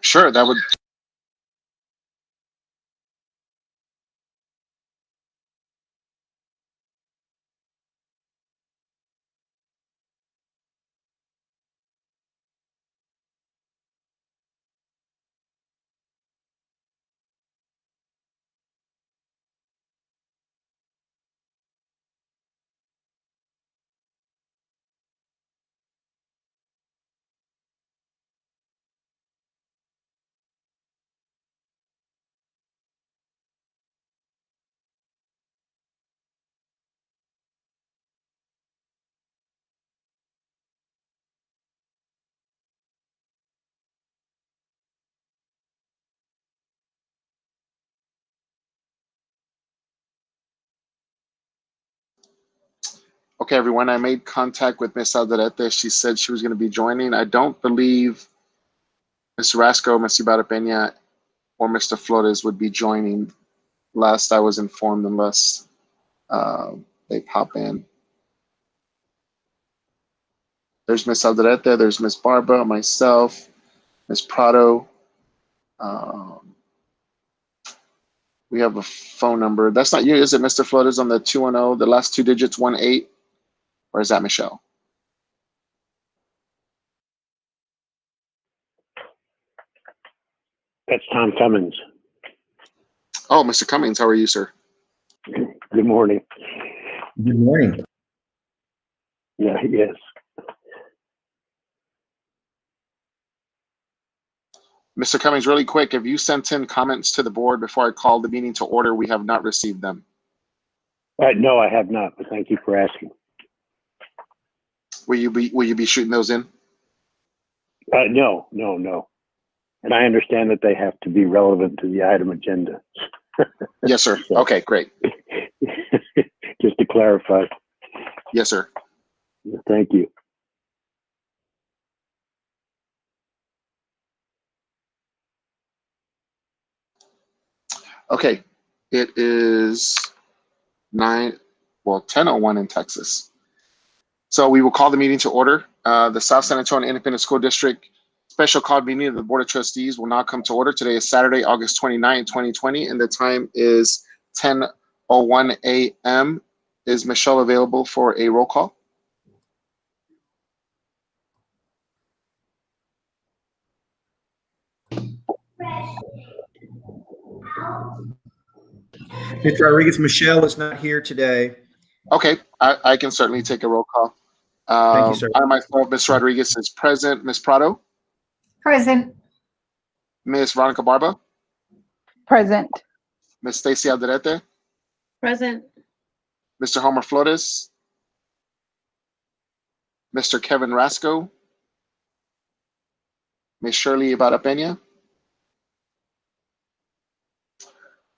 Sure, that would. Okay, everyone, I made contact with Ms. Alderete. She said she was going to be joining. I don't believe Mr. Rasco, Ms. Ibarra-Peña, or Mr. Flores would be joining, last I was informed, unless they pop in. There's Ms. Alderete, there's Ms. Barba, myself, Ms. Prado. We have a phone number. That's not you, is it, Mr. Flores, on the 210, the last two digits, 18? Or is that Michelle? That's Tom Cummins. Oh, Mr. Cummings, how are you, sir? Good morning. Good morning. Yeah, yes. Mr. Cummings, really quick, have you sent in comments to the board before I call the meeting to order? We have not received them. No, I have not, but thank you for asking. Will you be shooting those in? No. And I understand that they have to be relevant to the item agenda. Yes, sir. So, okay, great. just to clarify. Yes, sir. Thank you. Okay, it is 10:01 in Texas. So we will call the meeting to order. The South San Antonio Independent School District special call meeting of the Board of Trustees will now come to order. Today is Saturday, August 29, 2020, and the time is 10:01 a.m. Is Michelle available for a roll call? Mr. Rodriguez, Michelle is not here today. Okay, I can certainly take a roll call. Thank you, sir. I myself, Ms. Rodriguez is present. Ms. Prado? Present. Ms. Veronica Barba? Present. Ms. Stacy Alderete? Present. Mr. Homer Flores? Mr. Kevin Rasco? Ms. Shirley Ibarra-Peña?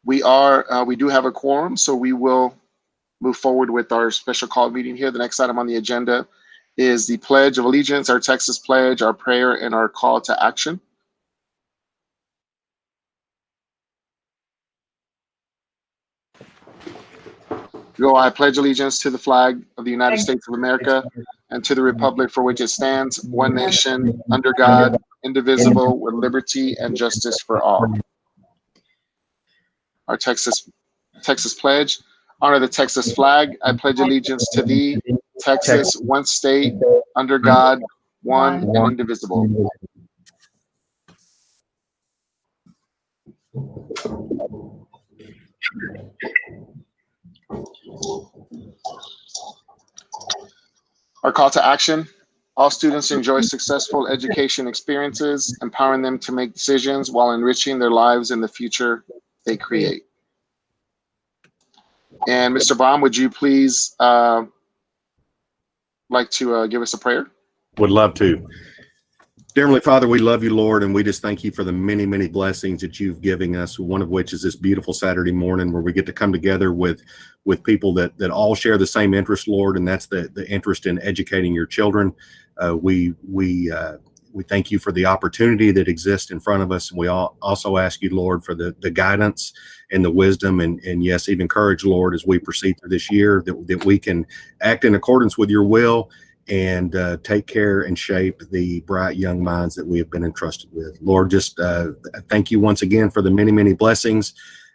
We do have a quorum, so we will move forward with our special call meeting here. The next item on the agenda is the Pledge of Allegiance, our Texas Pledge, our prayer, and our call to action. I pledge allegiance to the flag of the United States of America and to the republic for which it stands, one nation, under God, indivisible, with liberty and justice for all. Our Texas Pledge. Honor the Texas flag. I pledge allegiance to thee, Texas, one state, under God, one and indivisible. Our call to action. All students enjoy successful education experiences, empowering them to make decisions while enriching their lives in the future they create. And Mr. Baum, would you please like to give us a prayer? Would love to. Dear Heavenly Father, we love you, Lord, and we just thank you for the many, many blessings that you've given us, one of which is this beautiful Saturday morning where we get to come together with people that all share the same interest, Lord, and that's the interest in educating your children. We thank you for the opportunity that exists in front of us. And we also ask you, Lord, for the guidance and the wisdom and yes, even courage, Lord, as we proceed through this year, that we can act in accordance with your will and take care and shape the bright young minds that we have been entrusted with. Lord, just thank you once again for the many, many blessings,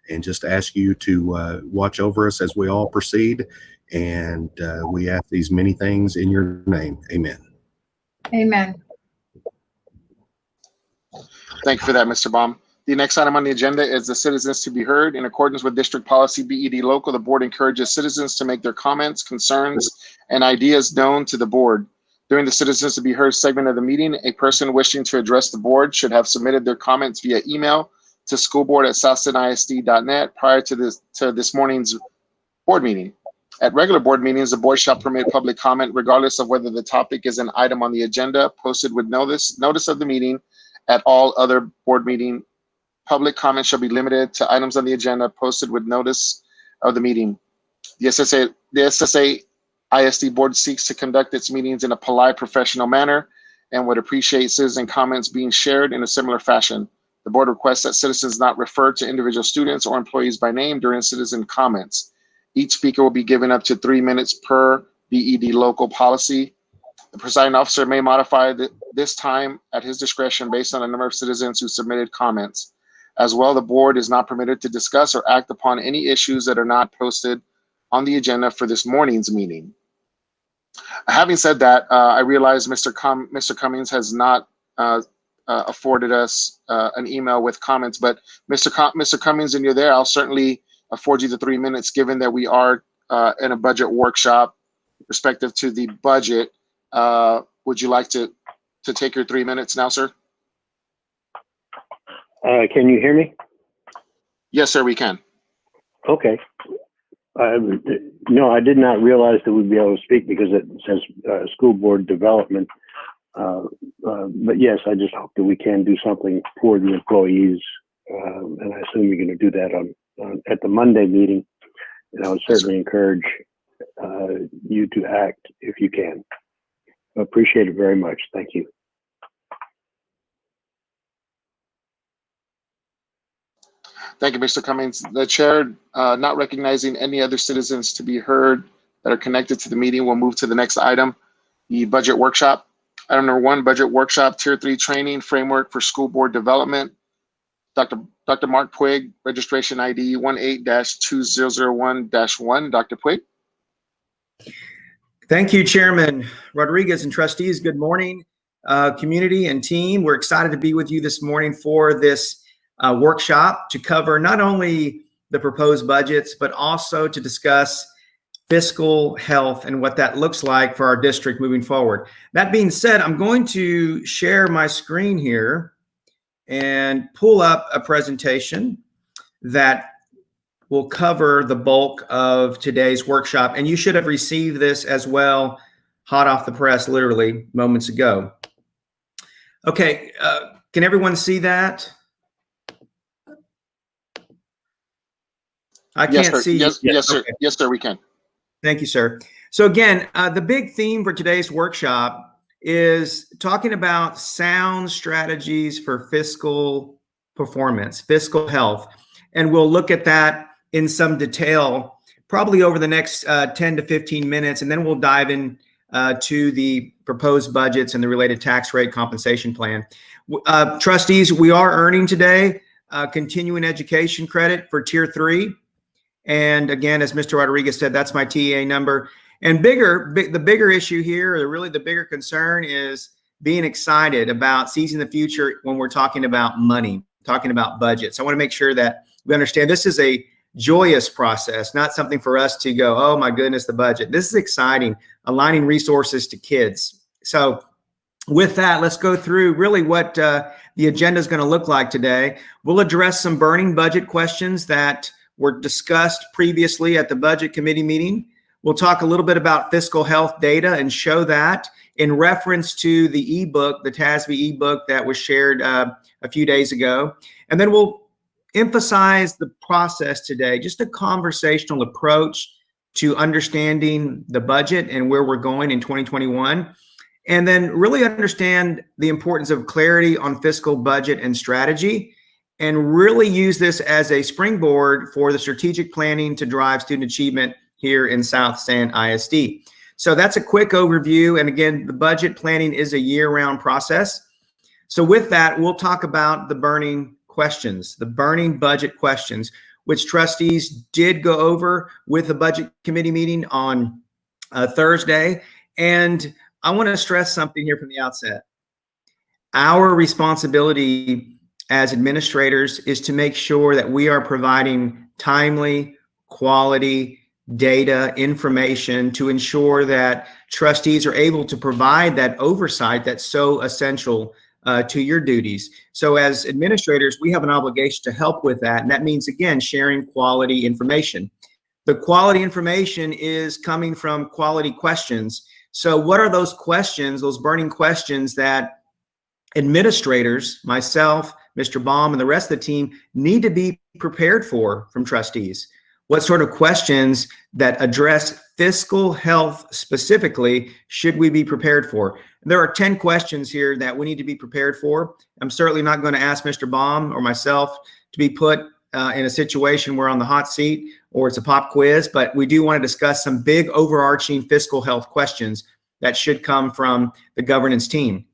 and just ask you to watch over us as we all proceed. And we ask these many things in your name. Amen. Amen. Thank you for that, Mr. Baum. The next item on the agenda is the citizens to be heard. In accordance with district policy BED local, the board encourages citizens to make their comments, concerns, and ideas known to the board. During the citizens to be heard segment of the meeting, a person wishing to address the board should have submitted their comments via email to schoolboard@southsendisd.net prior to this morning's board meeting. At regular board meetings, the board shall permit public comment regardless of whether the topic is an item on the agenda posted with notice of the meeting. At all other board meeting, public comment shall be limited to items on the agenda posted with notice of the meeting. The SSA ISD board seeks to conduct its meetings in a polite, professional manner and would appreciate citizen comments being shared in a similar fashion. The board requests that citizens not refer to individual students or employees by name during citizen comments. Each speaker will be given up to 3 minutes per BED local policy. The presiding officer may modify this time at his discretion based on the number of citizens who submitted comments. As well, the board is not permitted to discuss or act upon any issues that are not posted on the agenda for this morning's meeting. Having said that, I realize Mr. Cummings has not afforded us an email with comments, but Mr. Cummings, and you're there, I'll certainly afford you the 3 minutes, given that we are in a budget workshop respective to the budget. Would you like to take your 3 minutes now, sir? Can you hear me? Yes, sir, we can. Okay. No, I did not realize that we'd be able to speak because it says school board development. But yes, I just hope that we can do something for the employees. And I assume you're going to do that at the Monday meeting. And I would certainly encourage you to act if you can. I appreciate it very much. Thank you. Thank you, Mr. Cummings. The chair, not recognizing any other citizens to be heard that are connected to the meeting, will move to the next item, the budget workshop. Item number 1, budget workshop, Tier 3 training framework for school board development. Dr. Mark Puig, registration ID 18-2001-1. Dr. Puig. Thank you, Chairman Rodriguez and trustees. Good morning, community and team. We're excited to be with you this morning for this workshop to cover not only the proposed budgets, but also to discuss fiscal health and what that looks like for our district moving forward. That being said, I'm going to share my screen here and pull up a presentation that will cover the bulk of today's workshop. And you should have received this as well, hot off the press, literally moments ago. Okay, can everyone see that? I can't see. Yes, sir. Okay. Yes, sir, we can. Thank you, sir. So again, the big theme for today's workshop is talking about sound strategies for fiscal performance, fiscal health. And we'll look at that in some detail, probably over the next 10 to 15 minutes. And then we'll dive in to the proposed budgets and the related tax rate compensation plan. Trustees, we are earning today continuing education credit for Tier 3. And again, as Mr. Rodriguez said, that's my TEA number. And the bigger issue here, or really the bigger concern, is being excited about seizing the future when we're talking about money, talking about budgets. I want to make sure that we understand this is a joyous process, not something for us to go, oh my goodness, the budget. This is exciting, aligning resources to kids. So with that, let's go through really what the agenda is going to look like today. We'll address some burning budget questions that were discussed previously at the budget committee meeting. We'll talk a little bit about fiscal health data and show that in reference to the ebook, the TASB ebook that was shared a few days ago. And then we'll emphasize the process today, just a conversational approach to understanding the budget and where we're going in 2021. And then really understand the importance of clarity on fiscal budget and strategy, and really use this as a springboard for the strategic planning to drive student achievement here in South San ISD. So that's a quick overview. And again, the budget planning is a year-round process. So with that, we'll talk about the burning questions, the burning budget questions, which trustees did go over with the budget committee meeting on Thursday. And I want to stress something here from the outset. Our responsibility as administrators is to make sure that we are providing timely, quality data, information to ensure that trustees are able to provide that oversight that's so essential to your duties. So as administrators, we have an obligation to help with that. And that means, again, sharing quality information. The quality information is coming from quality questions. So what are those questions, those burning questions that administrators, myself, Mr. Baum, and the rest of the team need to be prepared for from trustees? What sort of questions that address fiscal health specifically should we be prepared for? There are 10 questions here that we need to be prepared for. I'm certainly not going to ask Mr. Baum or myself to be put in a situation where on the hot seat or it's a pop quiz, but we do want to discuss some big overarching fiscal health questions that should come from the governance team.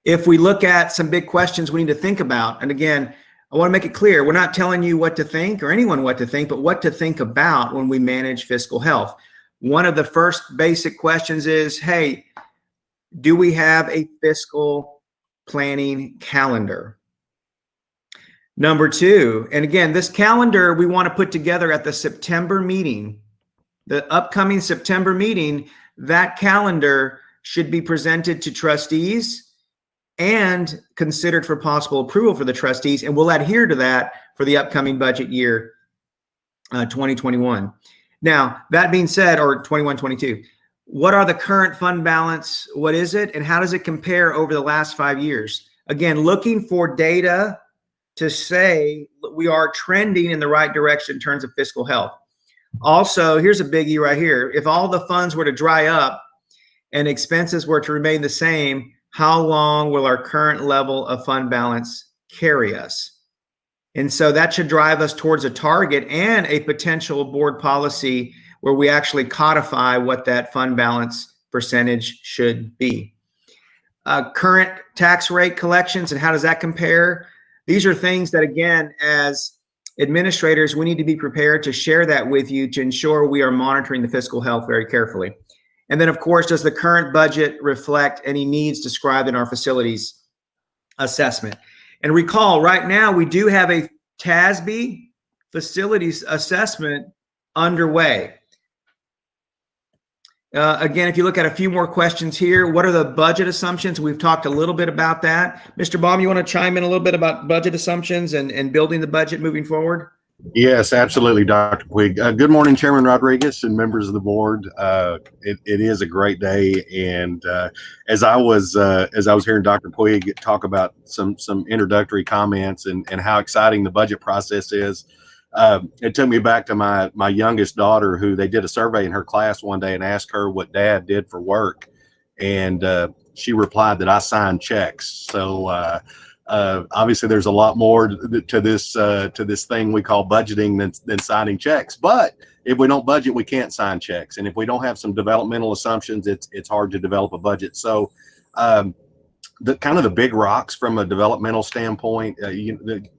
If we look at some big questions we need to think about, and again, I want to make it clear, we're not telling you what to think or anyone what to think, but what to think about when we manage fiscal health. One of the first basic questions is, hey, do we have a fiscal planning calendar? Number two, and again, this calendar we want to put together at the September meeting, the upcoming September meeting. That calendar should be presented to trustees and considered for possible approval for the trustees, and we'll adhere to that for the upcoming budget year 2021. Now, that being said, or 21-22, what are the current fund balance? What is it, and how does it compare over the last 5 years? Again, looking for data to say we are trending in the right direction in terms of fiscal health. Also, here's a biggie right here. If all the funds were to dry up and expenses were to remain the same, how long will our current level of fund balance carry us? And so that should drive us towards a target and a potential board policy where we actually codify what that fund balance percentage should be. Current tax rate collections and how does that compare? These are things that, again, as administrators, we need to be prepared to share that with you to ensure we are monitoring the fiscal health very carefully. And then, of course, does the current budget reflect any needs described in our facilities assessment? And recall, right now, we do have a TASB facilities assessment underway. Again, if you look at a few more questions here, what are the budget assumptions? We've talked a little bit about that. Mr. Baum, you want to chime in a little bit about budget assumptions and building the budget moving forward? Yes, absolutely, Dr. Puig. Good morning, Chairman Rodriguez and members of the board. It is a great day, and as I was hearing Dr. Puig talk about some introductory comments and how exciting the budget process is, it took me back to my youngest daughter, who they did a survey in her class one day and asked her what Dad did for work, and she replied that I signed checks. So. Obviously, there's a lot more to this thing we call budgeting than signing checks. But if we don't budget, we can't sign checks, and if we don't have some developmental assumptions, it's hard to develop a budget. So, the kind of the big rocks from a developmental standpoint,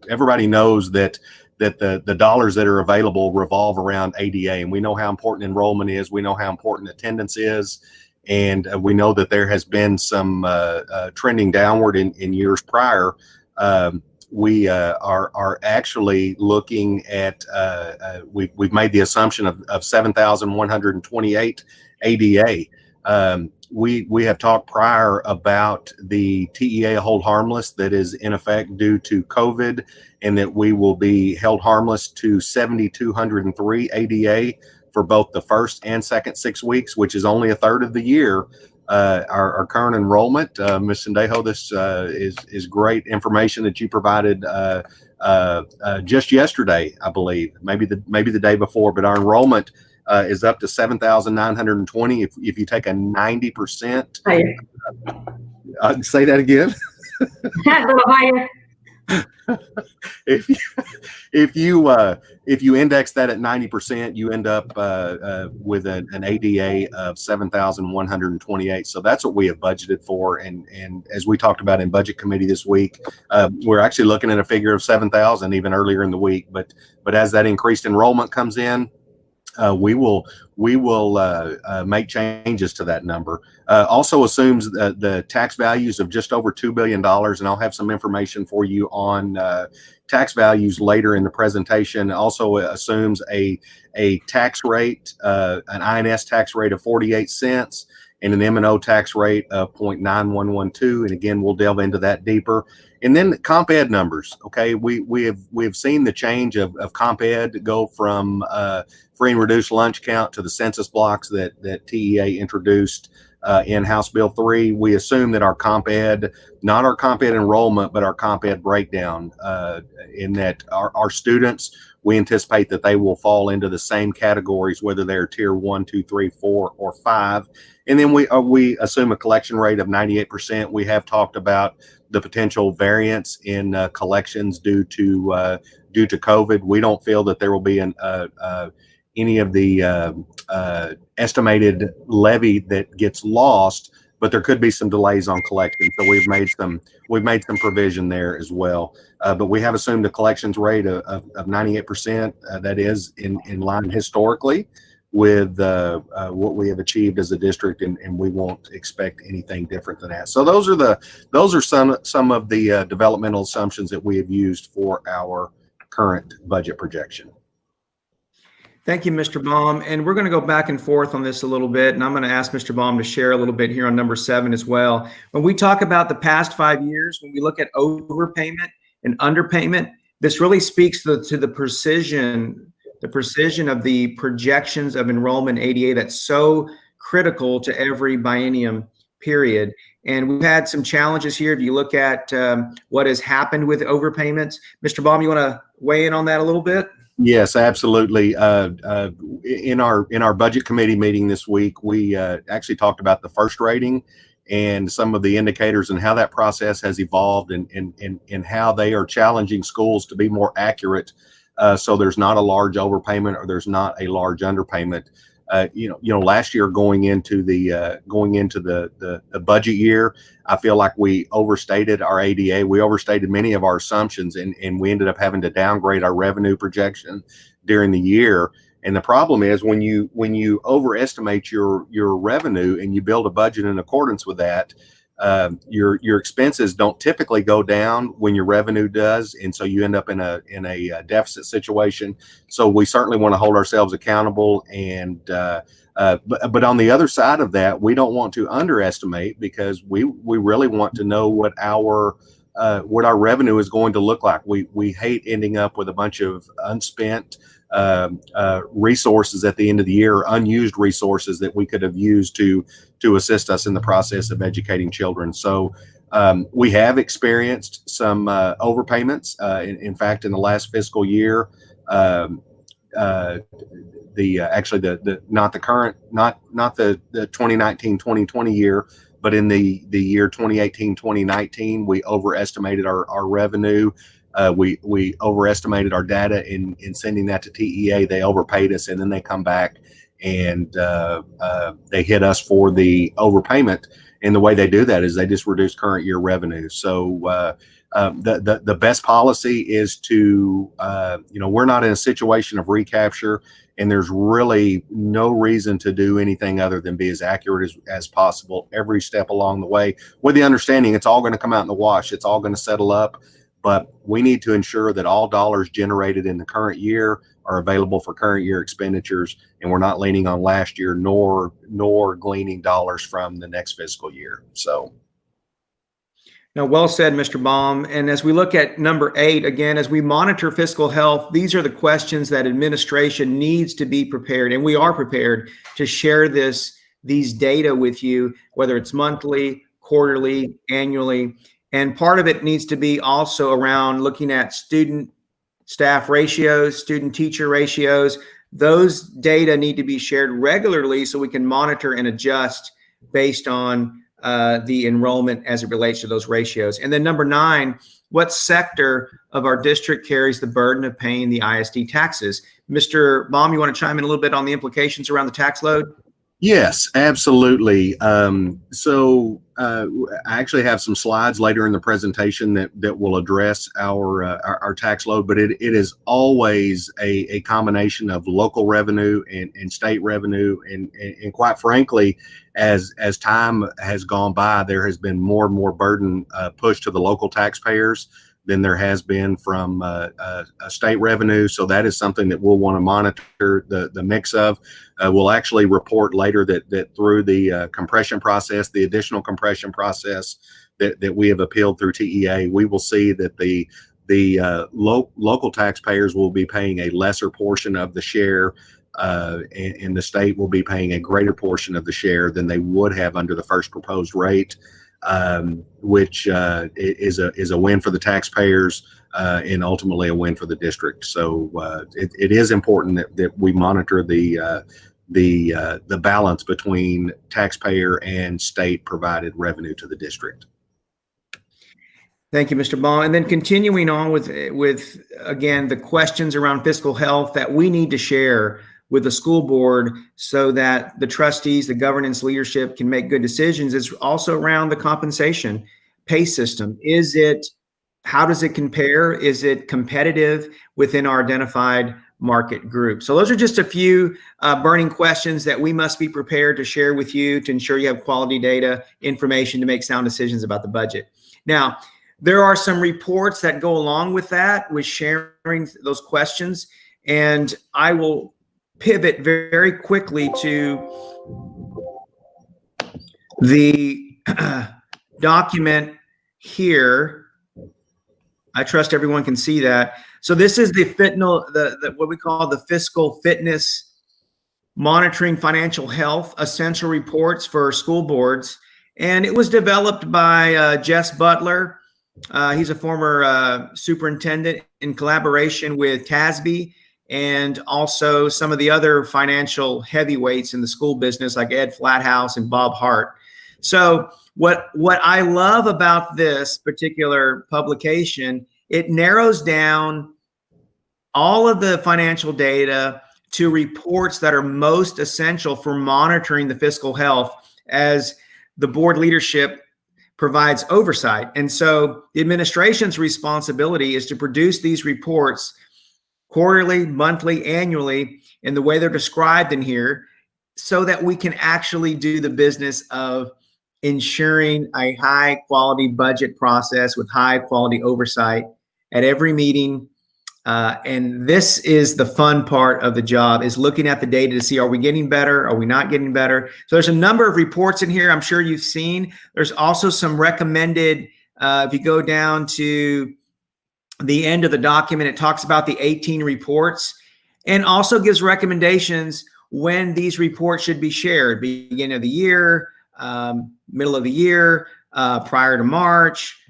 everybody knows that the dollars that are available revolve around ADA, and we know how important enrollment is. We know how important attendance is. And we know that there has been some trending downward in years prior. We are actually looking at, we've made the assumption of 7,128 ADA. We have talked prior about the TEA hold harmless that is in effect due to COVID, and that we will be held harmless to 7,203 ADA for both the first and second 6 weeks, which is only a third of the year. Our current enrollment, Ms. Sendejo, this is great information that you provided just yesterday, I believe, maybe the day before. But our enrollment is up to 7,920. If you take a 90%, say that again. A little higher. if you if you index that at 90%, you end up with an ADA of 7,128. So that's what we have budgeted for. And as we talked about in budget committee this week, we're actually looking at a figure of 7,000 even earlier in the week. But as that increased enrollment comes in, we will make changes to that number. Also assumes the tax values of just over $2 billion, and I'll have some information for you on tax values later in the presentation. Also assumes a tax rate, an INS tax rate of 48 cents and an M&O tax rate of 0.9112. And again, we'll delve into that deeper. And then Comp Ed numbers. Okay, we have seen the change of Comp Ed go from free and reduced lunch count to the census blocks that TEA introduced in House Bill 3. We assume that our Comp Ed, not our Comp Ed enrollment, but our Comp Ed breakdown, in that our students, we anticipate that they will fall into the same categories, whether they're tier 1, 2, 3, 4, or 5. And then we assume a collection rate of 98%. We have talked about the potential variance in collections due to COVID. We don't feel that there will be any of the estimated levy that gets lost, but there could be some delays on collection. So we've made some provision there as well. But we have assumed a collections rate of 98%. That is in line historically with what we have achieved as a district, and we won't expect anything different than that. So those are some of the developmental assumptions that we have used for our current budget projection. Thank you, Mr. Baum. And we're going to go back and forth on this a little bit. And I'm going to ask Mr. Baum to share a little bit here on number 7 as well. When we talk about the past 5 years, when we look at overpayment and underpayment, this really speaks to the precision of the projections of enrollment ADA that's so critical to every biennium period. And we've had some challenges here. If you look at what has happened with overpayments, Mr. Baum, you want to weigh in on that a little bit? Yes, absolutely. In our budget committee meeting this week, we actually talked about the first rating and some of the indicators and how that process has evolved and how they are challenging schools to be more accurate. So there's not a large overpayment or there's not a large underpayment. Last year going into the budget year, I feel like we overstated our ADA. We overstated many of our assumptions, and we ended up having to downgrade our revenue projection during the year. And the problem is when you overestimate your revenue and you build a budget in accordance with that, your expenses don't typically go down when your revenue does, and so you end up in a deficit situation. So we certainly want to hold ourselves accountable, and but on the other side of that, we don't want to underestimate, because we really want to know what our revenue is going to look like. We hate ending up with a bunch of unspent resources at the end of the year, unused resources that we could have used to assist us in the process of educating children. So we have experienced some overpayments. In fact, in the last fiscal year, not the 2019-2020 year, but in the year 2018-2019, we overestimated our revenue. We overestimated our data in sending that to TEA. They overpaid us, and then they come back and they hit us for the overpayment. And the way they do that is they just reduce current year revenue. So the best policy is to, we're not in a situation of recapture, and there's really no reason to do anything other than be as accurate as possible every step along the way, with the understanding it's all going to come out in the wash. It's all going to settle up. But we need to ensure that all dollars generated in the current year are available for current year expenditures, and we're not leaning on last year nor gleaning dollars from the next fiscal year. So. Now, well said, Mr. Baum. And as we look at number 8, again, as we monitor fiscal health, these are the questions that administration needs to be prepared, and we are prepared to share these data with you, whether it's monthly, quarterly, annually. And part of it needs to be also around looking at student staff ratios, student teacher ratios. Those data need to be shared regularly so we can monitor and adjust based on the enrollment as it relates to those ratios. And then number 9, what sector of our district carries the burden of paying the ISD taxes. Mr. Baum, you want to chime in a little bit on the implications around the tax load? Yes, absolutely. I actually have some slides later in the presentation that will address our tax load, but it is always a combination of local revenue and state revenue, and quite frankly, as time has gone by, there has been more and more burden pushed to the local taxpayers than there has been from a state revenue. So that is something that we'll want to monitor the mix of. We'll actually report later that through the compression process, the additional compression process that we have appealed through TEA, we will see that the local taxpayers will be paying a lesser portion of the share, and the state will be paying a greater portion of the share than they would have under the first proposed rate. Which is a win for the taxpayers and ultimately a win for the district. So it is important that we monitor the balance between taxpayer and state provided revenue to the district. Thank you, Mr. Baum. And then continuing on with again the questions around fiscal health that we need to share with the school board so that the trustees, the governance leadership can make good decisions is also around the compensation pay system. How does it compare? Is it competitive within our identified market group? So those are just a few burning questions that we must be prepared to share with you to ensure you have quality data, information to make sound decisions about the budget. Now, there are some reports that go along with that, with sharing those questions, and I will pivot very quickly to the document here. I trust everyone can see that. So this is the what we call the fiscal fitness monitoring financial health essential reports for school boards, and it was developed by Jess Butler. He's a former superintendent in collaboration with TASB and also some of the other financial heavyweights in the school business like Ed Flathouse and Bob Hart. So what I love about this particular publication, it narrows down all of the financial data to reports that are most essential for monitoring the fiscal health as the board leadership provides oversight. And so the administration's responsibility is to produce these reports quarterly, monthly, annually, in the way they're described in here, so that we can actually do the business of ensuring a high quality budget process with high quality oversight at every meeting. And this is the fun part of the job, is looking at the data to see, are we getting better? Are we not getting better? So there's a number of reports in here I'm sure you've seen. There's also some recommended, if you go down to the end of the document, it talks about the 18 reports and also gives recommendations when these reports should be shared: beginning of the year, middle of the year, prior to March,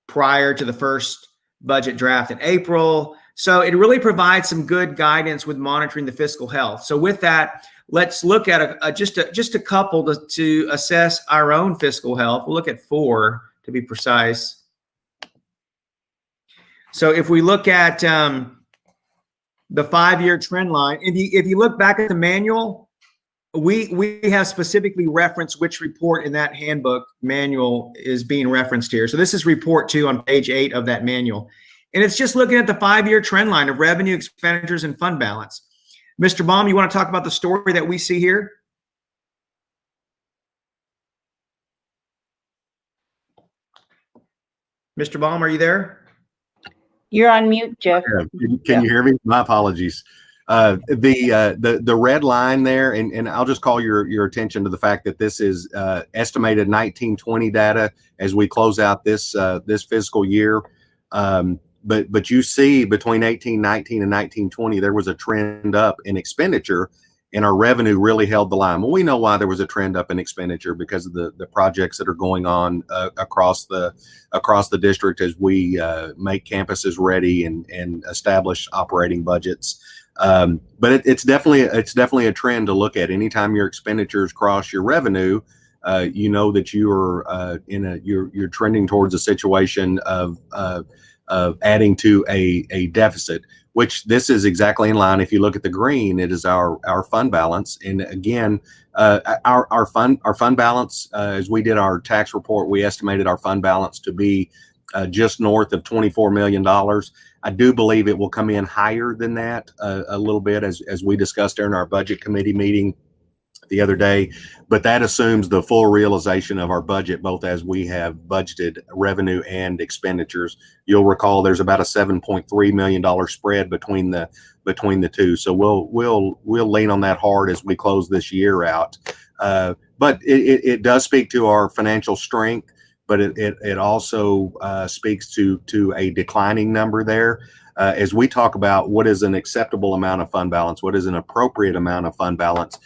prior to the first budget draft in April. So it really provides some good guidance with monitoring the fiscal health. So with that, let's look at just a couple to assess our own fiscal health. We'll look at 4 to be precise. So if we look at the 5-year trend line, if you look back at the manual, we have specifically referenced which report in that handbook manual is being referenced here. So this is report 2 on page 8 of that manual. And it's just looking at the 5-year trend line of revenue, expenditures, and fund balance. Mr. Baum, you want to talk about the story that we see here? Mr. Baum, are you there? You're on mute, Jeff. Can you hear me? My apologies. The red line there, and I'll just call your attention to the fact that this is estimated 1920 data as we close out this fiscal year. But you see between 1819 and 1920, there was a trend up in expenditure, and our revenue really held the line. Well, we know why there was a trend up in expenditure, because of the projects that are going on across the district as we make campuses ready and establish operating budgets. But it's definitely a trend to look at. Anytime your expenditures cross your revenue, you know that you are you're trending towards a situation of adding to a deficit, which this is exactly in line. If you look at the green, it is our fund balance. And again, our fund balance, as we did our tax report, we estimated our fund balance to be just north of $24 million. I do believe it will come in higher than that a little bit, as we discussed during our budget committee meeting the other day, but that assumes the full realization of our budget, both as we have budgeted revenue and expenditures. You'll recall there's about a $7.3 million spread between the two. So we'll lean on that hard as we close this year out. But it does speak to our financial strength, but it also speaks to a declining number there. As we talk about what is an acceptable amount of fund balance, what is an appropriate amount of fund balance,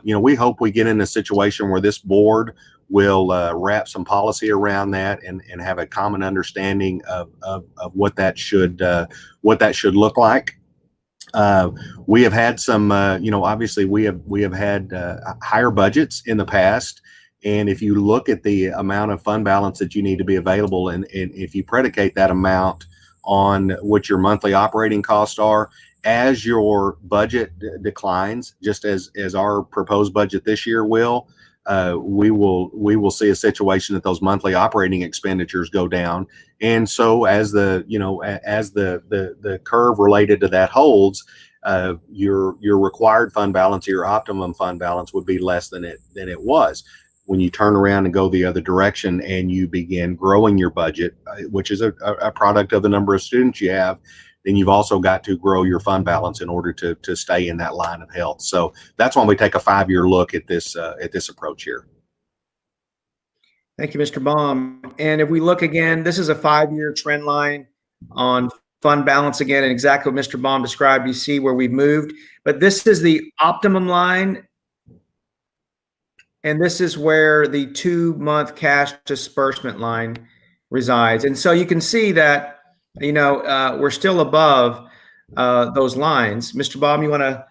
we hope we get in a situation where this board will wrap some policy around that and have a common understanding of what that should look like. We have had some, obviously we have had higher budgets in the past. And if you look at the amount of fund balance that you need to be available, and if you predicate that amount on what your monthly operating costs are, as your budget declines, just as our proposed budget this year will, we will see a situation that those monthly operating expenditures go down. And so as the curve related to that holds, your required fund balance, or your optimum fund balance, would be less than it was. When you turn around and go the other direction and you begin growing your budget, which is a product of the number of students you have, then you've also got to grow your fund balance in order to stay in that line of health. So that's why we take a 5-year look at this approach here. Thank you, Mr. Baum. And if we look again, this is a 5-year trend line on fund balance again, and exactly what Mr. Baum described. You see where we've moved, but this is the optimum line. And this is where the 2-month cash disbursement line resides. And so you can see that, we're still above those lines. Mr. Baum, you want to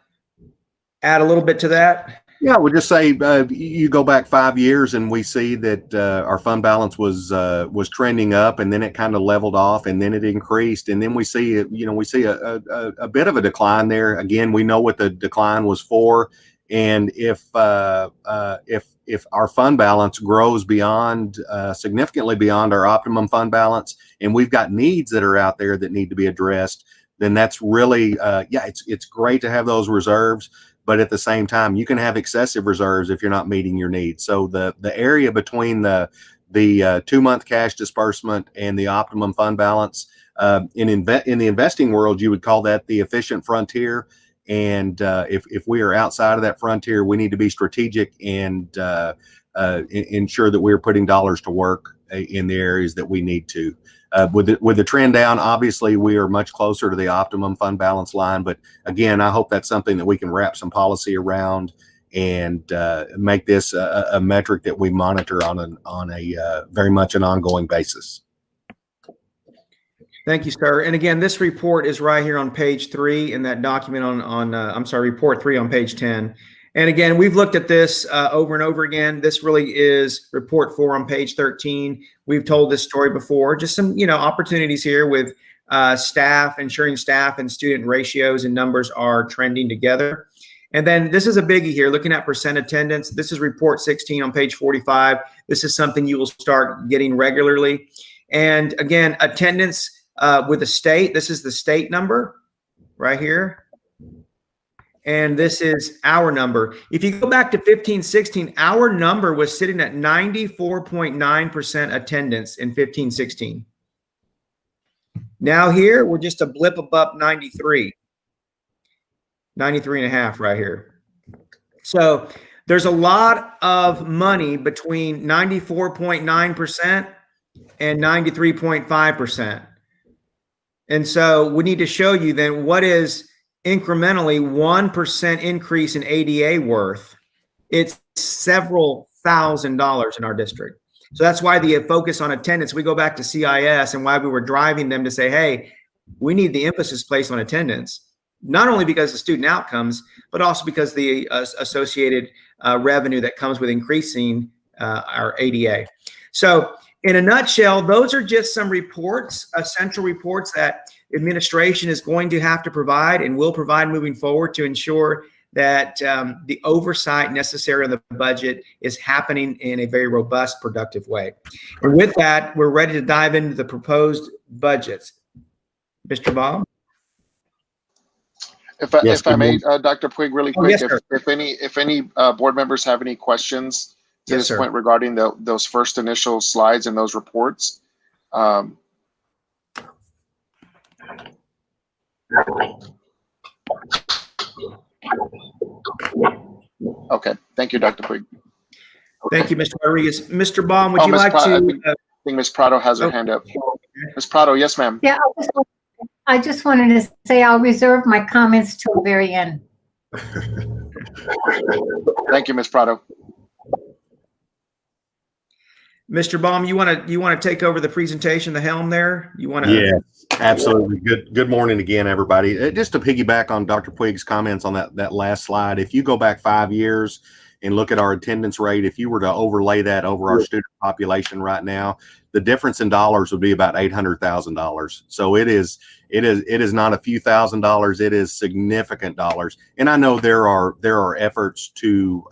add a little bit to that? Yeah, we'll just say you go back 5 years and we see that our fund balance was trending up, and then it kind of leveled off, and then it increased, and then we see a bit of a decline there. Again, we know what the decline was for. And if our fund balance grows beyond significantly beyond our optimum fund balance, and we've got needs that are out there that need to be addressed, then that's really it's great to have those reserves. But at the same time, you can have excessive reserves if you're not meeting your needs. So the area between the 2-month cash disbursement and the optimum fund balance, in the investing world, you would call that the efficient frontier. And if we are outside of that frontier, we need to be strategic and ensure that we're putting dollars to work in the areas that we need to. With the trend down, obviously we are much closer to the optimum fund balance line. But again, I hope that's something that we can wrap some policy around and make this a metric that we monitor on a very much an ongoing basis. Thank you, sir. And again, this report is right here on page 3 in that document report 3 on page 10. And again, we've looked at this over and over again. This really is report 4 on page 13. We've told this story before, just some, opportunities here with staff, ensuring staff and student ratios and numbers are trending together. And then this is a biggie here, looking at percent attendance. This is report 16 on page 45. This is something you will start getting regularly. And again, attendance with the state, this is the state number right here. And this is our number. If you go back to 15-16, our number was sitting at 94.9% attendance in 15-16. Now here, we're just a blip above 93 and a half right here. So there's a lot of money between 94.9% and 93.5%. And so we need to show you then what is incrementally 1% increase in ADA worth. It's several $1,000s in our district. So that's why the focus on attendance, we go back to CIS and why we were driving them to say, hey, we need the emphasis placed on attendance, not only because of student outcomes, but also because the associated revenue that comes with increasing our ADA. So in a nutshell, those are just some reports, essential reports that administration is going to have to provide and will provide moving forward to ensure that the oversight necessary on the budget is happening in a very robust, productive way. And with that, we're ready to dive into the proposed budgets. Mr. Baum? If I may, Dr. Puig, really quick, yes, sir. if any board members have any questions to Yes, this sir. point regarding those first initial slides and those reports. Okay, thank you, Dr. Puig. Thank you, Mr. Rodriguez. Mr. Baum, would you Ms. like Prado, to? I think Ms. Prado has her hand up. Ms. Prado, yes, ma'am. Yeah, I just wanted to say I'll reserve my comments till the very end. Thank you, Ms. Prado. Mr. Baum, you want to take over the presentation, the helm there? You want to? Yes, absolutely. Good morning again, everybody. Just to piggyback on Dr. Puig's comments on that last slide, if you go back 5 years and look at our attendance rate, if you were to overlay that over our student population right now, the difference in dollars would be about $800,000. So it is not a few $1,000s. It is significant dollars. And I know there are efforts to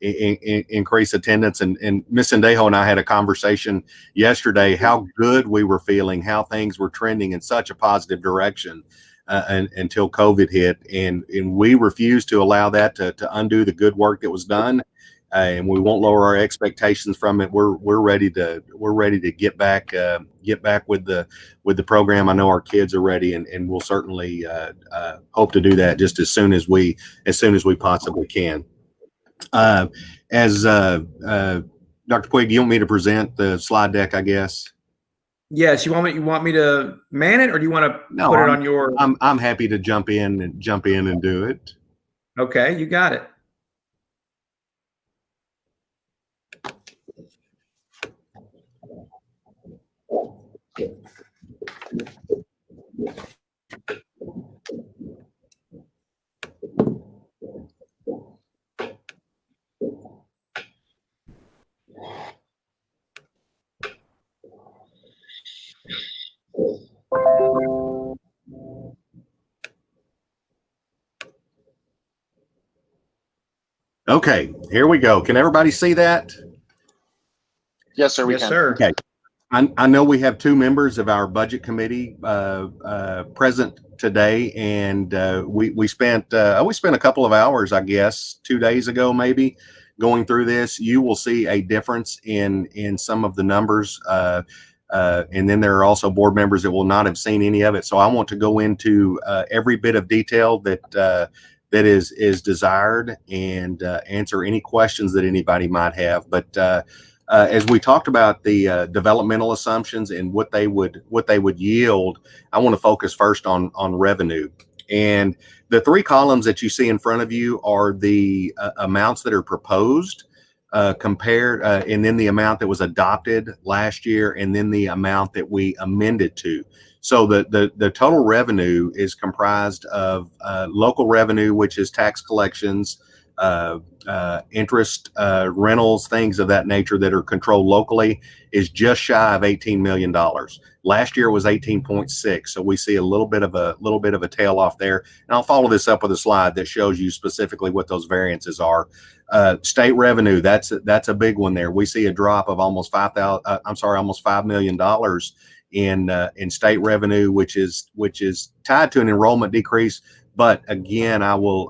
increase attendance. And Ms. Sendejo and I had a conversation yesterday how good we were feeling, how things were trending in such a positive direction until COVID hit. And we refused to allow that to undo the good work that was done. And we won't lower our expectations from it. We're ready to get back with the program. I know our kids are ready, and we'll certainly hope to do that just as soon as we possibly can. As Dr. Puig, do you want me to present the slide deck? I guess. Yes. You want me to man it, or do you want to put it on your? I'm happy to jump in and do it. Okay, you got it. Okay, here we go. Can everybody see that? Yes, sir. We Yes, can. sir. Okay. I know we have two members of our budget committee present today, and we spent a couple of hours, I guess, 2 days ago, maybe, going through this. You will see a difference in some of the numbers, and then there are also board members that will not have seen any of it. So I want to go into every bit of detail that is desired and answer any questions that anybody might have. But as we talked about the developmental assumptions and what they would yield, I want to focus first on revenue. And the three columns that you see in front of you are the amounts that are proposed compared, and then the amount that was adopted last year, and then the amount that we amended to. So the total revenue is comprised of local revenue, which is tax collections, interest, rentals, things of that nature that are controlled locally, is just shy of $18 million. Last year was 18.6, so we see a little bit of a tail off there. And I'll follow this up with a slide that shows you specifically what those variances are. State revenue, that's a big one there. We see a drop of almost $5 million in state revenue, which is tied to an enrollment decrease. But again, I will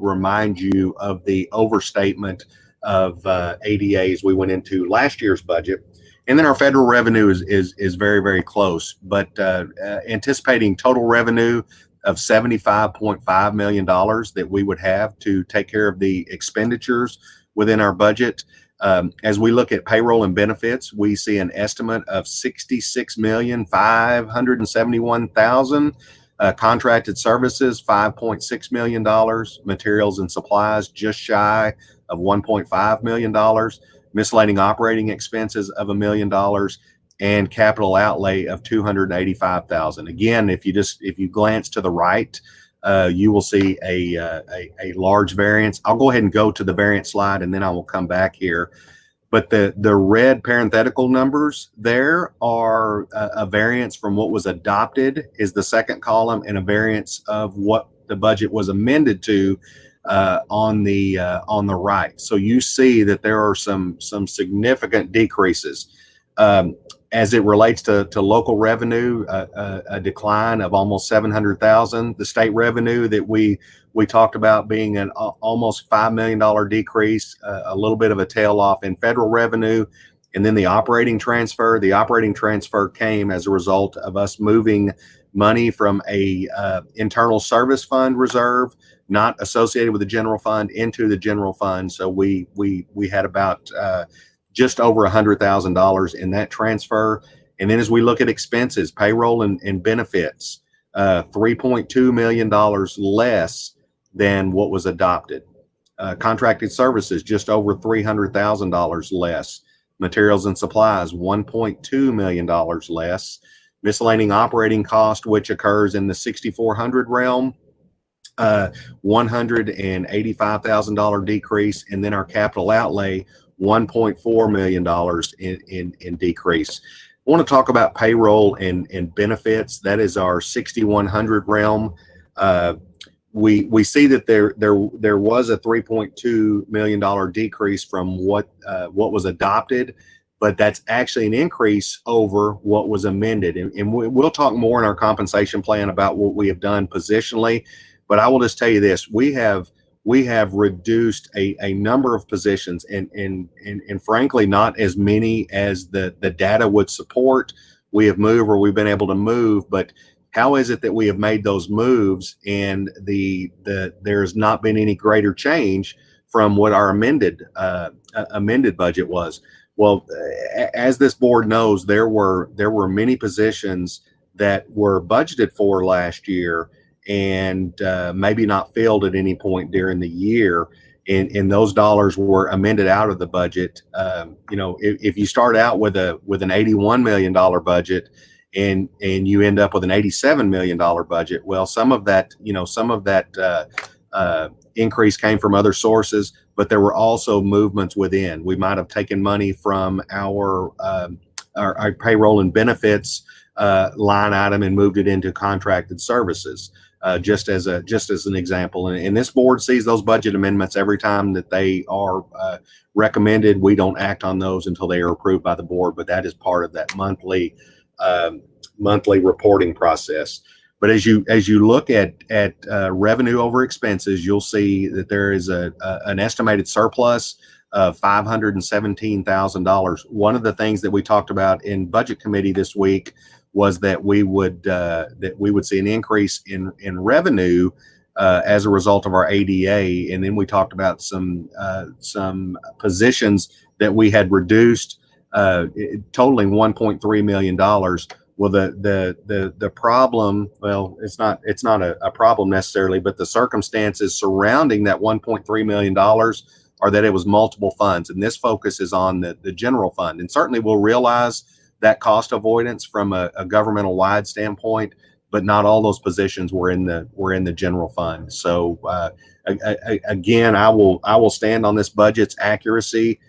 remind you of the overstatement of ADAs we went into last year's budget, and then our federal revenue is very, very close. But anticipating total revenue of $75.5 million that we would have to take care of the expenditures within our budget. As we look at payroll and benefits, we see an estimate of $66,571,000. Contracted services, $5.6 million. Materials and supplies, just shy of $1.5 million. Miscellaneous operating expenses of $1 million, and capital outlay of $285,000. Again, if you glance to the right, you will see a large variance. I'll go ahead and go to the variance slide, and then I will come back here. But the red parenthetical numbers there are a variance from what was adopted is the second column, and a variance of what the budget was amended to on the right. So you see that there are some significant decreases. As it relates to local revenue, a decline of almost 700,000. The state revenue that we talked about being an almost $5 million decrease, a little bit of a tail off in federal revenue, and then the operating transfer. The operating transfer came as a result of us moving money from a internal service fund reserve, not associated with the general fund, into the general fund. So we had about just over $100,000 in that transfer. And then as we look at expenses, payroll and benefits, $3.2 million less than what was adopted. Contracted services, just over $300,000 less. Materials and supplies, $1.2 million less. Miscellaneous operating cost, which occurs in the 6,400 realm, $185,000 decrease. And then our capital outlay, $1.4 million in decrease. I want to talk about payroll and benefits. That is our 6,100 realm. We see that there was a $3.2 million decrease from what was adopted, but that's actually an increase over what was amended. And we'll talk more in our compensation plan about what we have done positionally. But I will just tell you this: we have reduced a number of positions, and frankly, not as many as the data would support. We have moved, or we've been able to move, but how is it that we have made those moves and there has not been any greater change from what our amended budget was? Well, as this board knows, there were many positions that were budgeted for last year and maybe not filled at any point during the year, and those dollars were amended out of the budget. If you start out with an $81 million budget and you end up with an $87 million budget, well, some of that increase came from other sources, but there were also movements within. We might have taken money from our payroll and benefits line item and moved it into contracted services. Just as an example, and this board sees those budget amendments every time that they are recommended. We don't act on those until they are approved by the board, but that is part of that monthly reporting process. But as you look at revenue over expenses, you'll see that there is an estimated surplus of $517,000. One of the things that we talked about in budget committee this week was that we would see an increase in revenue as a result of our ADA, and then we talked about some positions that we had reduced, totaling $1.3 million. Well, the problem, well, it's not a problem necessarily, but the circumstances surrounding that $1.3 million are that it was multiple funds, and this focus is on the general fund. And certainly we'll realize that cost avoidance from a governmental wide standpoint, but not all those positions were in the general fund. So again, I will stand on this budget's accuracy.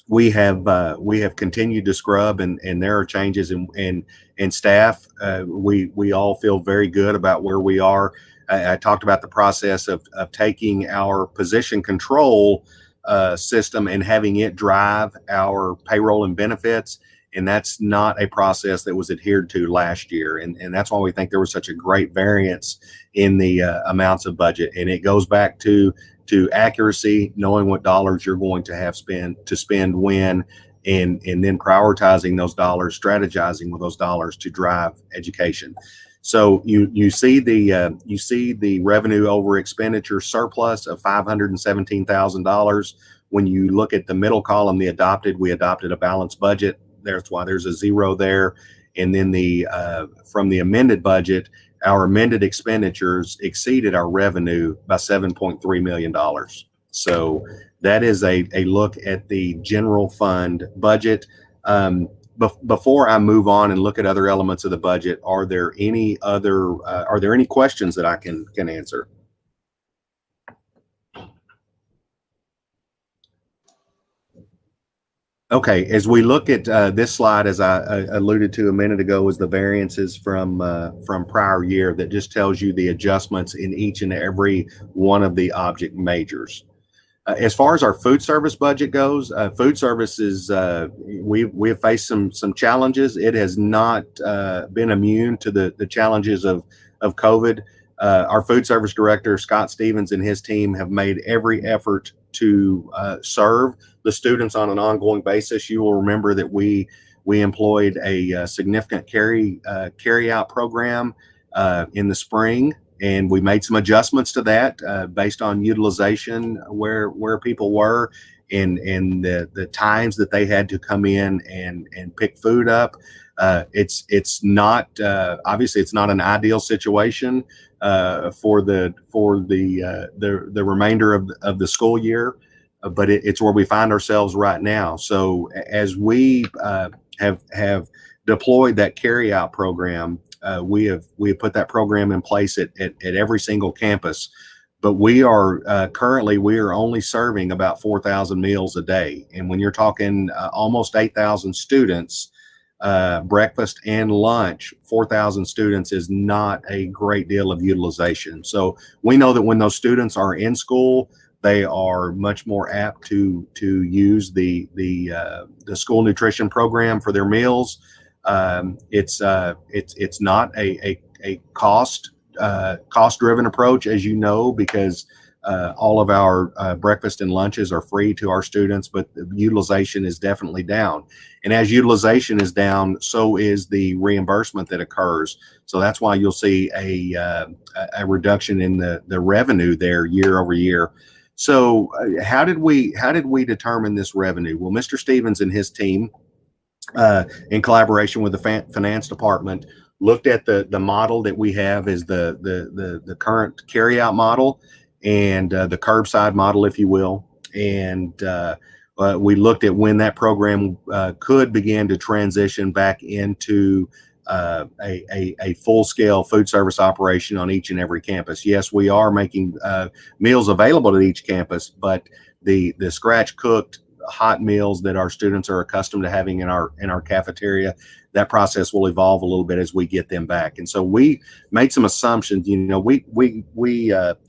We have continued to scrub, and there are changes in staff. We all feel very good about where we are. I talked about the process of taking our position control system and having it drive our payroll and benefits, and that's not a process that was adhered to last year, and that's why we think there was such a great variance in the amounts of budget. And it goes back to accuracy, knowing what dollars you're going to have to spend when, and then prioritizing those dollars, strategizing with those dollars to drive education. So you see the revenue over expenditure surplus of $517,000. When you look at the middle column, we adopted a balanced budget. That's why there's a zero there. And then from the amended budget, our amended expenditures exceeded our revenue by $7.3 million. So that is a look at the general fund budget. Before I move on and look at other elements of the budget, are there any questions that I can answer? Okay, as we look at this slide, as I alluded to a minute ago, is the variances from prior year that just tells you the adjustments in each and every one of the object majors. As far as our food service budget goes, food service is we have faced some challenges. It has not been immune to the challenges of COVID. Our food service director, Scott Stevens, and his team have made every effort to serve the students on an ongoing basis. You will remember that we employed a significant carry out program in the spring, and we made some adjustments to that based on utilization where people were and the times that they had to come in and pick food up. It's not obviously it's not an ideal situation for the remainder of the school year, but it's where we find ourselves right now. So as we have deployed that carryout program, we have put that program in place at every single campus. But we are currently only serving about 4,000 meals a day, and when you're talking almost 8,000 students, breakfast and lunch, 4,000 students is not a great deal of utilization. So we know that when those students are in school, they are much more apt to use the school nutrition program for their meals. It's not a cost driven approach, as you know, because all of our breakfast and lunches are free to our students, but the utilization is definitely down. And as utilization is down, so is the reimbursement that occurs. So that's why you'll see a reduction in the revenue there year over year. So how did we determine this revenue? Well, Mr. Stevens and his team, in collaboration with the finance department, looked at the model that we have as the current carryout model and the curbside model, if you will. And we looked at when that program could begin to transition back into a full-scale food service operation on each and every campus. Yes, we are making meals available at each campus, but the scratch cooked hot meals that our students are accustomed to having in our cafeteria, that process will evolve a little bit as we get them back. And so we made some assumptions. You know, we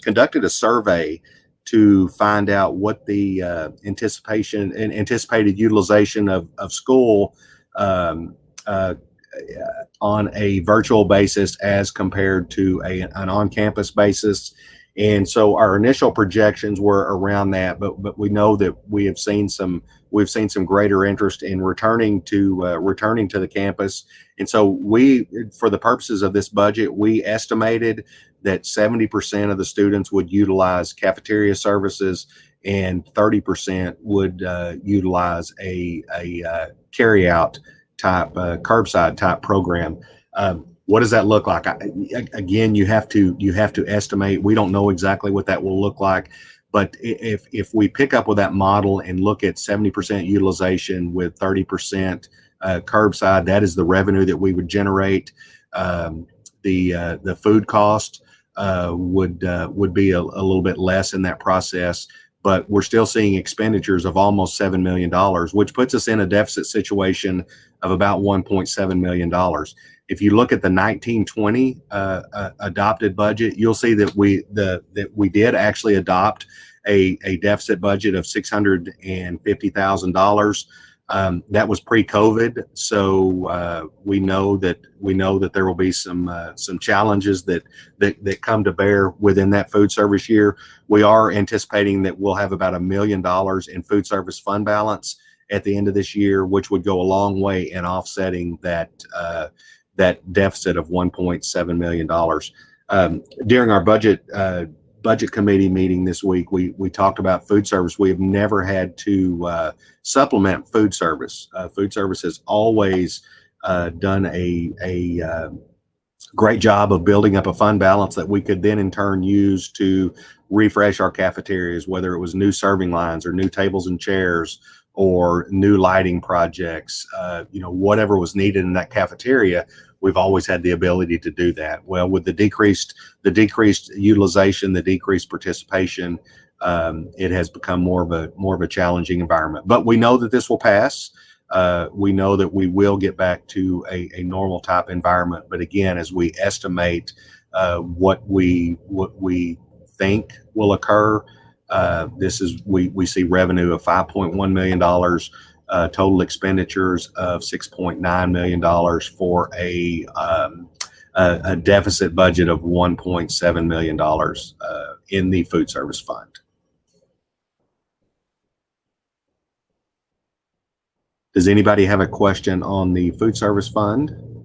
conducted a survey to find out what the anticipated utilization of school on a virtual basis as compared to an on-campus basis. And so our initial projections were around that, but we know that we've seen some greater interest in returning to the campus. And so for the purposes of this budget, we estimated that 70% of the students would utilize cafeteria services and 30% would utilize a carryout type curbside type program. What does that look like? Again, you have to estimate. We don't know exactly what that will look like, but if we pick up with that model and look at 70% utilization with 30% curbside, that is the revenue that we would generate. The food cost would be a little bit less in that process, but we're still seeing expenditures of almost $7 million, which puts us in a deficit situation of about $1.7 million. If you look at the 1920 adopted budget, you'll see that we did actually adopt a deficit budget of $650,000. That was pre-COVID, so we know that there will be some challenges that come to bear within that food service year. We are anticipating that we'll have about $1 million in food service fund balance at the end of this year, which would go a long way in offsetting that deficit of $1.7 million. During our budget committee meeting this week, we talked about food service. We have never had to supplement food service. Food service has always done a great job of building up a fund balance that we could then in turn use to refresh our cafeterias, whether it was new serving lines or new tables and chairs or new lighting projects, whatever was needed in that cafeteria. We've always had the ability to do that. Well, with the decreased utilization, the decreased participation, it has become more of a challenging environment. But we know that this will pass. We know that we will get back to a normal type environment. But again, as we estimate what we think will occur, we see revenue of $5.1 million, total expenditures of $6.9 million for a deficit budget of $1.7 million in the food service fund. Does anybody have a question on the food service fund?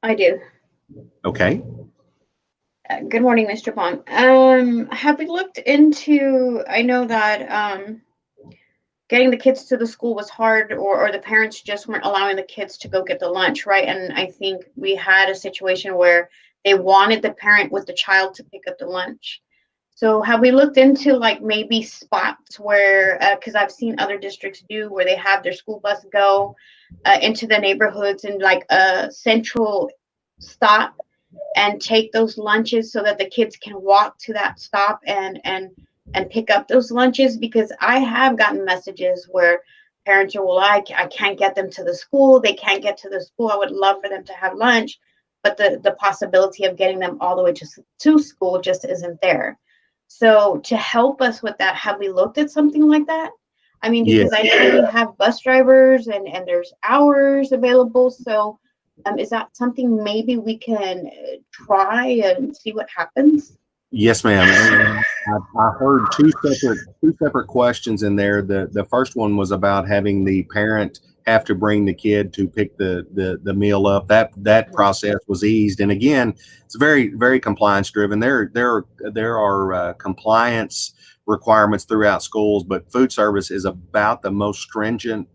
I do. Okay. Good morning, Mr. Pong. Have we looked into, I know that getting the kids to the school was hard, or the parents just weren't allowing the kids to go get the lunch, right? And I think we had a situation where they wanted the parent with the child to pick up the lunch. So have we looked into like maybe spots where, because I've seen other districts do, where they have their school bus go into the neighborhoods and like a central stop and take those lunches so that the kids can walk to that stop and pick up those lunches? Because I have gotten messages where parents are, well, I can't get them to the school. They can't get to the school. I would love for them to have lunch, but the possibility of getting them all the way to school just isn't there. So to help us with that, have we looked at something like that? I mean, because I know we have bus drivers and there's hours available. So is that something maybe we can try and see what happens? Yes, ma'am. I heard two separate questions in there. The first one was about having the parent have to bring the kid to pick the meal up. That process was eased, and again, it's very, very compliance driven. There are compliance requirements throughout schools, but food service is about the most stringent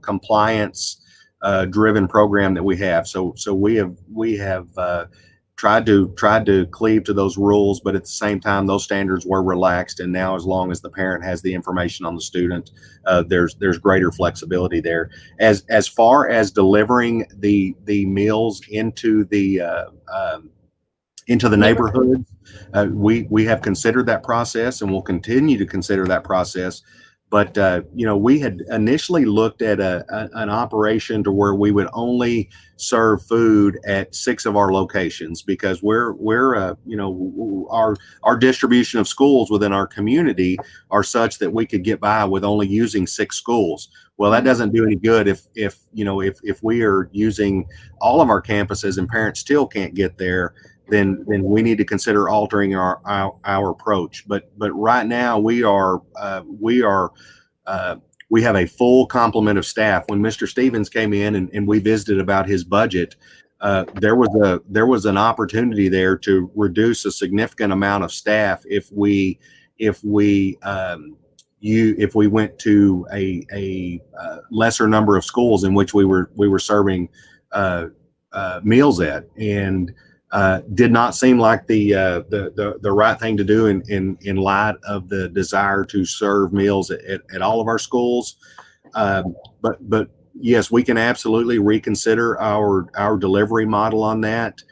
compliance driven program that we have. So we have tried to cleave to those rules, but at the same time, those standards were relaxed. And now, as long as the parent has the information on the student, there's greater flexibility there. As far as delivering the meals into the neighborhoods, we have considered that process, and we'll continue to consider that process. But we had initially looked at an operation to where we would only serve food at 6 of our locations, because our distribution of schools within our community are such that we could get by with only using 6 schools. Well, that doesn't do any good if we are using all of our campuses and parents still can't get there. Then we need to consider altering our approach. But right now we have a full complement of staff. When Mr. Stevens came in and we visited about his budget, there was an opportunity there to reduce a significant amount of staff if we went to a lesser number of schools in which we were serving meals at, and did not seem like the right thing to do in light of the desire to serve meals at all of our schools. But yes, we can absolutely reconsider our delivery model on that.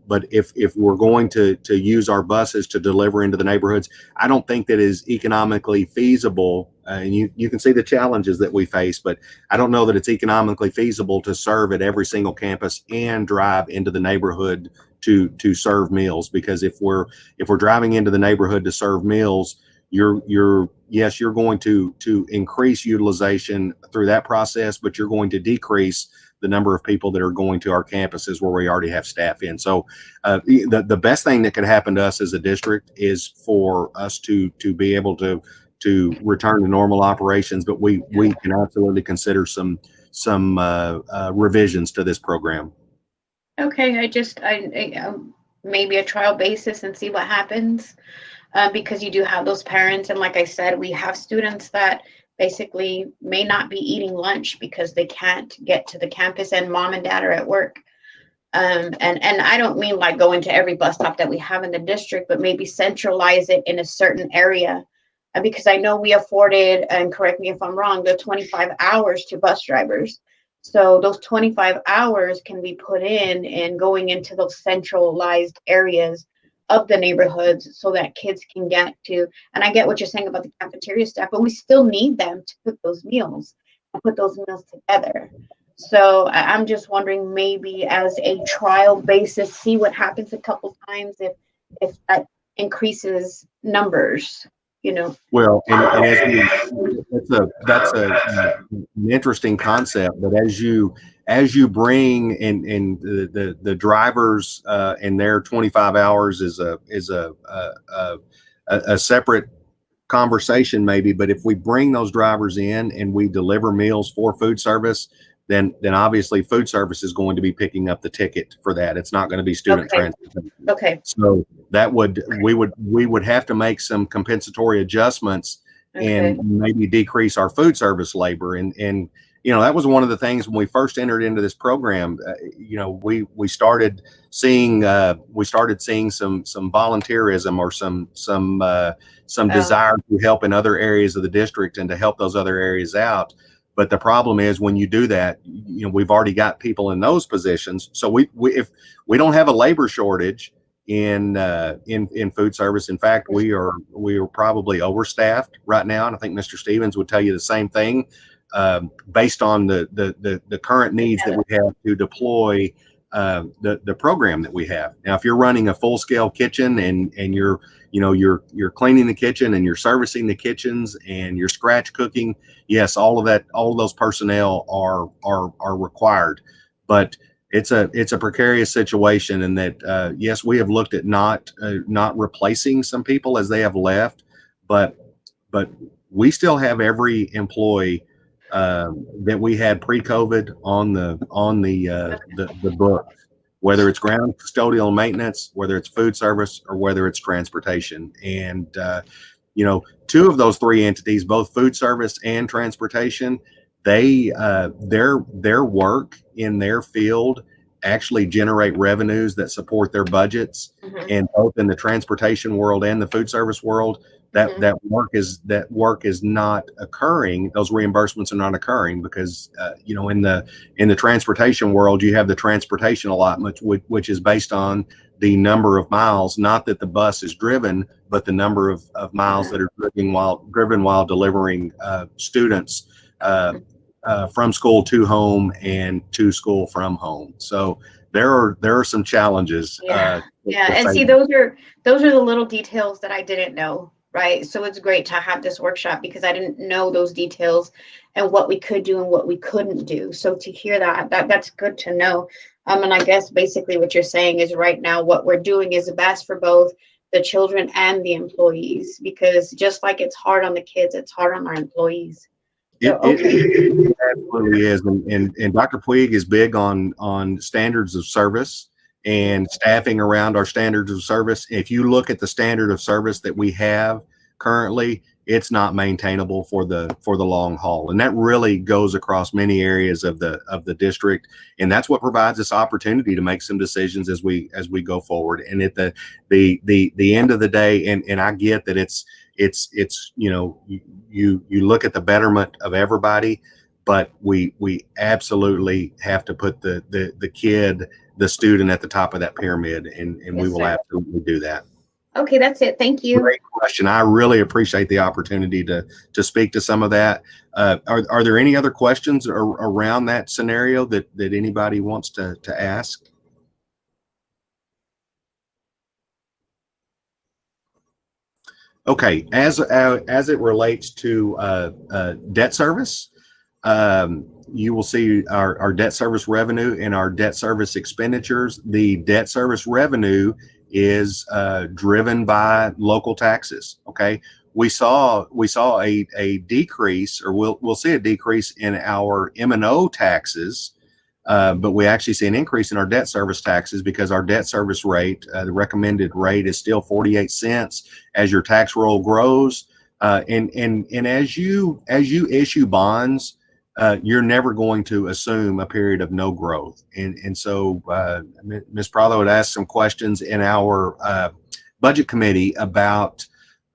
But if we're going to use our buses to deliver into the neighborhoods, I don't think that is economically feasible. And you can see the challenges that we face, but I don't know that it's economically feasible to serve at every single campus and drive into the neighborhood to serve meals. Because if we're driving into the neighborhood to serve meals, you're going to increase utilization through that process, but you're going to decrease the number of people that are going to our campuses where we already have staff in. So the best thing that could happen to us as a district is for us to be able to return to normal operations, but we can absolutely consider some revisions to this program. Okay, I maybe a trial basis and see what happens, because you do have those parents, and like I said, we have students that basically may not be eating lunch because they can't get to the campus and mom and dad are at work. And I don't mean like go into every bus stop that we have in the district, but maybe centralize it in a certain area. Because I know we afforded, and correct me if I'm wrong, the 25 hours to bus drivers. So those 25 hours can be put in going into those centralized areas of the neighborhoods so that kids can get to, and I get what you're saying about the cafeteria staff, but we still need them to cook those meals and put those meals together. So I'm just wondering, maybe as a trial basis, see what happens a couple times if that increases numbers, you know. Well, and that's an interesting concept. But as you bring in the drivers and their 25 hours is a separate conversation maybe. But if we bring those drivers in and we deliver meals for food service, then obviously food service is going to be picking up the ticket for that. It's not going to be student transportation. Okay. So that we would have to make some compensatory adjustments and maybe decrease our food service labor. And you know, that was one of the things when we first entered into this program. You know, we started seeing some volunteerism or some desire to help in other areas of the district and to help those other areas out. But the problem is when you do that, you know, we've already got people in those positions. So if we don't have a labor shortage in food service. In fact, we are probably overstaffed right now, and I think Mr. Stevens would tell you the same thing, based on the current needs that we have to deploy the program that we have. Now, if you're running a full scale kitchen and you're cleaning the kitchen and you're servicing the kitchens and you're scratch cooking, yes, all of those personnel are required. But it's a precarious situation, and that yes, we have looked at not replacing some people as they have left, but we still have every employee that we had pre-COVID on the books, whether it's ground custodial maintenance, whether it's food service, or whether it's transportation. And two of those three entities, both food service and transportation, their work in their field actually generate revenues that support their budgets. Mm-hmm. And both in the transportation world and the food service world, that work is not occurring. Those reimbursements are not occurring because in the transportation world, you have the transportation allotment, which is based on the number of miles, not that the bus is driven, but the number of miles that are driven while delivering students from school to home and to school from home. So there are some challenges. Yeah. And see, those are the little details that I didn't know. Right. So it's great to have this workshop because I didn't know those details and what we could do and what we couldn't do. So to hear that's good to know. And I guess basically what you're saying is right now what we're doing is the best for both the children and the employees, because just like it's hard on the kids, it's hard on our employees. So, it absolutely is. And Dr. Puig is big on standards of service and staffing around our standards of service. If you look at the standard of service that we have currently, it's not maintainable for the long haul. And that really goes across many areas of the district. And that's what provides us opportunity to make some decisions as we go forward. And at the end of the day, and I get that it's you look at the betterment of everybody, but we absolutely have to put the kid, the student at the top of that pyramid, and yes, we will absolutely do that. Okay, that's it. Thank you. Great question. I really appreciate the opportunity to speak to some of that. Are there any other questions around that scenario that anybody wants to ask? Okay, as it relates to debt service, you will see our debt service revenue and our debt service expenditures. The debt service revenue is driven by local taxes. Okay, we saw a decrease, or we'll see a decrease in our M&O taxes, but we actually see an increase in our debt service taxes because our debt service rate, the recommended rate, is still 48 cents as your tax roll grows, and as you issue bonds. You're never going to assume a period of no growth. And so Ms. Prado had asked some questions in our budget committee about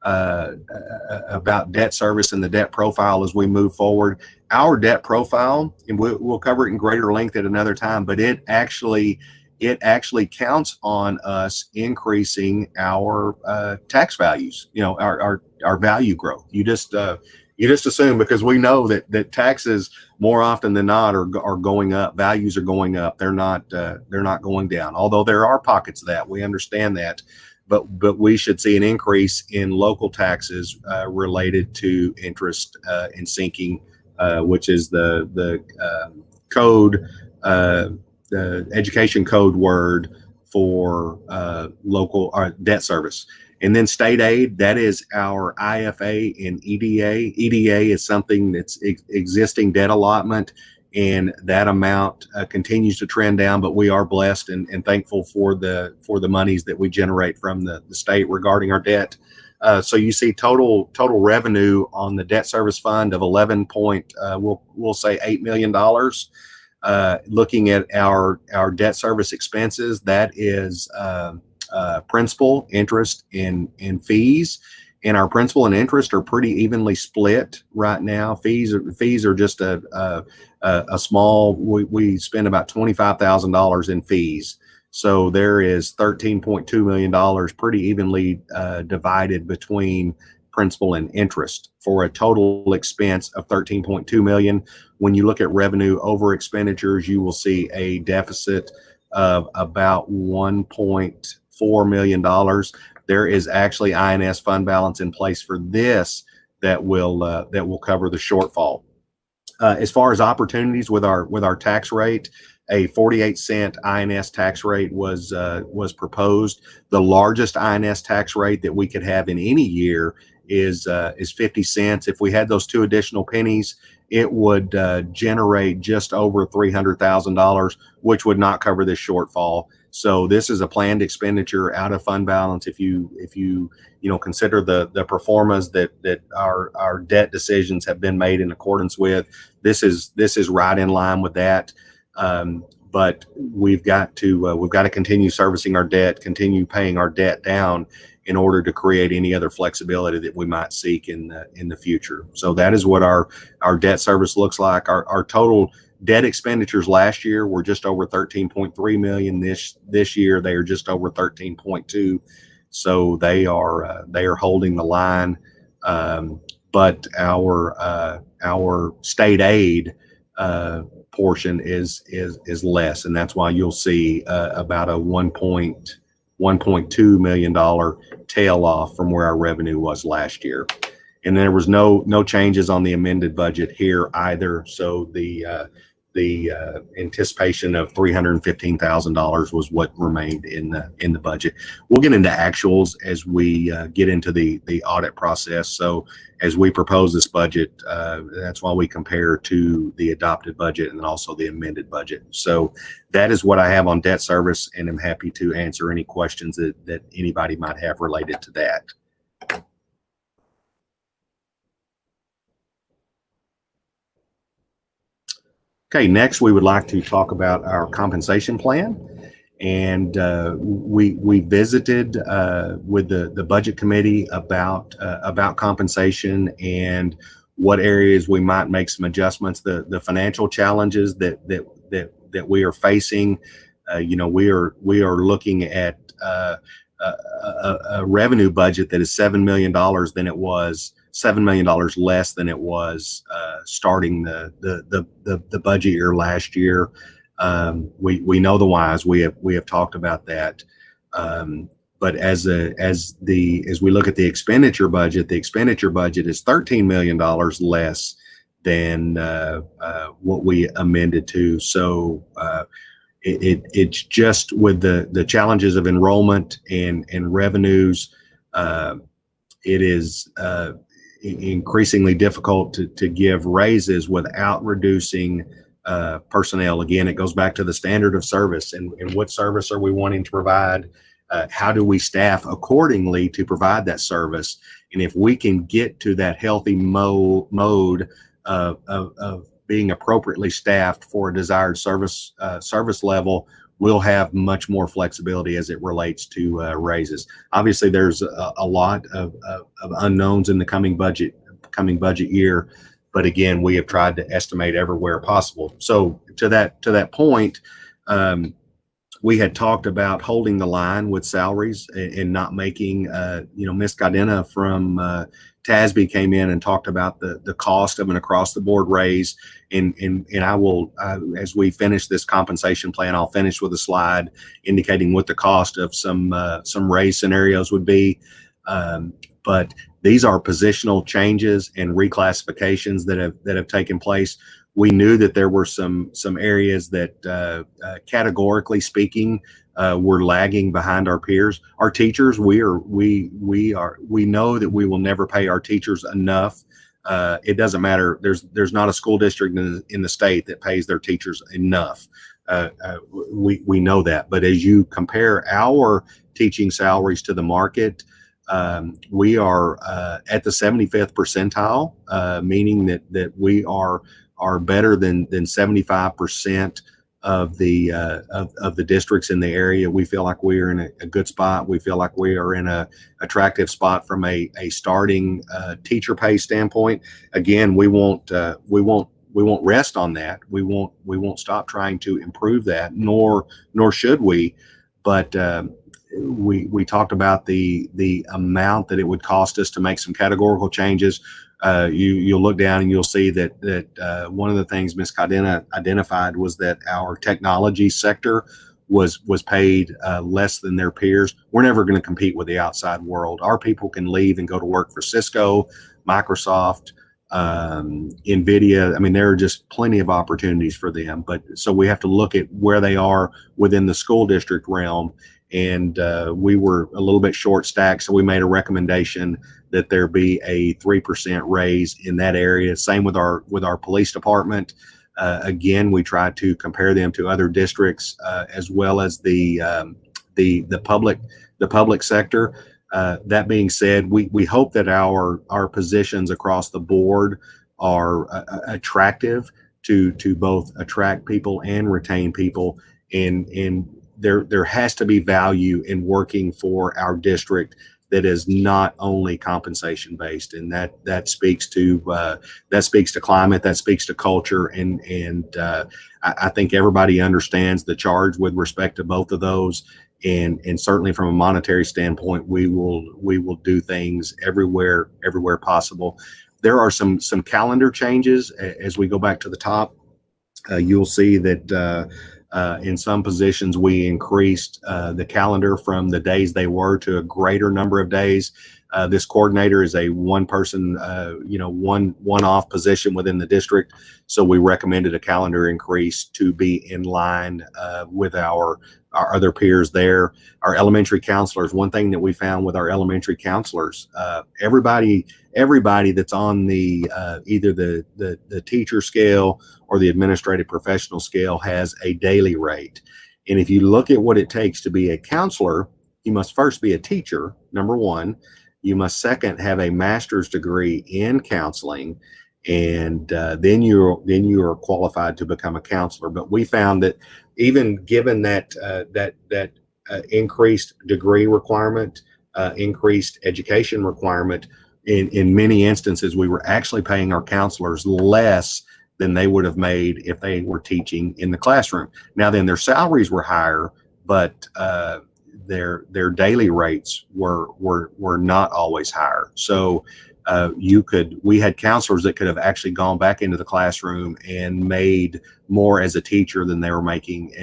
debt service and the debt profile as we move forward. Our debt profile, and we'll cover it in greater length at another time, but it actually it actually counts on us increasing our tax values, our value growth. You just assume, because we know that taxes more often than not are going up. Values are going up. They're not going down. Although there are pockets of that, we understand that, but we should see an increase in local taxes related to interest and sinking, which is the code. The education code word for local debt service. And then state aid, that is our IFA and EDA. EDA is something that's existing debt allotment, and that amount continues to trend down, but we are blessed and thankful for the monies that we generate from the state regarding our debt. So you see total revenue on the debt service fund of we'll say $8 million. Looking at our debt service expenses, that is principal, interest, and fees. And our principal and interest are pretty evenly split right now. Fees are just a small. We spend about $25,000 in fees. So there is $13.2 million pretty evenly divided between principal and interest for a total expense of $13.2 million. When you look at revenue over expenditures, you will see a deficit of about $1.4 million. There is actually INS fund balance in place for this that will cover the shortfall. As far as opportunities with our tax rate, a 48-cent INS tax rate was proposed. The largest INS tax rate that we could have in any year is 50 cents. If we had those 2 additional pennies, it would generate just over $300,000, which would not cover this shortfall. So this is a planned expenditure out of fund balance. If you consider the performance that our debt decisions have been made in accordance with, this is right in line with that. But we've got to continue servicing our debt, continue paying our debt down in order to create any other flexibility that we might seek in the future. So that is what our debt service looks like. Our total debt expenditures last year were just over 13.3 million. This year they are just over 13.2. So they are holding the line. But our state aid portion is less, and that's why you'll see about a $1.2 million tail off from where our revenue was last year. And there was no changes on the amended budget here either. So the anticipation of $315,000 was what remained in the budget. We'll get into actuals as we get into the audit process. So as we propose this budget, that's why we compare to the adopted budget and also the amended budget. So that is what I have on debt service, and I'm happy to answer any questions that anybody might have related to that. Okay, next we would like to talk about our compensation plan. And we visited with the budget committee about compensation and what areas we might make some adjustments. The financial challenges that we are facing. We are looking at a revenue budget that is $7 million than it was. $7 million less than it was starting the budget year last year. We know the whys. We have talked about that. But as we look at the expenditure budget is $13 million less than what we amended to. So it's just with the challenges of enrollment and revenues. It is increasingly difficult to give raises without reducing personnel. Again, it goes back to the standard of service and what service are we wanting to provide? How do we staff accordingly to provide that service? And if we can get to that healthy mode of being appropriately staffed for a desired service level, we'll have much more flexibility as it relates to raises. Obviously, there's a lot of unknowns in the coming budget year, but again, we have tried to estimate everywhere possible. So to that point, we had talked about holding the line with salaries and not making, Ms. Godina from TASB came in and talked about the cost of an across the board raise. And I will, as we finish this compensation plan, I'll finish with a slide indicating what the cost of some raise scenarios would be. But these are positional changes and reclassifications that have taken place. We knew that there were some areas that, categorically speaking, were lagging behind our peers. Our teachers, we know that we will never pay our teachers enough. It doesn't matter. There's not a school district in the state that pays their teachers enough. We know that. But as you compare our teaching salaries to the market, we are at the 75th percentile, meaning that we are better than 75% of the districts in the area. We feel like we are in a good spot. We feel like we are in a attractive spot from a starting teacher pay standpoint. Again, we won't rest on that. We won't stop trying to improve that, nor should we. But we talked about the amount that it would cost us to make some categorical changes. You'll look down and you'll see that one of the things Ms. Godina identified was that our technology sector was paid less than their peers. We're never going to compete with the outside world. Our people can leave and go to work for Cisco, Microsoft, NVIDIA. I mean, there are just plenty of opportunities for them. But so we have to look at where they are within the school district realm. And we were a little bit short stacked, so we made a recommendation that there be a 3% raise in that area. Same with our police department. Again, we try to compare them to other districts as well as the public sector. That being said, we hope that our positions across the board are attractive to both attract people and retain people, and there has to be value in working for our district that is not only compensation based, and that speaks to climate, that speaks to culture, and I think everybody understands the charge with respect to both of those, and certainly from a monetary standpoint, we will do things everywhere possible. There are some calendar changes as we go back to the top. You'll see that. In some positions, we increased the calendar from the days they were to a greater number of days. This coordinator is a one-person, one-off position within the district. So we recommended a calendar increase to be in line with our other peers there. Our elementary counselors, one thing that we found with our elementary counselors, everybody that's on the either the teacher scale or the administrative professional scale has a daily rate. And if you look at what it takes to be a counselor, you must first be a teacher, number one. You must second have a master's degree in counseling, and then you are qualified to become a counselor. But we found that even given that increased degree requirement, increased education requirement, in many instances, we were actually paying our counselors less than they would have made if they were teaching in the classroom. Now then, their salaries were higher, but their daily rates were not always higher. So we had counselors that could have actually gone back into the classroom and made more as a teacher than they were making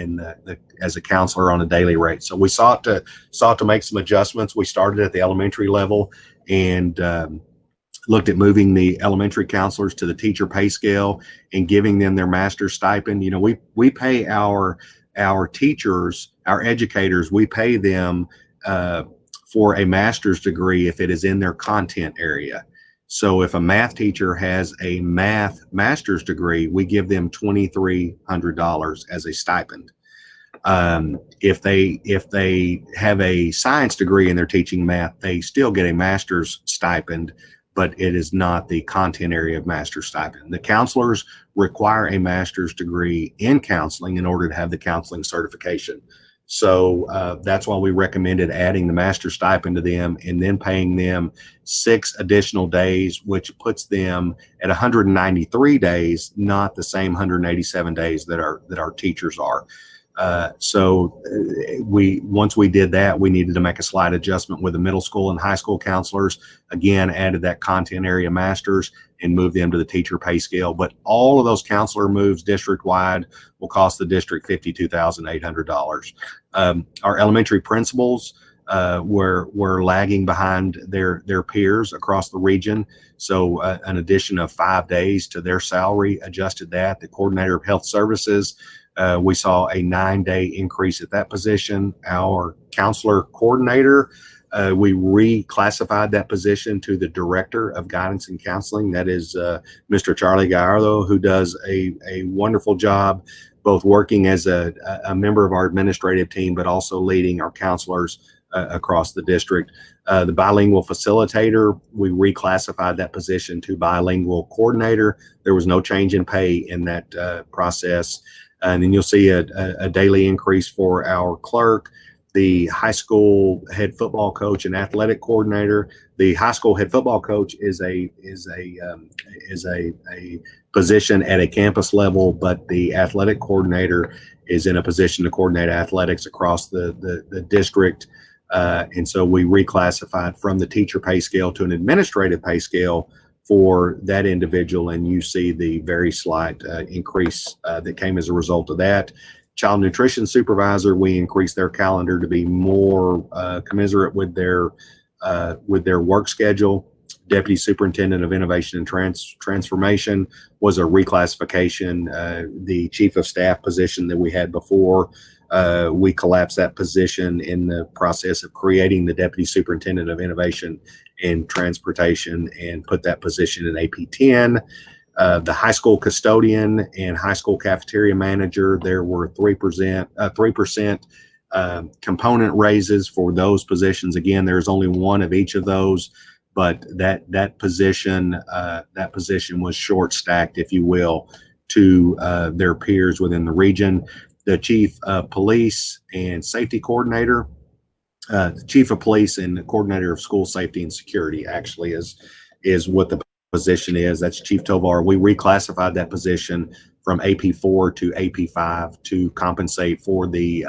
as a counselor on a daily rate. So we sought to make some adjustments. We started at the elementary level and looked at moving the elementary counselors to the teacher pay scale and giving them their master's stipend. You know, we pay our teachers, our educators, we pay them for a master's degree if it is in their content area. So if a math teacher has a math master's degree, we give them $2,300 as a stipend. If they have a science degree and they're teaching math, they still get a master's stipend, but it is not the content area of master's stipend. The counselors require a master's degree in counseling in order to have the counseling certification. So that's why we recommended adding the master's stipend to them and then paying them 6 additional days, which puts them at 193 days, not the same 187 days that our teachers are. Once we did that, we needed to make a slight adjustment with the middle school and high school counselors. Again, added that content area masters and moved them to the teacher pay scale. But all of those counselor moves district wide will cost the district $52,800. Our elementary principals were lagging behind their peers across the region. So an addition of 5 days to their salary adjusted that. The coordinator of health services, we saw a 9-day increase at that position. Our counselor coordinator, we reclassified that position to the director of guidance and counseling. That is Mr. Charlie Gallardo, who does a wonderful job, both working as a member of our administrative team, but also leading our counselors across the district. The bilingual facilitator, we reclassified that position to bilingual coordinator. There was no change in pay in that process. And then you'll see a daily increase for our clerk, the high school head football coach and athletic coordinator. The high school head football coach is a position at a campus level, but the athletic coordinator is in a position to coordinate athletics across the district. And so we reclassified from the teacher pay scale to an administrative pay scale for that individual, and you see the very slight increase that came as a result of that. Child nutrition supervisor, we increased their calendar to be more commensurate with their work schedule. Deputy superintendent of innovation and transformation was a reclassification. The chief of staff position that we had before, we collapsed that position in the process of creating the deputy superintendent of innovation and transportation and put that position in AP 10. The high school custodian and high school cafeteria manager, there were 3% component raises for those positions. Again, there's only one of each of those, but that position was short stacked, if you will, to their peers within the region. The chief of police and safety coordinator, the chief of police and the coordinator of school safety and security actually is what the position is. That's Chief Tovar. We reclassified that position from AP4 to AP5 to compensate for the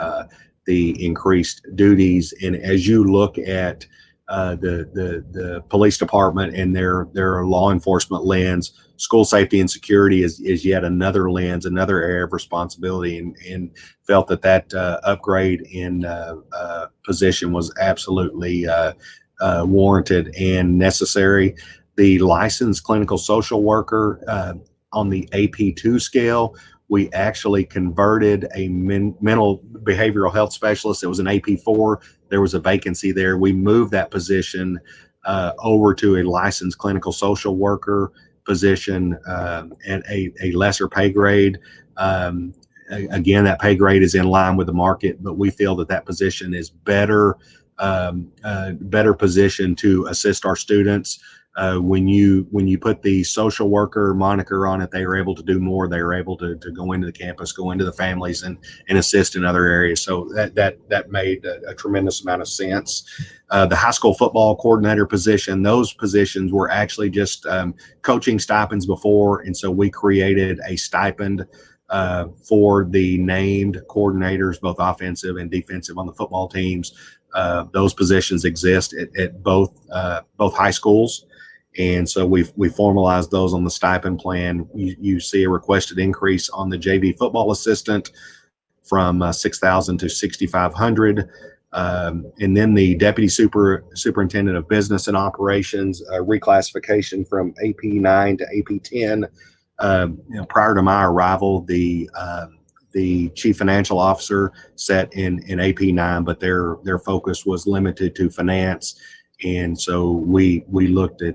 increased duties. And as you look at the police department and their law enforcement lens, school safety and security is yet another lens, another area of responsibility, and felt that upgrade in position was absolutely warranted and necessary. The licensed clinical social worker on the AP2 scale, we actually converted a mental behavioral health specialist. It was an AP4. There was a vacancy there. We moved that position over to a licensed clinical social worker position at a lesser pay grade. Again, that pay grade is in line with the market, but we feel that position is better positioned to assist our students. When you put the social worker moniker on it, they are able to do more. They are able to go into the campus, go into the families, and assist in other areas. So that made a tremendous amount of sense. The high school football coordinator position, those positions were actually just coaching stipends before, and so we created a stipend for the named coordinators, both offensive and defensive on the football teams. Those positions exist at both high schools. And so we formalized those on the stipend plan. You see a requested increase on the JV football assistant from $6,000 to $6,500. And then the deputy superintendent of business and operations, reclassification from AP 9 to AP 10. Prior to my arrival, the chief financial officer sat in AP 9, but their focus was limited to finance. And so we looked at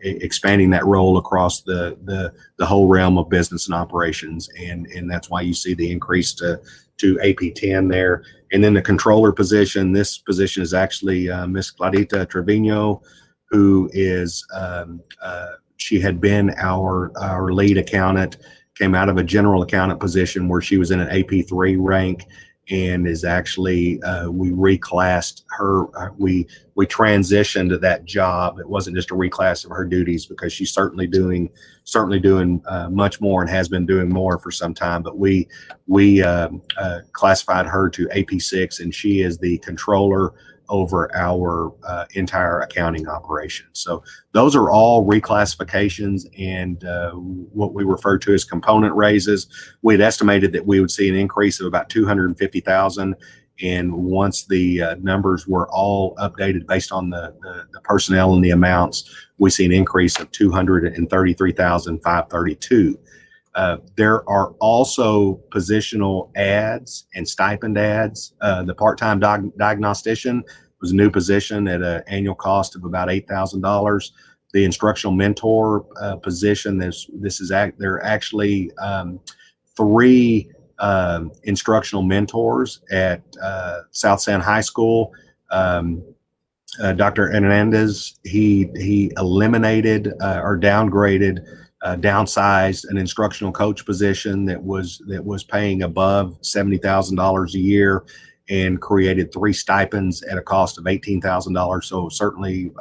expanding that role across the whole realm of business and operations, and that's why you see the increase to AP 10 there. And then the controller position, this position is actually Miss Clarita Trevino, who is she had been our lead accountant, came out of a general accountant position where she was in an AP3 rank. and is actually we reclassed her. We transitioned that job. It wasn't just a reclass of her duties, because she's certainly doing much more and has been doing more for some time. But we classified her to AP6, and she is the controller over our entire accounting operation. So those are all reclassifications and what we refer to as component raises. We had estimated that we would see an increase of about $250,000, and once the numbers were all updated based on the personnel and the amounts, we see an increase of $233,532. There are also positional ads and stipend ads. The part-time diagnostician was a new position at an annual cost of about $8,000. The instructional mentor position, there are actually 3 instructional mentors at South San High School. Dr. Hernandez, he eliminated or downgraded, downsized an instructional coach position that was paying above $70,000 a year, and created 3 stipends at a cost of $18,000. So certainly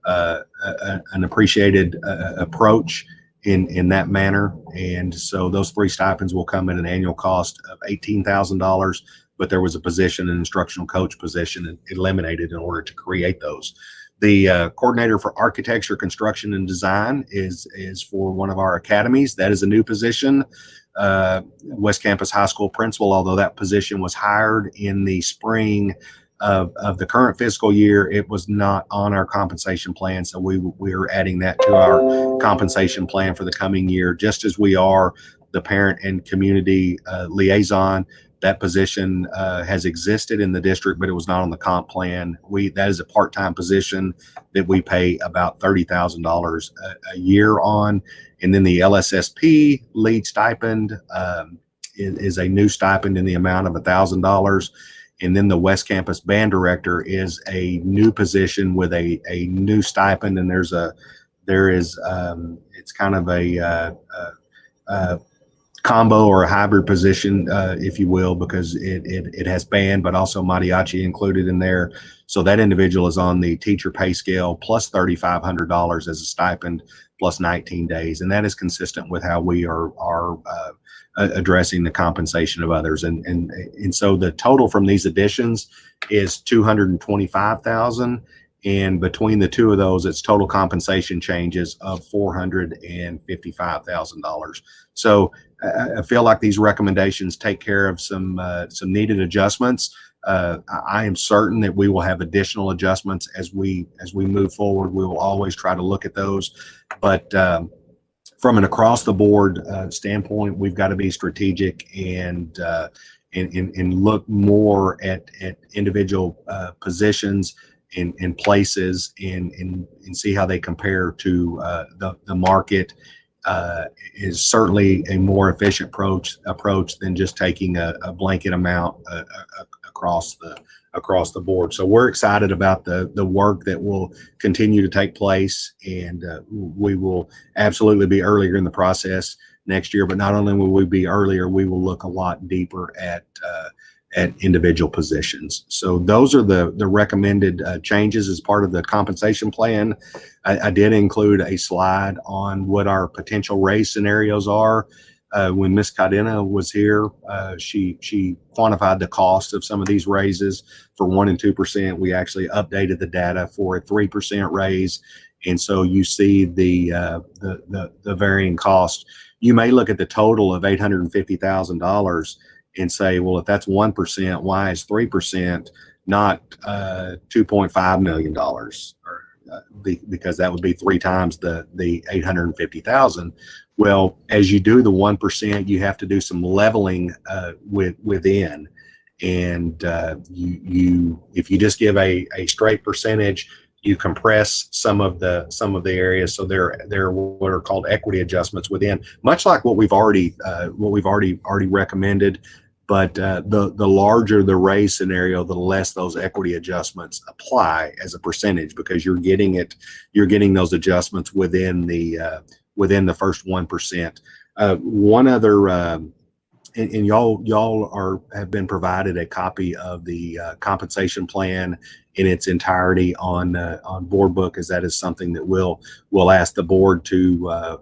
an appreciated approach in that manner. And so those 3 stipends will come at an annual cost of $18,000, but there was a position, an instructional coach position, eliminated in order to create those. The coordinator for architecture, construction, and design is for one of our academies. That is a new position. West Campus High School principal, although that position was hired in the spring of the current fiscal year, it was not on our compensation plan. So we are adding that to our compensation plan for the coming year, just as we are the parent and community liaison. That position has existed in the district, but it was not on the comp plan. That is a part-time position that we pay about $30,000 a year on. And then the LSSP lead stipend is a new stipend in the amount of $1,000. And then the West Campus band director is a new position with a new stipend. And it's kind of a combo or a hybrid position, if you will, because it has band, but also mariachi included in there. So that individual is on the teacher pay scale plus $3,500 as a stipend plus 19 days. And that is consistent with how we are addressing the compensation of others. And so the total from these additions is $225,000. And between the two of those, it's total compensation changes of $455,000. So I feel like these recommendations take care of some needed adjustments. I am certain that we will have additional adjustments as we move forward. We will always try to look at those, but from an across the board standpoint, we've got to be strategic and look more at individual positions in places and see how they compare to the market. Is certainly a more efficient approach than just taking a blanket amount across the board. So we're excited about the work that will continue to take place, and we will absolutely be earlier in the process next year. But not only will we be earlier, we will look a lot deeper at individual positions. So those are the recommended changes as part of the compensation plan. I did include a slide on what our potential raise scenarios are. When Ms. Cadena was here, she quantified the cost of some of these raises for 1% and 2%. We actually updated the data for a 3% raise. And so you see the varying cost. You may look at the total of $850,000 and say, well, if that's 1%, why is 3% not $2.5 million? Because that would be 3 times the $850,000. Well, as you do the 1%, you have to do some leveling within, and if you just give a straight percentage, you compress some of the areas. So there are what are called equity adjustments within, much like what we've already recommended. But the larger the raise scenario, the less those equity adjustments apply as a percentage, because you're getting those adjustments within the first 1%. One other and y'all have been provided a copy of the compensation plan in its entirety on board book, as that is something that we'll ask the board to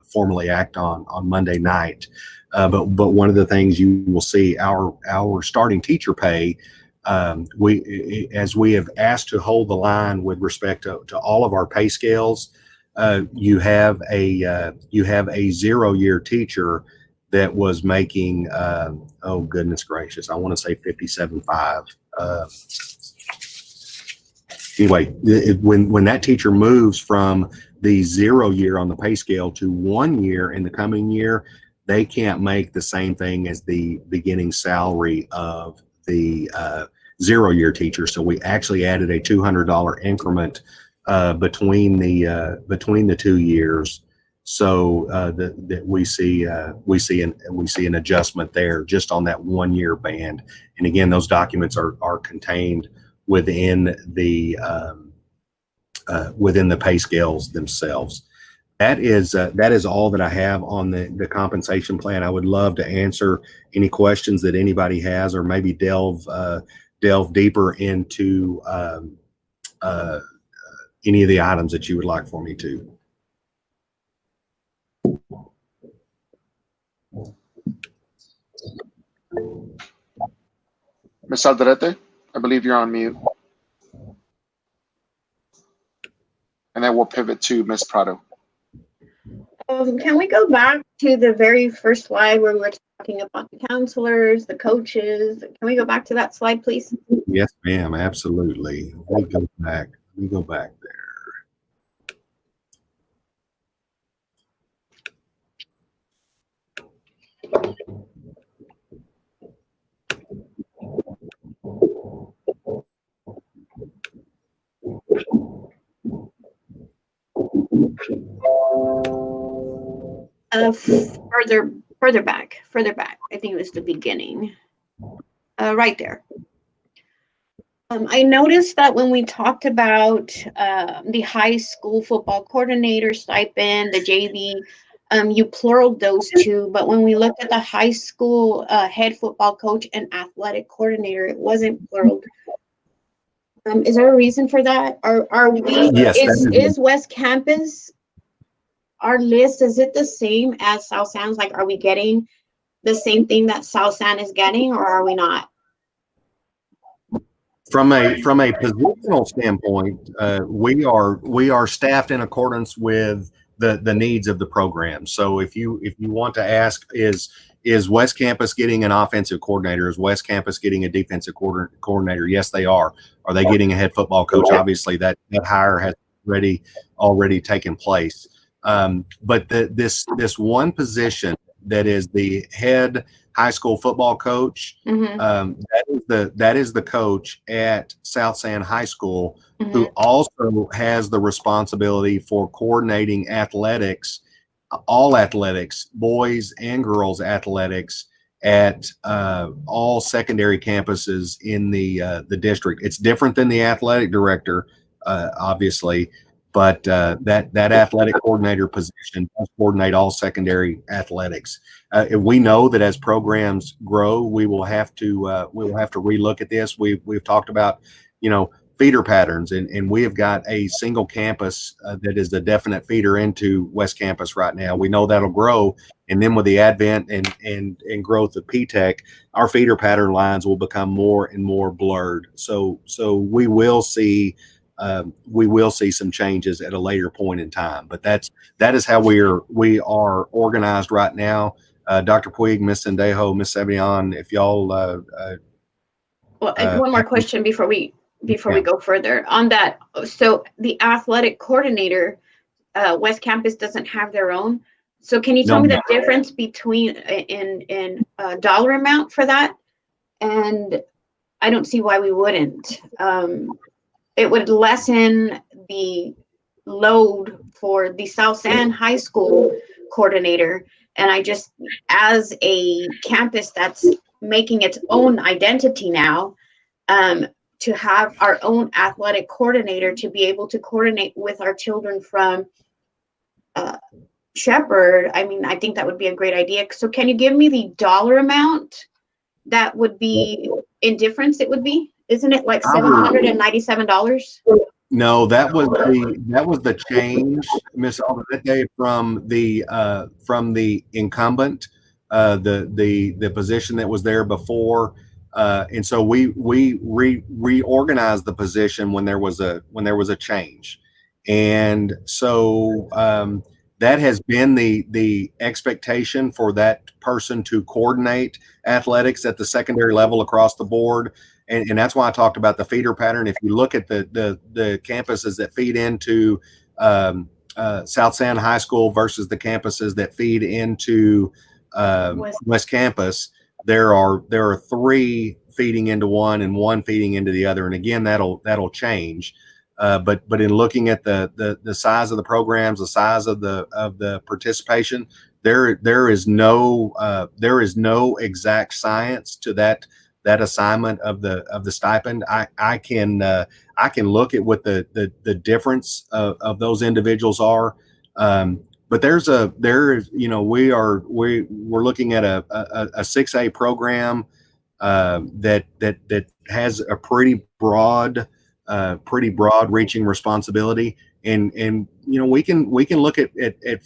formally act on Monday night. But one of the things you will see, our starting teacher pay, as we have asked to hold the line with respect to all of our pay scales, you have a 0-year teacher that was making, oh goodness gracious, I want to say 57.5. Anyway, when that teacher moves from the 0 year on the pay scale to 1 year in the coming year, they can't make the same thing as the beginning salary of the 0-year teacher. So we actually added a $200 increment between the 2 years. So that we see an adjustment there just on that 1 year band. And again, those documents are contained within the pay scales themselves. That is all that I have on the compensation plan. I would love to answer any questions that anybody has, or maybe delve deeper into any of the items that you would like for me to. Ms. Alderete, I believe you're on mute. And then we'll pivot to Ms. Prado. Can we go back to the very first slide where we were talking about the counselors, the coaches? Can we go back to that slide, please? Yes, ma'am, absolutely. Let me go back there. Further back. I think it was the beginning. Right there. I noticed that when we talked about the high school football coordinator stipend, the JV, you pluraled those two, but when we looked at the high school head football coach and athletic coordinator, it wasn't pluraled. Is there a reason for that? Are we? Yes, is West Campus, our list, is it the same as South San's? Like, are we getting the same thing that South San is getting, or are we not? From a positional standpoint, we are staffed in accordance with the needs of the program. So if you want to ask, is West Campus getting an offensive coordinator? Is West Campus getting a defensive coordinator? Yes, they are. Are they getting a head football coach? Obviously, that hire has already taken place. But this one position that is the head high school football coach, that is the coach at South San High School, who also has the responsibility for coordinating athletics, all athletics, boys and girls athletics at all secondary campuses in the district. It's different than the athletic director, obviously, but that athletic coordinator position does coordinate all secondary athletics. We know that as programs grow, we will have to relook at this. We've talked about, feeder patterns, and we have got a single campus that is a definite feeder into West Campus right now. We know that'll grow, and then with the advent and growth of P-TECH, our feeder pattern lines will become more and more blurred. So we will see some changes at a later point in time, but that is how we are organized right now. Dr. Puig, Ms. Sendejo, Ms. Savion, if y'all one more question before we go further on that. So the athletic coordinator, West Campus doesn't have their own. So can you tell me the difference between in dollar amount for that? And I don't see why we wouldn't. It would lessen the load for the South San High School coordinator. And I just, as a campus that's making its own identity now, to have our own athletic coordinator to be able to coordinate with our children from Shepherd, I mean, I think that would be a great idea. So can you give me the dollar amount that would be in difference? It would be, isn't it like $797? No, that was the change, Miss Alden, that day from the incumbent, the position that was there before, and so we reorganized the position when there was a change, and so that has been the expectation for that person to coordinate athletics at the secondary level across the board. And that's why I talked about the feeder pattern. If you look at the campuses that feed into South San High School versus the campuses that feed into West Campus, there are 3 feeding into one and 1 feeding into the other. And again, that'll change. But in looking at the size of the programs, the size of the participation, there is no exact science to that assignment of the stipend. I can look at what the difference of those individuals are, but we're looking at a 6A program that has a pretty broad reaching responsibility, and we can look at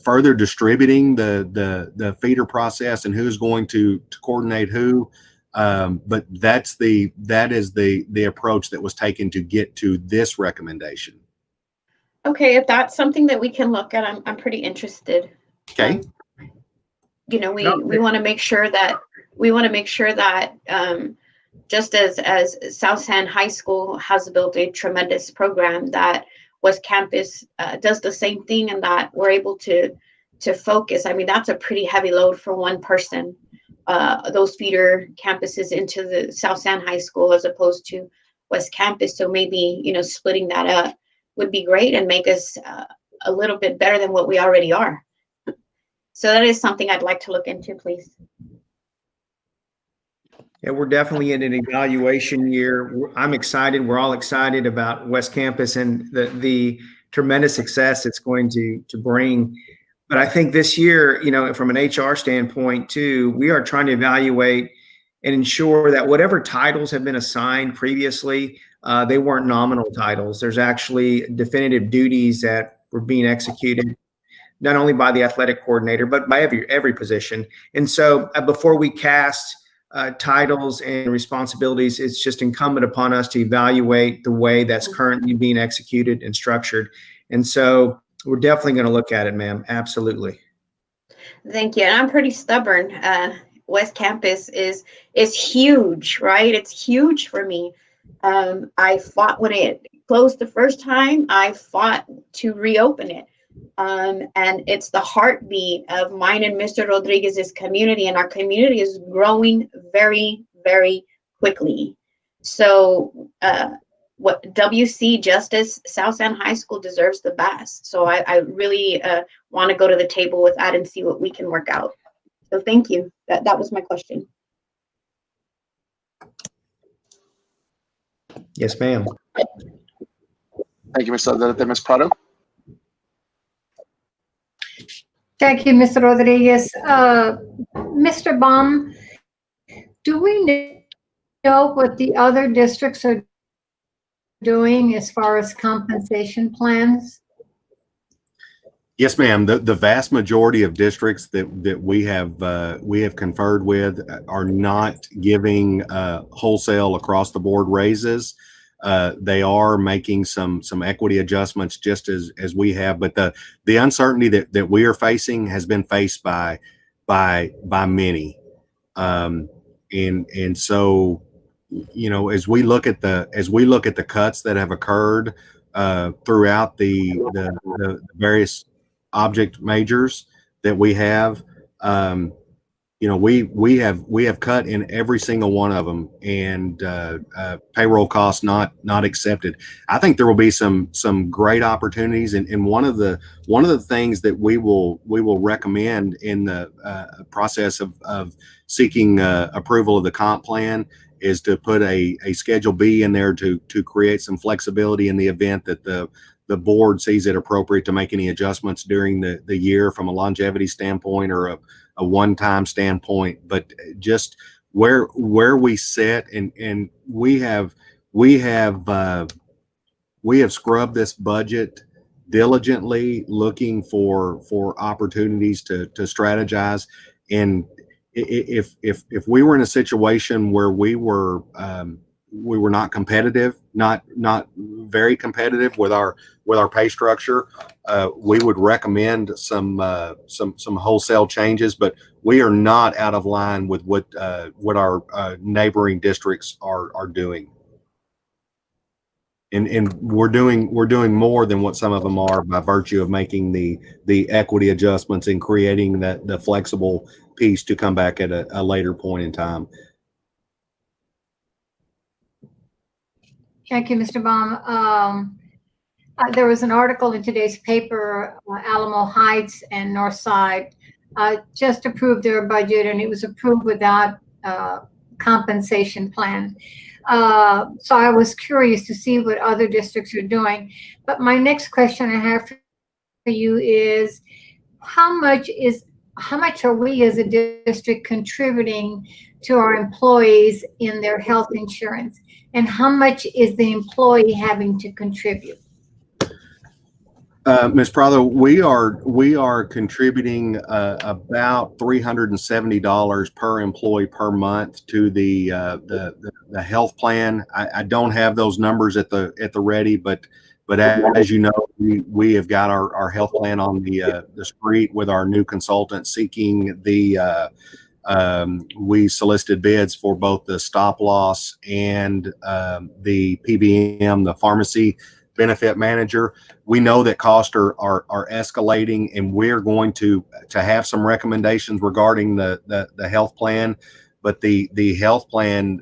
further distributing the feeder process and who's going to coordinate who, but that is the approach that was taken to get to this recommendation. Okay, if that's something that we can look at, I'm pretty interested. Okay. We want to make sure that just as South San High School has built a tremendous program, that West Campus does the same thing, and that we're able to focus. I mean, that's a pretty heavy load for one person, those feeder campuses into the South San High School as opposed to West Campus. So maybe, splitting that up would be great and make us a little bit better than what we already are. So that is something I'd like to look into, please. Yeah, we're definitely in an evaluation year. I'm excited. We're all excited about West Campus and the tremendous success it's going to bring. But I think this year, from an HR standpoint too, we are trying to evaluate and ensure that whatever titles have been assigned previously, they weren't nominal titles. There's actually definitive duties that were being executed, not only by the athletic coordinator, but by every position. And so before we cast titles and responsibilities, it's just incumbent upon us to evaluate the way that's currently being executed and structured. And so we're definitely going to look at it, ma'am. Absolutely. Thank you. And I'm pretty stubborn. West Campus is huge, right? It's huge for me. I fought when it closed the first time. I fought to reopen it. And it's the heartbeat of mine and Mr. Rodriguez's community, and our community is growing very, very quickly. So what WC Justice South San High School deserves the best. So I really want to go to the table with that and see what we can work out. So thank you. That was my question. Yes, ma'am. Thank you, Ms. Prado. Thank you, Mr. Rodriguez. Mr. Baum, do we know what the other districts are doing as far as compensation plans? Yes, ma'am. The vast majority of districts that we have conferred with are not giving wholesale across the board raises. They are making some equity adjustments just as we have, but the uncertainty that we are facing has been faced by many, and so as we look at the cuts that have occurred throughout the various object majors that we have, we have cut in every single one of them, and payroll costs not accepted. I think there will be some great opportunities, and one of the things that we will recommend in the process of seeking approval of the comp plan is to put a Schedule B in there to create some flexibility in the event that the the board sees it appropriate to make any adjustments during the year from a longevity standpoint or a one-time standpoint. But just where we sit, and we have scrubbed this budget diligently, looking for opportunities to strategize. And if we were in a situation where we were not competitive, not very competitive with our pay structure, we would recommend some wholesale changes. But we are not out of line with what our neighboring districts are doing. And we're doing more than what some of them are by virtue of making the equity adjustments and creating the flexible piece to come back at a later point in time. Thank you, Mr. Baum. There was an article in today's paper, Alamo Heights and Northside just approved their budget, and it was approved without compensation plan. So I was curious to see what other districts are doing. But my next question I have for you is, how much are we as a district contributing to our employees in their health insurance? And how much is the employee having to contribute? Ms. Prado, we are contributing about $370 per employee per month to the health plan. I don't have those numbers at the ready, but as you know, we have got our health plan on the street with our new consultant seeking we solicited bids for both the stop loss and the PBM, the pharmacy benefit manager. We know that costs are escalating, and we're going to have some recommendations regarding the health plan. But the health plan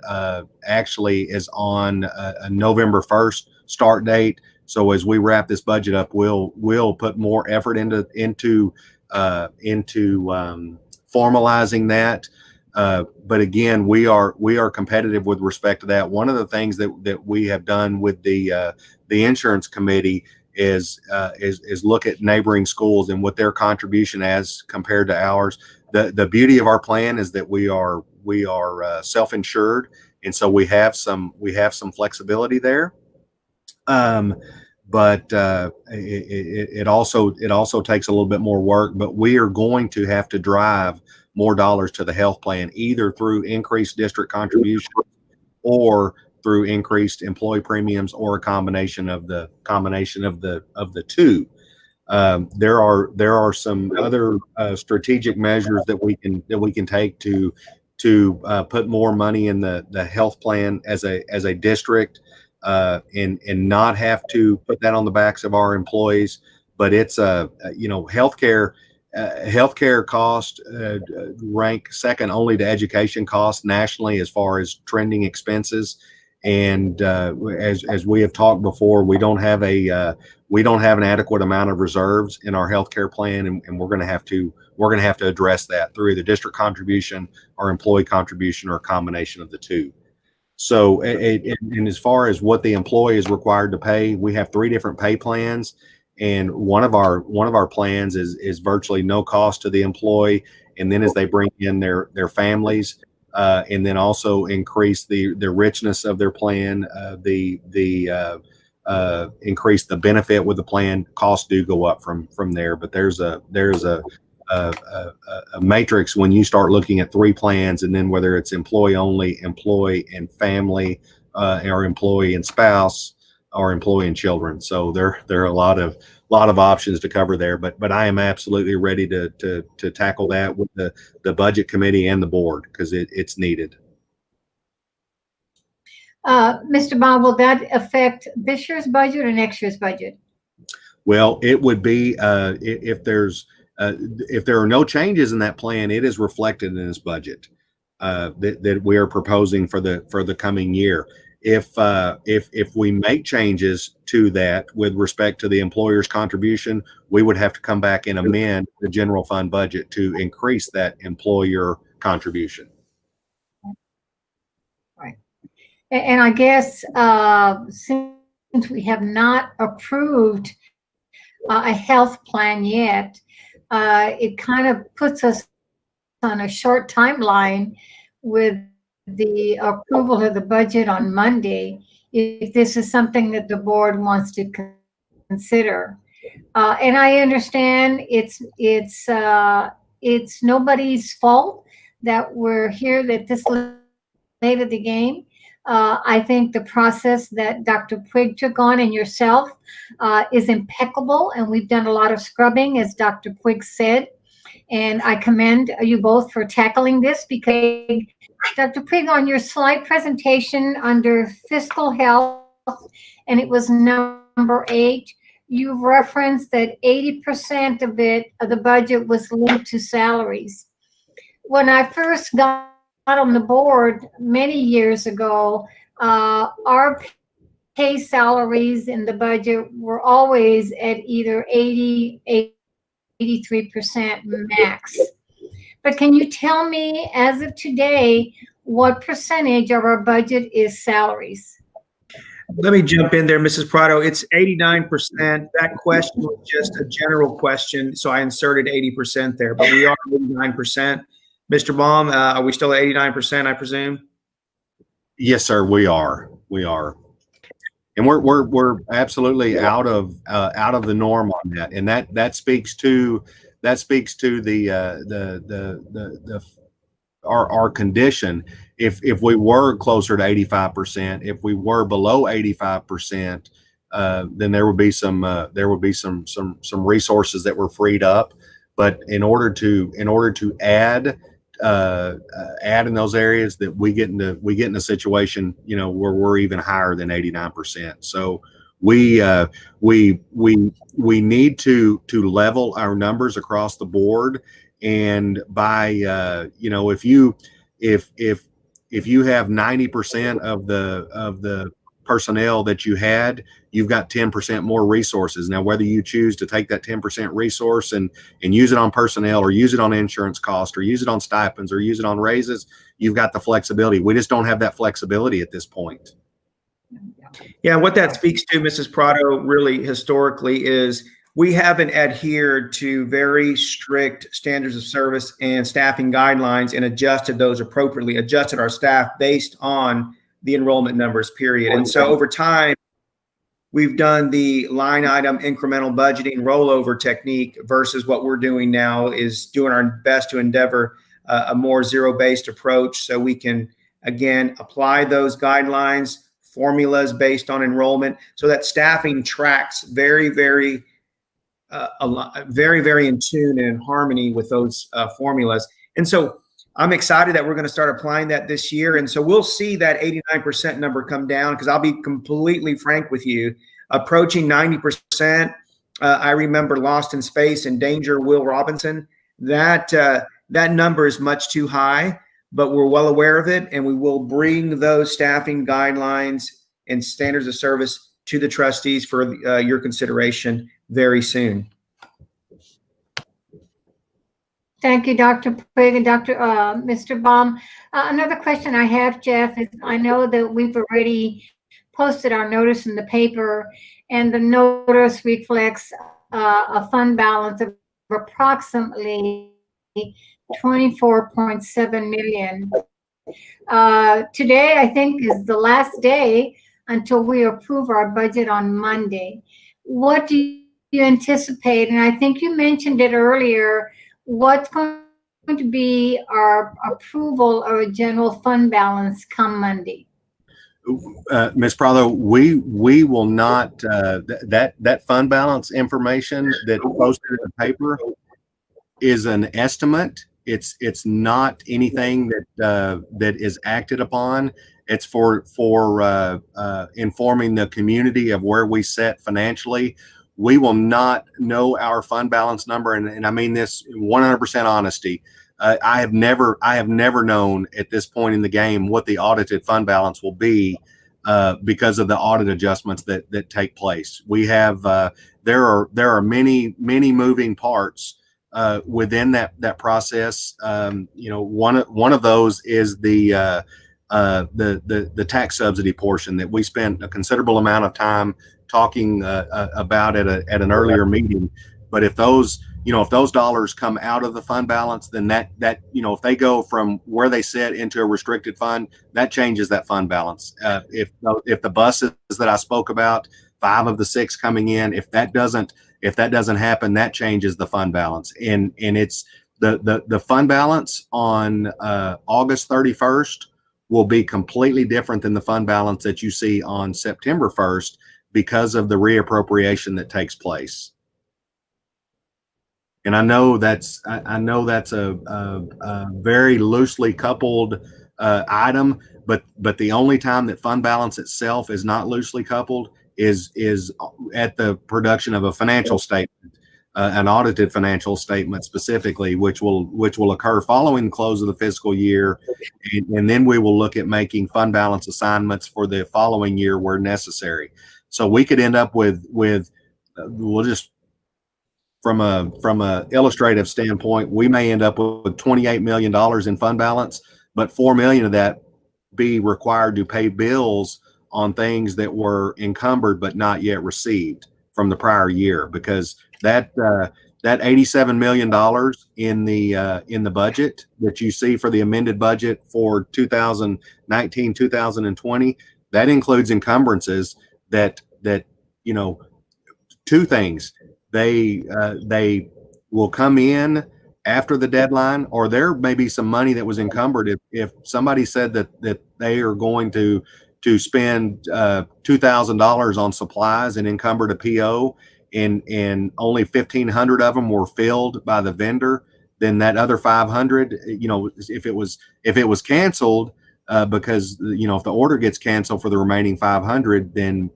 actually is on a November 1st start date. So as we wrap this budget up, we'll put more effort into formalizing that. But again, we are competitive with respect to that. One of the things that we have done with the insurance committee is look at neighboring schools and what their contribution as compared to ours. The beauty of our plan is that we are self-insured, and so we have some flexibility there. But it also takes a little bit more work. But we are going to have to drive more dollars to the health plan, either through increased district contribution or through increased employee premiums, or a combination of the two. There are some other strategic measures that we can take to put more money in the health plan as a district, and not have to put that on the backs of our employees. But it's healthcare costs rank second only to education costs nationally as far as trending expenses. And as we have talked before, we don't have an adequate amount of reserves in our healthcare plan, and we're going to have to address that through either district contribution or employee contribution, or a combination of the two. So, and as far as what the employee is required to pay, we have 3 different pay plans, and one of our plans is virtually no cost to the employee, and then as they bring in their families, and then also increase the richness of their plan, increase the benefit with the plan, costs do go up from there. But there's a matrix when you start looking at 3 plans, and then whether it's employee only, employee and family, or employee and spouse, or employee and children. So there are a lot of options to cover there. But I am absolutely ready to tackle that with the budget committee and the board, because it's needed. Mr. Baum, will that affect this year's budget or next year's budget? Well, it would be if there are no changes in that plan, it is reflected in this budget that we are proposing for the coming year. If we make changes to that with respect to the employer's contribution, we would have to come back and amend the general fund budget to increase that employer contribution. Right. And I guess since we have not approved a health plan yet, it kind of puts us on a short timeline with the approval of the budget on Monday, if this is something that the board wants to consider. And I understand it's nobody's fault that we're here at this late of the game. I think the process that Dr. Puig took on and yourself is impeccable, and we've done a lot of scrubbing, as Dr. Puig said. And I commend you both for tackling this, because Dr. Puig, on your slide presentation under fiscal health, and it was number 8, you referenced that 80% of the budget was linked to salaries. When I first got on the board many years ago, our pay salaries in the budget were always at either 83% max. But can you tell me, as of today, what percentage of our budget is salaries? Let me jump in there, Mrs. Prado. It's 89%. That question was just a general question, so I inserted 80% there, but we are 89%. Mr. Baum, are we still at 89%, I presume? Yes, sir. We are. And we're absolutely out of the norm on that. And that speaks to our condition. If we were closer to 85%, if we were below 85%, then there would be some resources that were freed up. But in order to add in those areas, that we get in a situation, where we're even higher than 89%. So we need to level our numbers across the board. And by if you have 90% of the personnel that you had, you've got 10% more resources. Now, whether you choose to take that 10% resource and use it on personnel, or use it on insurance costs, or use it on stipends, or use it on raises, you've got the flexibility. We just don't have that flexibility at this point. Yeah, what that speaks to, Mrs. Prado, really historically, is we haven't adhered to very strict standards of service and staffing guidelines and adjusted our staff based on the enrollment numbers, period. And so over time, we've done the line item incremental budgeting rollover technique versus what we're doing now is doing our best to endeavor a more zero-based approach, so we can, again, apply those guidelines, formulas based on enrollment, so that staffing tracks very, very in tune and in harmony with those formulas. And so I'm excited that we're going to start applying that this year. And so we'll see that 89% number come down, because I'll be completely frank with you, approaching 90%. I remember Lost in Space and Danger, Will Robinson. That number is much too high, but we're well aware of it. And we will bring those staffing guidelines and standards of service to the trustees for your consideration very soon. Thank you, Dr. Puig and Mr. Baum. Another question I have, Jeff, is I know that we've already posted our notice in the paper, and the notice reflects a fund balance of approximately $24.7 million. Today, I think, is the last day until we approve our budget on Monday. What do you anticipate? And I think you mentioned it earlier. What's going to be our approval of a general fund balance come Monday? Ms. Prado, we will not, that fund balance information that posted in the paper is an estimate. It's not anything that is acted upon. It's for informing the community of where we sit financially. We will not know our fund balance number, and I mean this 100% honesty. I have never known at this point in the game what the audited fund balance will be because of the audit adjustments that take place. We have there are many moving parts within that process. One of those is the the tax subsidy portion that we spent a considerable amount of time talking about at an earlier meeting. But if those dollars come out of the fund balance, then that if they go from where they sit into a restricted fund, that changes that fund balance. If the buses that I spoke about, 5 of the 6 coming in, if that doesn't happen, that changes the fund balance. And it's the fund balance on August 31st will be completely different than the fund balance that you see on September 1st because of the reappropriation that takes place. And I know that's a very loosely coupled item, but the only time that fund balance itself is not loosely coupled is at the production of a financial statement, an audited financial statement specifically, which will occur following the close of the fiscal year, and then we will look at making fund balance assignments for the following year where necessary. So we could end up with we'll just from a illustrative standpoint, we may end up with $28 million in fund balance, but $4 million of that be required to pay bills on things that were encumbered but not yet received from the prior year, because that $87 million in the budget that you see for the amended budget for 2019-2020, that includes encumbrances that two things. They will come in after the deadline, or there may be some money that was encumbered. If somebody said that they are going to spend $2,000 on supplies and encumbered a PO, and only 1,500 of them were filled by the vendor, then that other 500, if it was canceled, because if the order gets canceled for the remaining 500, then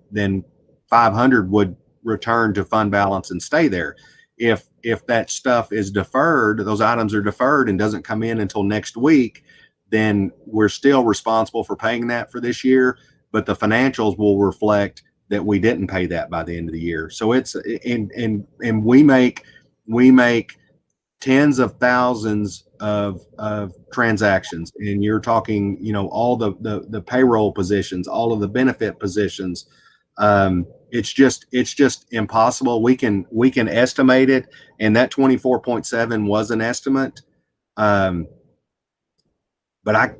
500 would return to fund balance and stay there. If that stuff is deferred, those items are deferred and doesn't come in until next week, then we're still responsible for paying that for this year, but the financials will reflect that we didn't pay that by the end of the year. So it's and we make tens of thousands of transactions, and you're talking all the payroll positions, all of the benefit positions. It's just impossible. We can estimate it, and that 24.7 was an estimate, but I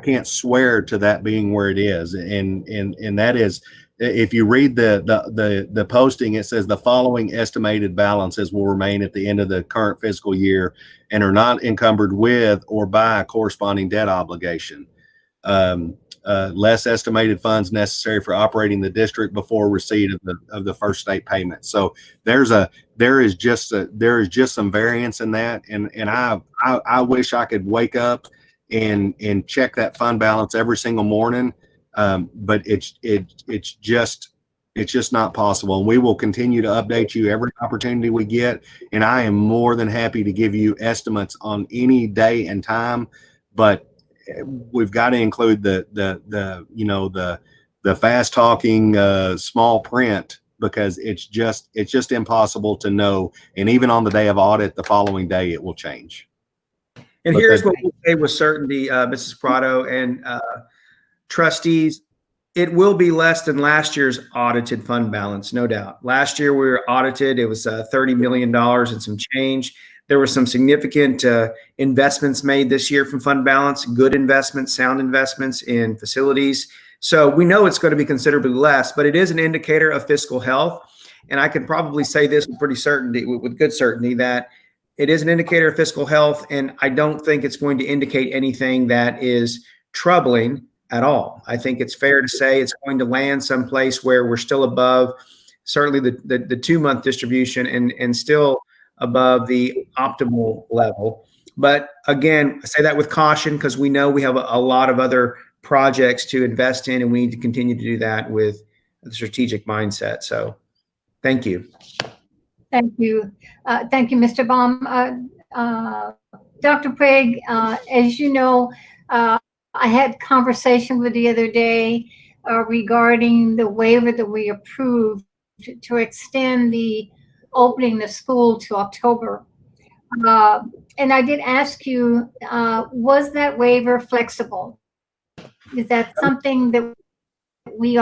can't swear to that being where it is, and that is, if you read the posting, it says the following estimated balances will remain at the end of the current fiscal year and are not encumbered with or by a corresponding debt obligation. Less estimated funds necessary for operating the district before receipt of the first state payment. So there is just some variance in that, and I wish I could wake up and check that fund balance every single morning, but it's just not possible. And we will continue to update you every opportunity we get, and I am more than happy to give you estimates on any day and time, but we've got to include the fast talking small print, because it's just impossible to know. And even on the day of audit, the following day it will change. And here's what we'll say with certainty, Mrs. Prado and trustees, it will be less than last year's audited fund balance, no doubt. Last year we were audited, it was $30 million and some change. There were some significant investments made this year from fund balance, good investments, sound investments in facilities. So we know it's going to be considerably less, but it is an indicator of fiscal health. And I can probably say this with good certainty, that it is an indicator of fiscal health. And I don't think it's going to indicate anything that is troubling at all. I think it's fair to say it's going to land someplace where we're still above certainly the 2-month distribution and still above the optimal level. But again, I say that with caution, because we know we have a lot of other projects to invest in, and we need to continue to do that with the strategic mindset. So thank you. Thank you. Thank you, Mr. Baum. Dr. Prague, as you know, I had conversation with the other day regarding the waiver that we approved to extend the opening the school to October. And I did ask you, was that waiver flexible? Is that something that we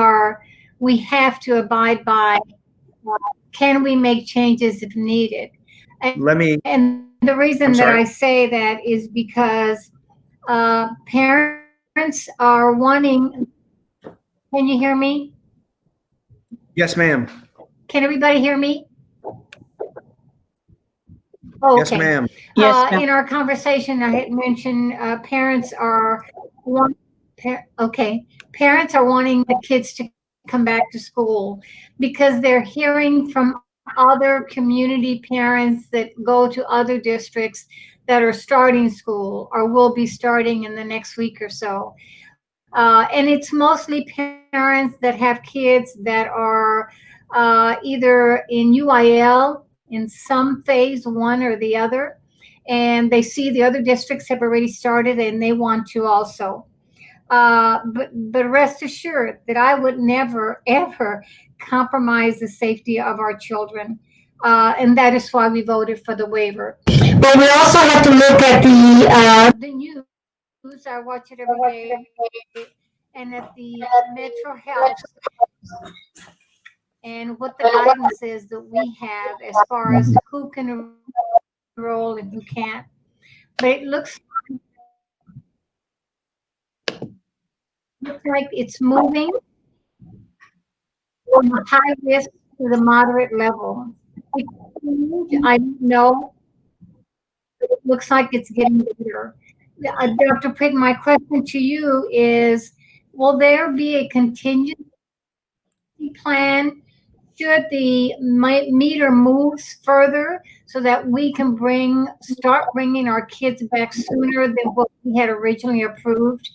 have to abide by? Can we make changes if needed? And the reason that I say that is because parents are wanting. Can you hear me? Yes, ma'am. Can everybody hear me? Oh, Yes, okay. ma'am. Yes, ma'am. In our conversation, I had mentioned parents are parents are wanting the kids to come back to school because they're hearing from other community parents that go to other districts that are starting school or will be starting in the next week or so. And it's mostly parents that have kids that are either in UIL in some phase one or the other, and they see the other districts have already started and they want to also. But rest assured that I would never, ever compromise the safety of our children. And that is why we voted for the waiver. But we also have to look at the news. I watch it every day, and at the Metro Health and what the guidance is that we have as far as who can enroll and who can't. But it looks like it's moving from the high risk to the moderate level. I don't know, but it looks like it's getting better. Dr. Prig, my question to you is, will there be a contingency plan should the meter moves further so that we can start bringing our kids back sooner than what we had originally approved?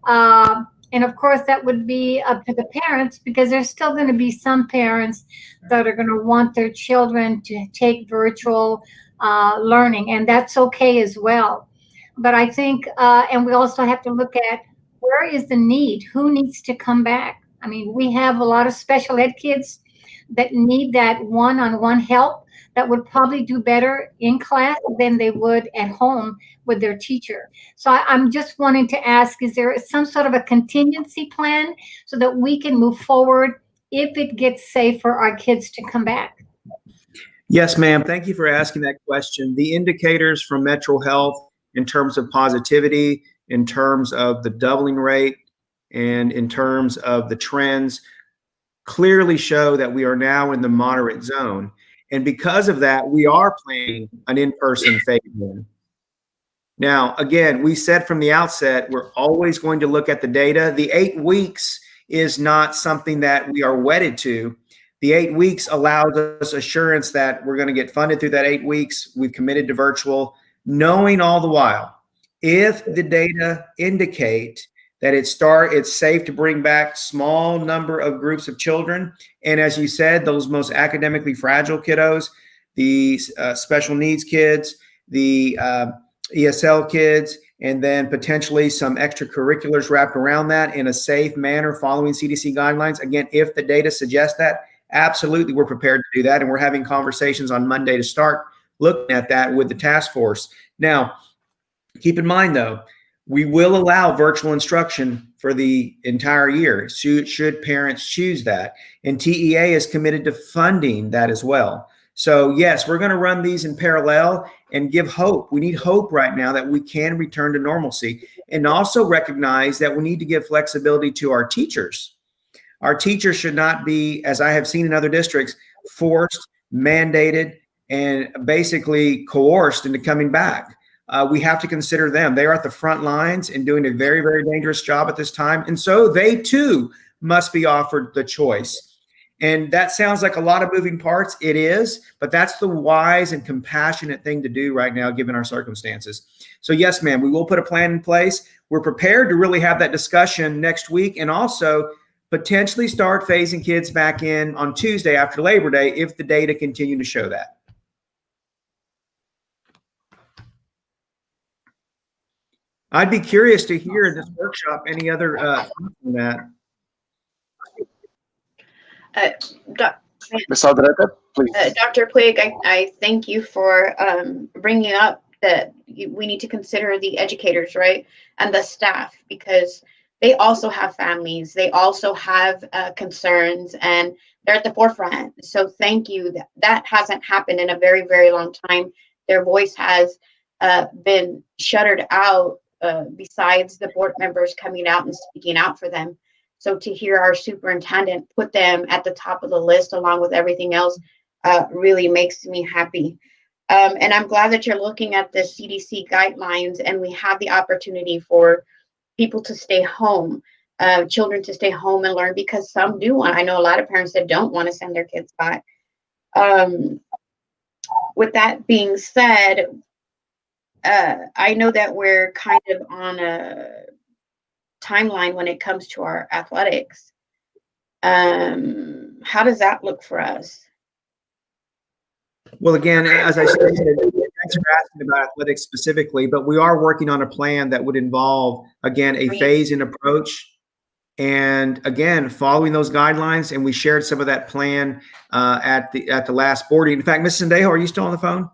And of course, that would be up to the parents because there's still going to be some parents that are going to want their children to take virtual learning, and that's okay as well. But I think, and we also have to look at where is the need? Who needs to come back? I mean, we have a lot of special ed kids that need that one-on-one help that would probably do better in class than they would at home with their teacher. So I'm just wanting to ask, is there some sort of a contingency plan so that we can move forward if it gets safe for our kids to come back? Yes, ma'am. Thank you for asking that question. The indicators from Metro Health in terms of positivity, in terms of the doubling rate, and in terms of the trends clearly show that we are now in the moderate zone. And because of that, we are planning an in-person phase-in. Now, again, we said from the outset, we're always going to look at the data. The 8 weeks is not something that we are wedded to. The 8 weeks allows us assurance that we're going to get funded through that 8 weeks. We've committed to virtual, knowing all the while, if the data indicate that it's safe to bring back small number of groups of children. And as you said, those most academically fragile kiddos, the special needs kids, the ESL kids, and then potentially some extracurriculars wrapped around that in a safe manner following CDC guidelines. Again, if the data suggests that, absolutely we're prepared to do that. And we're having conversations on Monday to start looking at that with the task force. Now, keep in mind though, we will allow virtual instruction for the entire year, should parents choose that. And TEA is committed to funding that as well. So yes, we're going to run these in parallel and give hope. We need hope right now that we can return to normalcy, and also recognize that we need to give flexibility to our teachers. Our teachers should not be, as I have seen in other districts, forced, mandated, and basically coerced into coming back. We have to consider them. They are at the front lines and doing a very, very dangerous job at this time. And so they too must be offered the choice. And that sounds like a lot of moving parts. It is, but that's the wise and compassionate thing to do right now, given our circumstances. So yes, ma'am, we will put a plan in place. We're prepared to really have that discussion next week, and also potentially start phasing kids back in on Tuesday after Labor Day if the data continue to show that. I'd be curious to hear in this workshop any other thoughts on that. Ms. Alderete, please. Dr. Puig, I thank you for bringing up that we need to consider the educators, right, and the staff, because they also have families. They also have concerns, and they're at the forefront. So thank you. That hasn't happened in a very, very long time. Their voice has been shuttered out, besides the board members coming out and speaking out for them. So to hear our superintendent put them at the top of the list along with everything else really makes me happy. And I'm glad that you're looking at the CDC guidelines, and we have the opportunity for people to stay home, children to stay home and learn, because some do want. I know a lot of parents that don't want to send their kids back. With that being said, I know that we're kind of on a timeline when it comes to our athletics. How does that look for us? Well, again, as I said, thanks for asking about athletics specifically, but we are working on a plan that would involve, again, a phase-in approach. And again, following those guidelines, and we shared some of that plan at the last boarding. In fact, Mrs. Sendejo, are you still on the phone,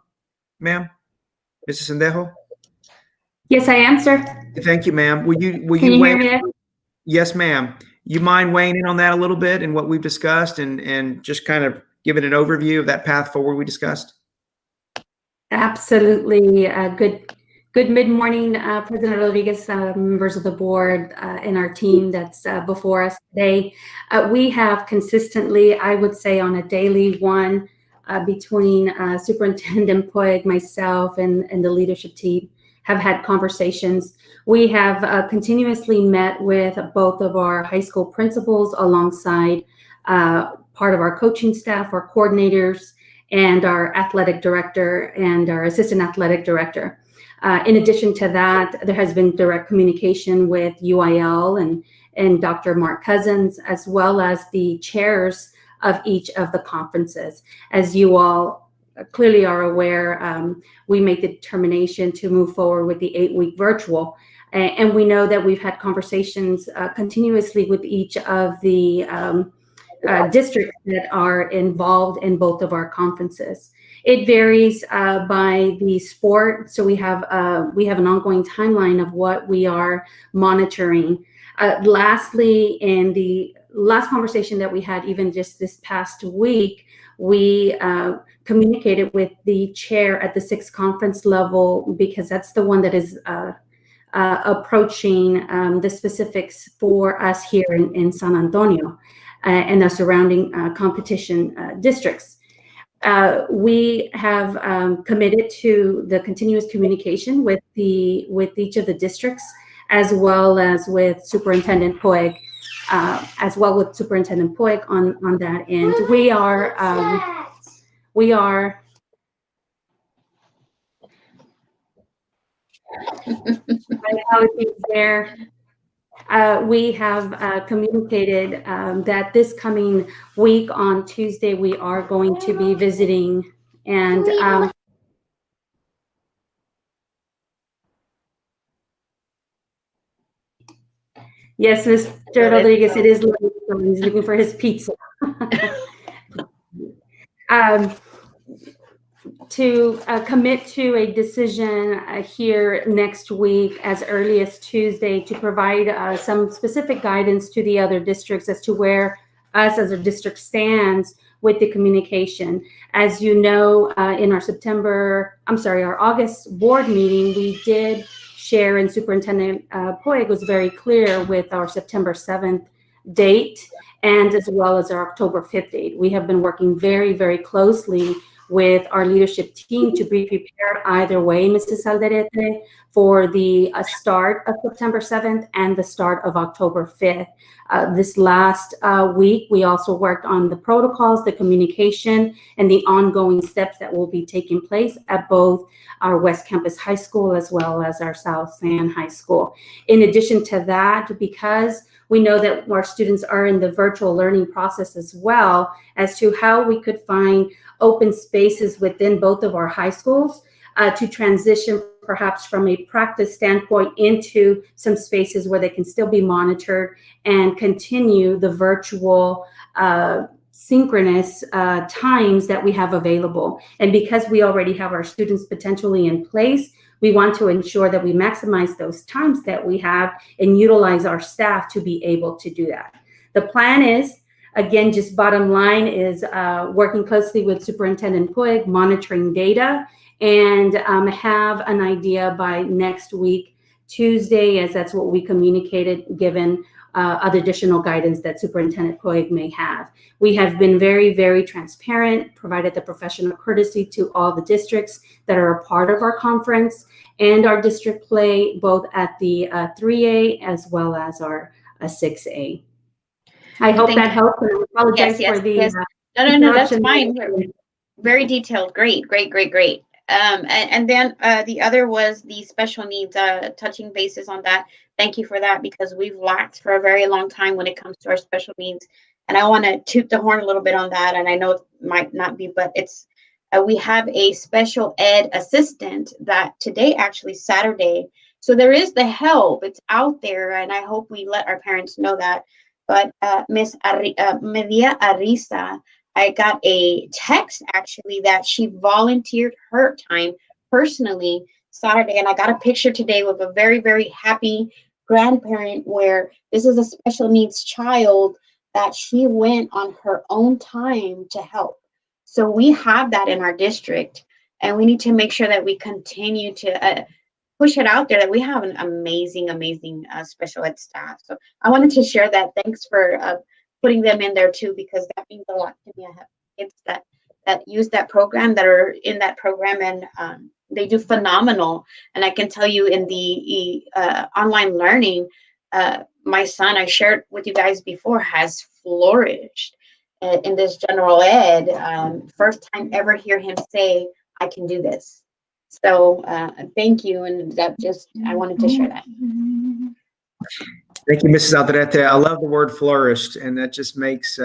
ma'am? Mrs. Sendejo? Yes, I am, sir. Thank you, ma'am. Can you hear me? Yes, ma'am. You mind weighing in on that a little bit and what we've discussed, and just kind of giving an overview of that path forward we discussed? Absolutely. Good mid-morning, President Rodriguez, members of the board, and our team that's before us today. We have consistently, I would say on a daily one, between Superintendent Puig, myself, and the leadership team, have had conversations. We have continuously met with both of our high school principals alongside part of our coaching staff, our coordinators, and our athletic director and our assistant athletic director. In addition to that, there has been direct communication with UIL and Dr. Mark Cousins, as well as the chairs of each of the conferences. As you all clearly are aware, we made the determination to move forward with the 8-week virtual. And we know that we've had conversations continuously with each of the districts that are involved in both of our conferences. It varies by the sport, so we have an ongoing timeline of what we are monitoring. Lastly, in the last conversation that we had, even just this past week, we communicated with the chair at the 6th conference level, because that's the one that is approaching the specifics for us here in San Antonio and the surrounding competition districts. We have committed to the continuous communication with each of the districts, as well as with Superintendent Puig, on that end. We are my apologies there. We have communicated that this coming week on Tuesday, we are going to be visiting, and yes, Mr. Rodriguez, it is late, so he's looking for his pizza. To commit to a decision here next week as early as Tuesday to provide some specific guidance to the other districts as to where us as a district stands with the communication. As you know, in our August board meeting, we did share, and Superintendent Puig was very clear with our September 7th date, and as well as our October 5th date. We have been working very, very closely with our leadership team to be prepared either way, Mrs. Alderete, for the start of September 7th and the start of October 5th. This last week, we also worked on the protocols, the communication, and the ongoing steps that will be taking place at both our West Campus High School as well as our South San High School. In addition to that, because we know that our students are in the virtual learning process as well, as to how we could find open spaces within both of our high schools to transition perhaps from a practice standpoint into some spaces where they can still be monitored and continue the virtual synchronous times that we have available. And because we already have our students potentially in place, we want to ensure that we maximize those times that we have and utilize our staff to be able to do that. The plan is, again, just bottom line is working closely with Superintendent Puig, monitoring data, and have an idea by next week, Tuesday, as that's what we communicated, given other additional guidance that Superintendent Puig may have. We have been very, very transparent, provided the professional courtesy to all the districts that are a part of our conference and our district play, both at the 3A as well as our 6A. I hope that helps, and I apologize for the No, that's fine. Very detailed. Great. And then the other was the special needs, touching bases on that. Thank you for that, because we've lacked for a very long time when it comes to our special needs. And I want to toot the horn a little bit on that. And I know it might not be, but it's we have a special ed assistant that today, actually Saturday. So there is the help. It's out there, and I hope we let our parents know that. But Miss Medea Arisa, I got a text actually that she volunteered her time personally Saturday, and I got a picture today with a very, very happy grandparent where this is a special needs child that she went on her own time to help. So we have that in our district, and we need to make sure that we continue to push it out there, that we have an amazing special ed staff. So I wanted to share that. Thanks for putting them in there too, because that means a lot to me. I have kids that use that program, that are in that program, and they do phenomenal. And I can tell you, in the online learning, my son, I shared with you guys before, has flourished in this general ed. First time ever hear him say, I can do this. So thank you. And that just, I wanted to share that. Thank you, Mrs. Aldrete. I love the word flourished, and that just makes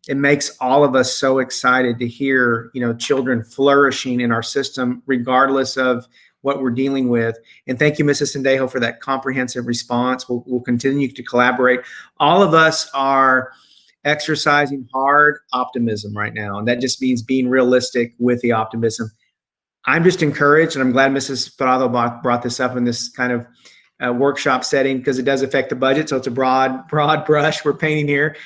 it makes all of us so excited to hear, children flourishing in our system, regardless of what we're dealing with. And thank you, Mrs. Sendejo, for that comprehensive response. We'll continue to collaborate. All of us are exercising hard optimism right now, and that just means being realistic with the optimism. I'm just encouraged, and I'm glad Mrs. Prado brought this up in this kind of workshop setting, because it does affect the budget. So it's a broad brush we're painting here.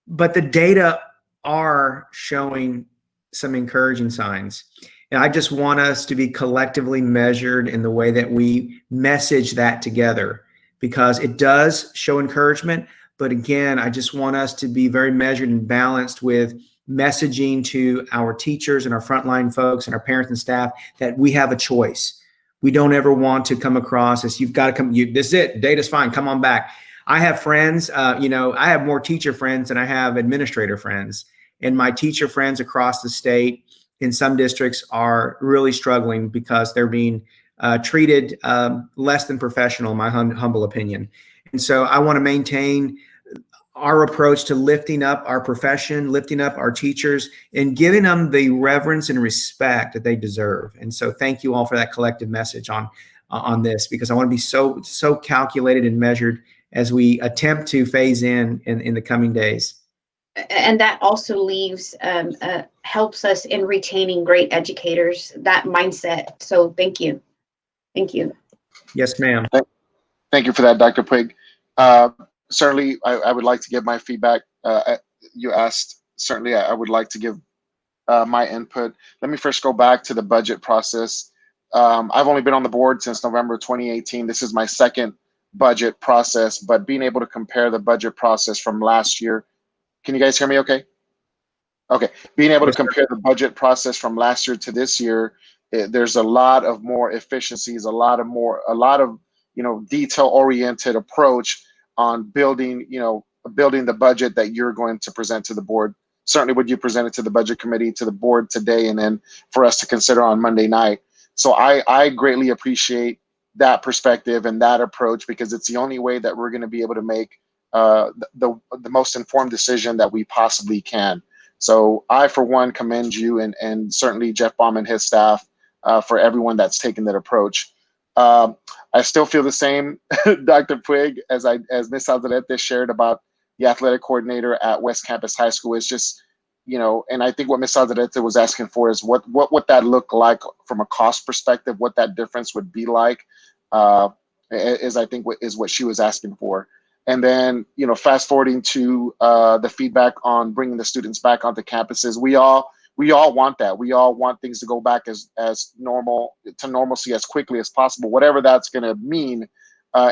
But the data are showing some encouraging signs. And I just want us to be collectively measured in the way that we message that together, because it does show encouragement. But again, I just want us to be very measured and balanced with messaging to our teachers and our frontline folks and our parents and staff that we have a choice. We don't ever want to come across as you've got to come, this is it, data's fine, come on back. I have friends, I have more teacher friends than I have administrator friends. And my teacher friends across the state in some districts are really struggling because they're being treated less than professional, in my humble opinion. And so I want to maintain our approach to lifting up our profession, lifting up our teachers, and giving them the reverence and respect that they deserve. And so thank you all for that collective message on this, because I want to be so calculated and measured as we attempt to phase in the coming days. And that also leaves, helps us in retaining great educators, that mindset. So thank you. Thank you. Yes, ma'am. Thank you for that, Dr. Puig. Certainly, I would like to give my feedback. You asked, certainly I would like to give my input. Let me first go back to the budget process. I've only been on the board since November 2018. This is my second budget process, but being able to compare the budget process from last year. Can you guys hear me okay? Okay, being able to compare the budget process from last year to this year, there's a lot of more efficiencies, a lot of detail-oriented approach on building the budget that you're going to present to the board. Certainly what you presented to the budget committee, to the board today, and then for us to consider on Monday night. So I greatly appreciate that perspective and that approach, because it's the only way that we're going to be able to make the most informed decision that we possibly can. So I, for one, commend you and certainly Jeff Baum and his staff for everyone that's taken that approach. I still feel the same, Dr. Puig, as Ms. Aldrete shared about the athletic coordinator at West Campus High School. It's just, you know, and I think what Ms. Alderete was asking for is what would that look like from a cost perspective, what that difference would be like, is I think is what she was asking for. And then, you know, fast forwarding to the feedback on bringing the students back onto campuses, we all want that. We all want things to go back as normal to normalcy as quickly as possible, whatever that's going to mean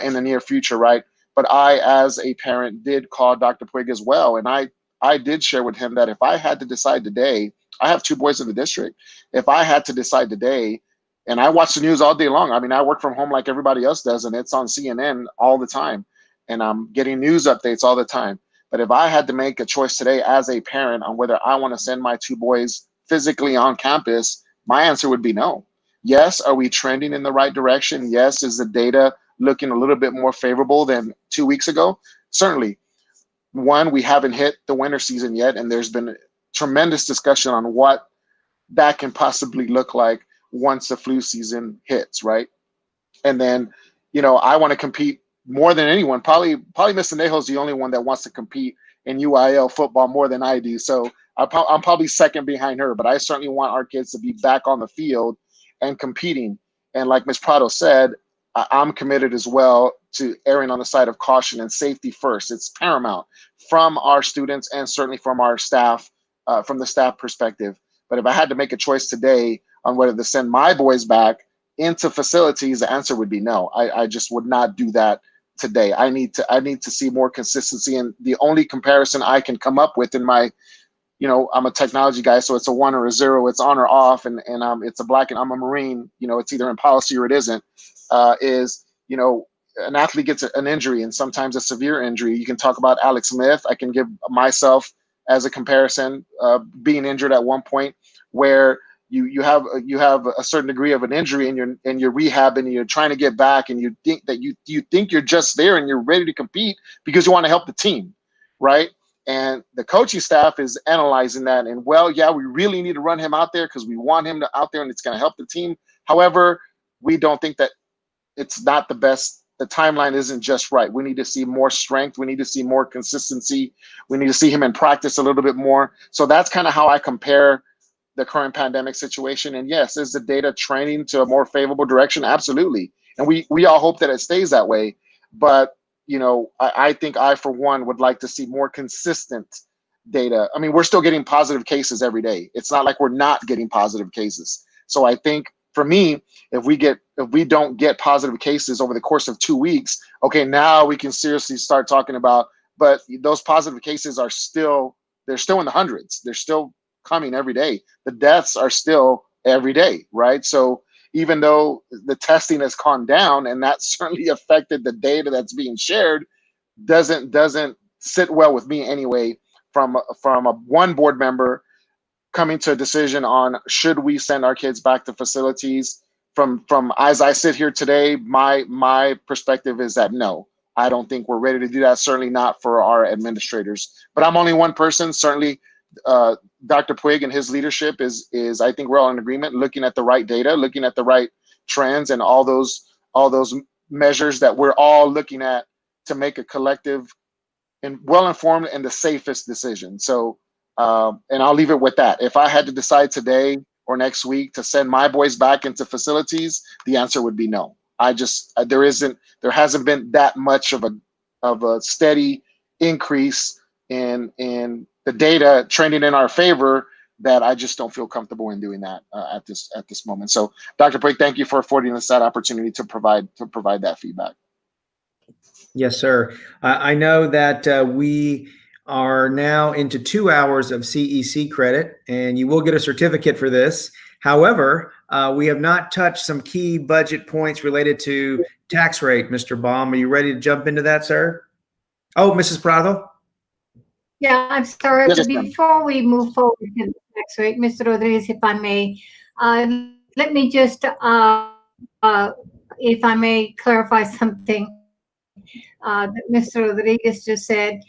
in the near future, right? But I, as a parent, did call Dr. Puig as well, and I did share with him that if I had to decide today, I have 2 boys in the district. If I had to decide today, and I watch the news all day long. I mean, I work from home like everybody else does, and it's on CNN all the time, and I'm getting news updates all the time. But if I had to make a choice today as a parent on whether I want to send my 2 boys physically on campus, my answer would be no. Yes, are we trending in the right direction? Yes, is the data looking a little bit more favorable than 2 weeks ago? Certainly. One, we haven't hit the winter season yet, and there's been tremendous discussion on what that can possibly look like once the flu season hits, right? And then, you know, I want to compete more than anyone. Probably Ms. Anejo is the only one that wants to compete in UIL football more than I do. So I'm probably second behind her, but I certainly want our kids to be back on the field and competing. And like Ms. Prado said, I'm committed as well to erring on the side of caution and safety first. It's paramount from our students and certainly from our staff, from the staff perspective. But if I had to make a choice today on whether to send my boys back into facilities, the answer would be no. I just would not do that today. I need to see more consistency. And the only comparison I can come up with in my, you know, I'm a technology guy, so it's a 1 or a 0, it's on or off, and it's a black and I'm a Marine, you know, it's either in policy or it isn't, is, you know, an athlete gets an injury, and sometimes a severe injury. You can talk about Alex Smith. I can give myself as a comparison, being injured at one point where you have a certain degree of an injury and you're rehabbing and you're trying to get back, and you think that you think you're just there and you're ready to compete because you want to help the team, right? And the coaching staff is analyzing that, and well, yeah, we really need to run him out there because we want him out there and it's going to help the team. However, we don't think that it's not the best. The timeline isn't just right. We need to see more strength. We need to see more consistency. We need to see him in practice a little bit more. So that's kind of how I compare the current pandemic situation. And yes, is the data trending to a more favorable direction? Absolutely. And we all hope that it stays that way. But, you know, I think I, for one, would like to see more consistent data. I mean, we're still getting positive cases every day. It's not like we're not getting positive cases. So I think for me, if we don't get positive cases over the course of 2 weeks, okay, now we can seriously start talking about, but those positive cases are still, they're still in the hundreds. They're still coming every day. The deaths are still every day, right? So even though the testing has gone down, and that certainly affected the data that's being shared, doesn't sit well with me anyway, from a one board member coming to a decision on should we send our kids back to facilities. From as I sit here today, my perspective is that no, I don't think we're ready to do that. Certainly not for our administrators. But I'm only one person. Certainly, Dr. Puig and his leadership is I think we're all in agreement, looking at the right data, looking at the right trends, and all those measures that we're all looking at to make a collective and well-informed and the safest decision. So, and I'll leave it with that. If I had to decide today or next week to send my boys back into facilities, the answer would be no. There hasn't been that much of a steady increase in the data trending in our favor that I just don't feel comfortable in doing that at this moment. So, Dr. Puig, thank you for affording us that opportunity to provide that feedback. Yes, sir. I know that we are now into 2 hours of CEC credit, and you will get a certificate for this. However, we have not touched some key budget points related to tax rate. Mr. Baum, are you ready to jump into that, sir? Oh, Mrs. Prado? Yeah, I'm sorry. Yes, before we move forward to the tax rate, Mr. Rodriguez, if I may, let me just, if I may, clarify something that Mr. Rodriguez just said.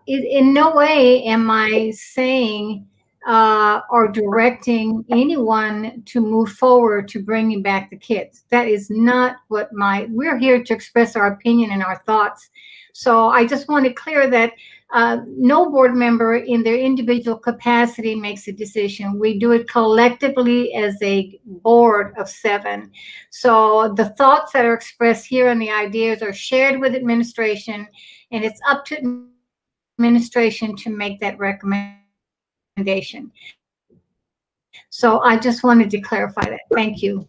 In no way am I saying or directing anyone to move forward to bringing back the kids. That is not what we're here to express our opinion and our thoughts. So I just want to clear that No board member in their individual capacity makes a decision. We do it collectively as a board of 7. So the thoughts that are expressed here and the ideas are shared with administration, and it's up to administration to make that recommendation. So I just wanted to clarify that. Thank you.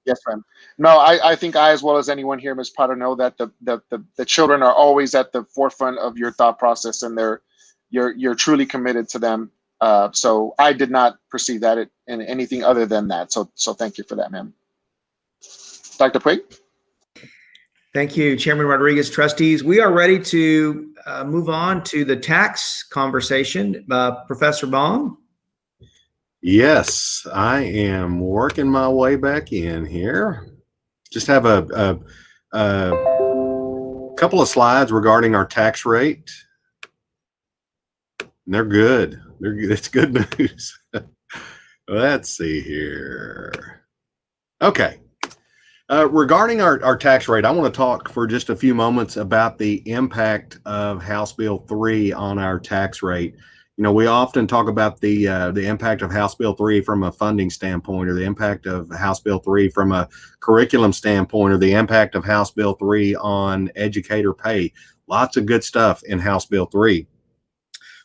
Yes, ma'am. No, I think I, as well as anyone here, Ms. Prado, know that the children are always at the forefront of your thought process, and you're truly committed to them. So I did not perceive that in anything other than that. So thank you for that, ma'am. Dr. Puig? Thank you, Chairman Rodriguez. Trustees, we are ready to move on to the tax conversation. Professor Baum? Yes, I am working my way back in here. Just have a couple of slides regarding our tax rate. And they're good. They're good. It's good news. Let's see here. Okay. Regarding our tax rate, I want to talk for just a few moments about the impact of House Bill 3 on our tax rate. You know, we often talk about the impact of House Bill 3 from a funding standpoint, or the impact of House Bill 3 from a curriculum standpoint, or the impact of House Bill 3 on educator pay. Lots of good stuff in House Bill 3.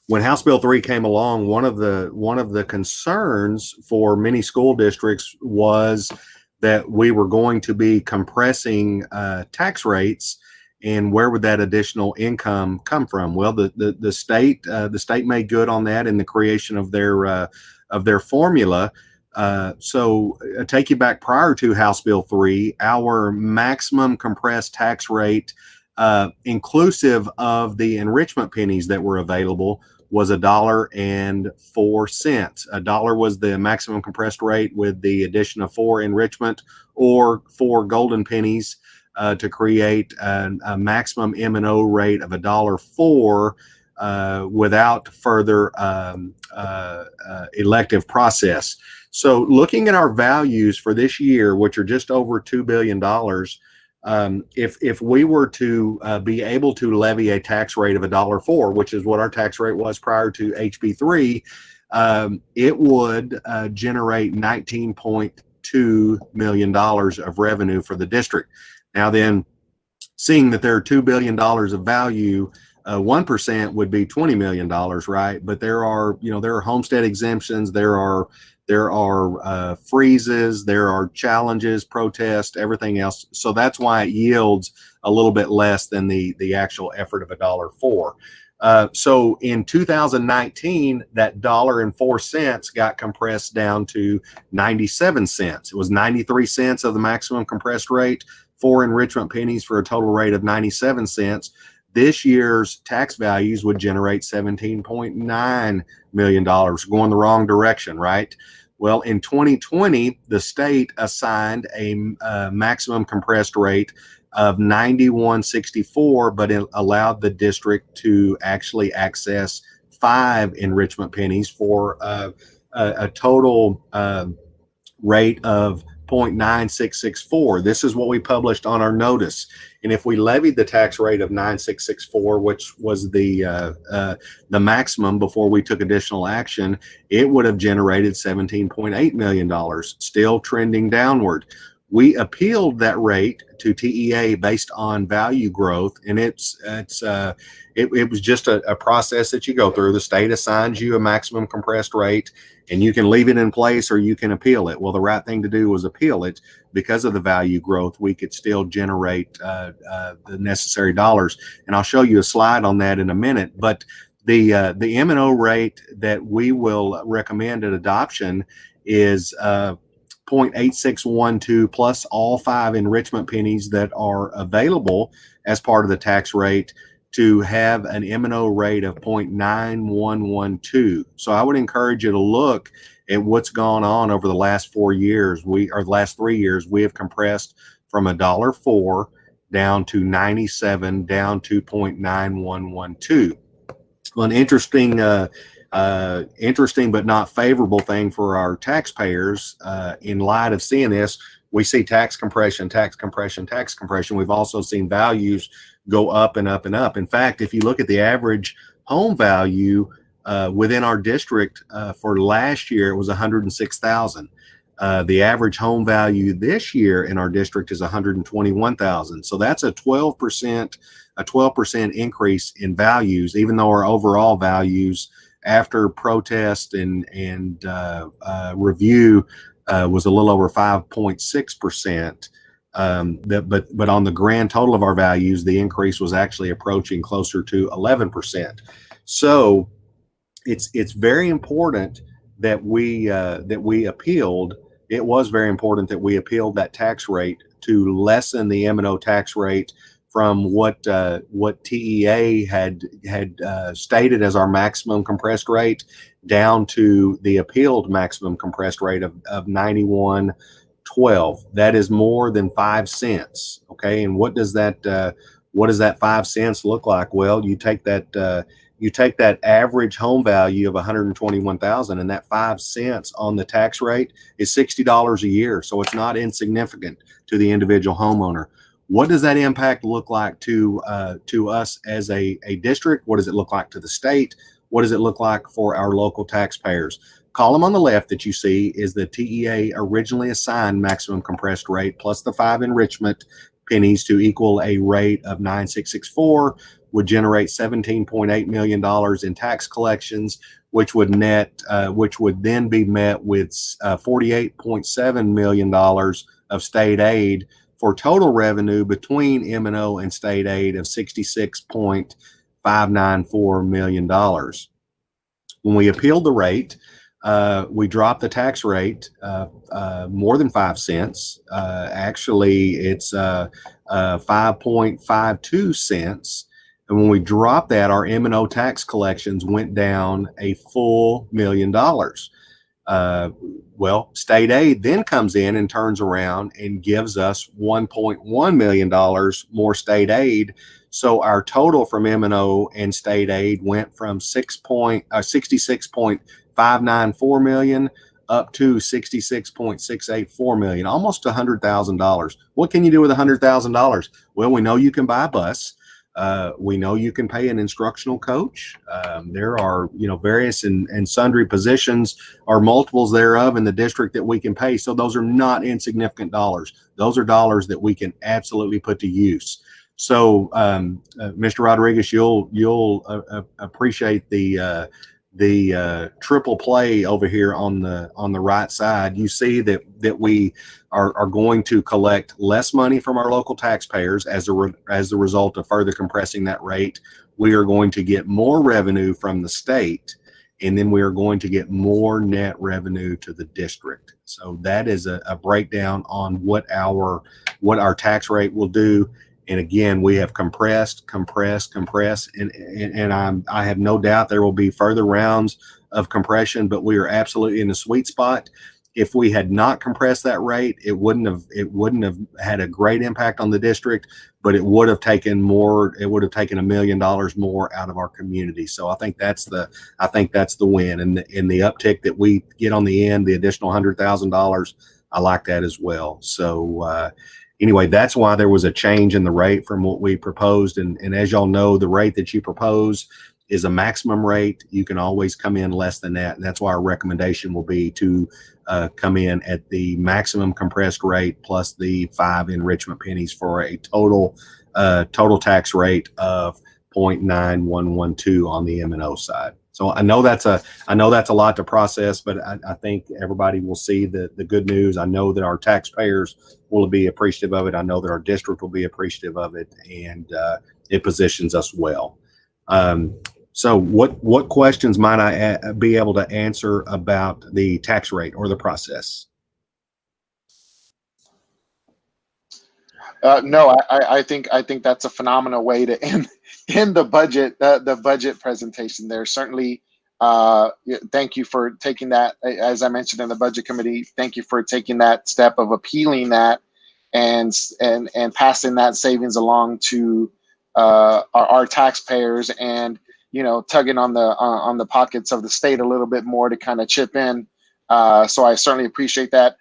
When House Bill 3 came along, one of the concerns for many school districts was that we were going to be compressing tax rates. And where would that additional income come from? Well, the state made good on that in the creation of their formula. So take you back prior to House Bill 3, our maximum compressed tax rate, inclusive of the enrichment pennies that were available, was $1.04. $1 was the maximum compressed rate, with the addition of 4 enrichment or 4 golden pennies to create a maximum M&O rate of $1.04 without further elective process. So looking at our values for this year, which are just over $2 billion, if we were to be able to levy a tax rate of $1.04, which is what our tax rate was prior to HB 3, it would generate $19.2 million of revenue for the district. Now then, seeing that there are $2 billion of value, 1% would be $20 million, right? But there are homestead exemptions, there are freezes, there are challenges, protests, everything else. So that's why it yields a little bit less than the actual effort of $1.04. So in 2019, that $1.04 got compressed down to 97 cents. It was 93 cents of the maximum compressed rate, 4 enrichment pennies for a total rate of 97 cents. This year's tax values would generate $17.9 million, going the wrong direction, right? Well, in 2020, the state assigned a maximum compressed rate of 91.64, but it allowed the district to actually access 5 enrichment pennies for a total rate of 0.9664. This is what we published on our notice. And if we levied the tax rate of 9664, which was the maximum before we took additional action, it would have generated $17.8 million, still trending downward. We appealed that rate to TEA based on value growth, and it was just a process that you go through. The state assigns you a maximum compressed rate, and you can leave it in place or you can appeal it. Well, the right thing to do was appeal it. Because of the value growth, we could still generate the necessary dollars, and I'll show you a slide on that in a minute. But the M&O rate that we will recommend at adoption is 0.8612 plus all 5 enrichment pennies that are available as part of the tax rate, to have an M&O rate of 0.9112. So I would encourage you to look at what's gone on over the last 4 years. The last 3 years, we have compressed from $1.04 down to 97, down to 0.9112. Well, an interesting but not favorable thing for our taxpayers, in light of seeing this, we see tax compression, tax compression, tax compression. We've also seen values go up and up and up. In fact, if you look at the average home value within our district for last year, it was 106,000. The average home value this year in our district is 121,000. So that's a 12% increase in values, even though our overall values after protest and review was a little over 5.6%. But on the grand total of our values, the increase was actually approaching closer to 11%. So it's very important that we appealed. It was very important that we appealed that tax rate to lessen the M&O tax rate from what TEA had stated as our maximum compressed rate down to the appealed maximum compressed rate of 91.12. That is more than 5 cents. Okay, and what does that 5 cents look like? Well, you take that average home value of 121,000, and that 5 cents on the tax rate is $60 a year. So it's not insignificant to the individual homeowner. What does that impact look like to us as a district? What does it look like to the state? What does it look like for our local taxpayers? Column on the left that you see is the TEA originally assigned maximum compressed rate plus the 5 enrichment pennies to equal a rate of 9,664, would generate $17.8 million in tax collections, which would then be met with $48.7 million of state aid, for total revenue between M&O and state aid of $66.594 million. When we appealed the rate, we dropped the tax rate more than 5 cents. Actually, it's 5.52 cents. And when we dropped that, our M&O tax collections went down a full $1 million. Well, state aid then comes in and turns around and gives us $1.1 million more state aid. So our total from M&O and state aid went from 66.594 million up to 66.684 million, almost $100,000. What can you do with $100,000? Well, we know you can buy a bus. We know you can pay an instructional coach. There are, various and sundry positions or multiples thereof in the district that we can pay. So those are not insignificant dollars. Those are dollars that we can absolutely put to use. So, Mr. Rodriguez, you'll appreciate the triple play over here on the right side. You see that we are going to collect less money from our local taxpayers as the result of further compressing that rate. We are going to get more revenue from the state, and then we are going to get more net revenue to the district. So that is a breakdown on what our tax rate will do. And again, we have compressed, and I have no doubt there will be further rounds of compression, but we are absolutely in the sweet spot. If we had not compressed that rate, it wouldn't have had a great impact on the district, but it would have taken $1 million more out of our community. So I think that's the win, and the uptick that we get on the end, the additional $100,000, I like that as well. So anyway, that's why there was a change in the rate from what we proposed. And as y'all know, the rate that you propose is a maximum rate. You can always come in less than that. And that's why our recommendation will be to come in at the maximum compressed rate plus the 5 enrichment pennies for a total tax rate of 0.9112 on the M&O side. So I know that's a lot to process, but I think everybody will see the good news. I know that our taxpayers will be appreciative of it. I know that our district will be appreciative of it, and it positions us well. So what questions might I be able to answer about the tax rate or the process? No, I think that's a phenomenal way to end the budget presentation there. Certainly, thank you for taking that. As I mentioned in the budget committee, thank you for taking that step of appealing that and passing that savings along to our taxpayers, and tugging on the pockets of the state a little bit more to kind of chip in. So I certainly appreciate that.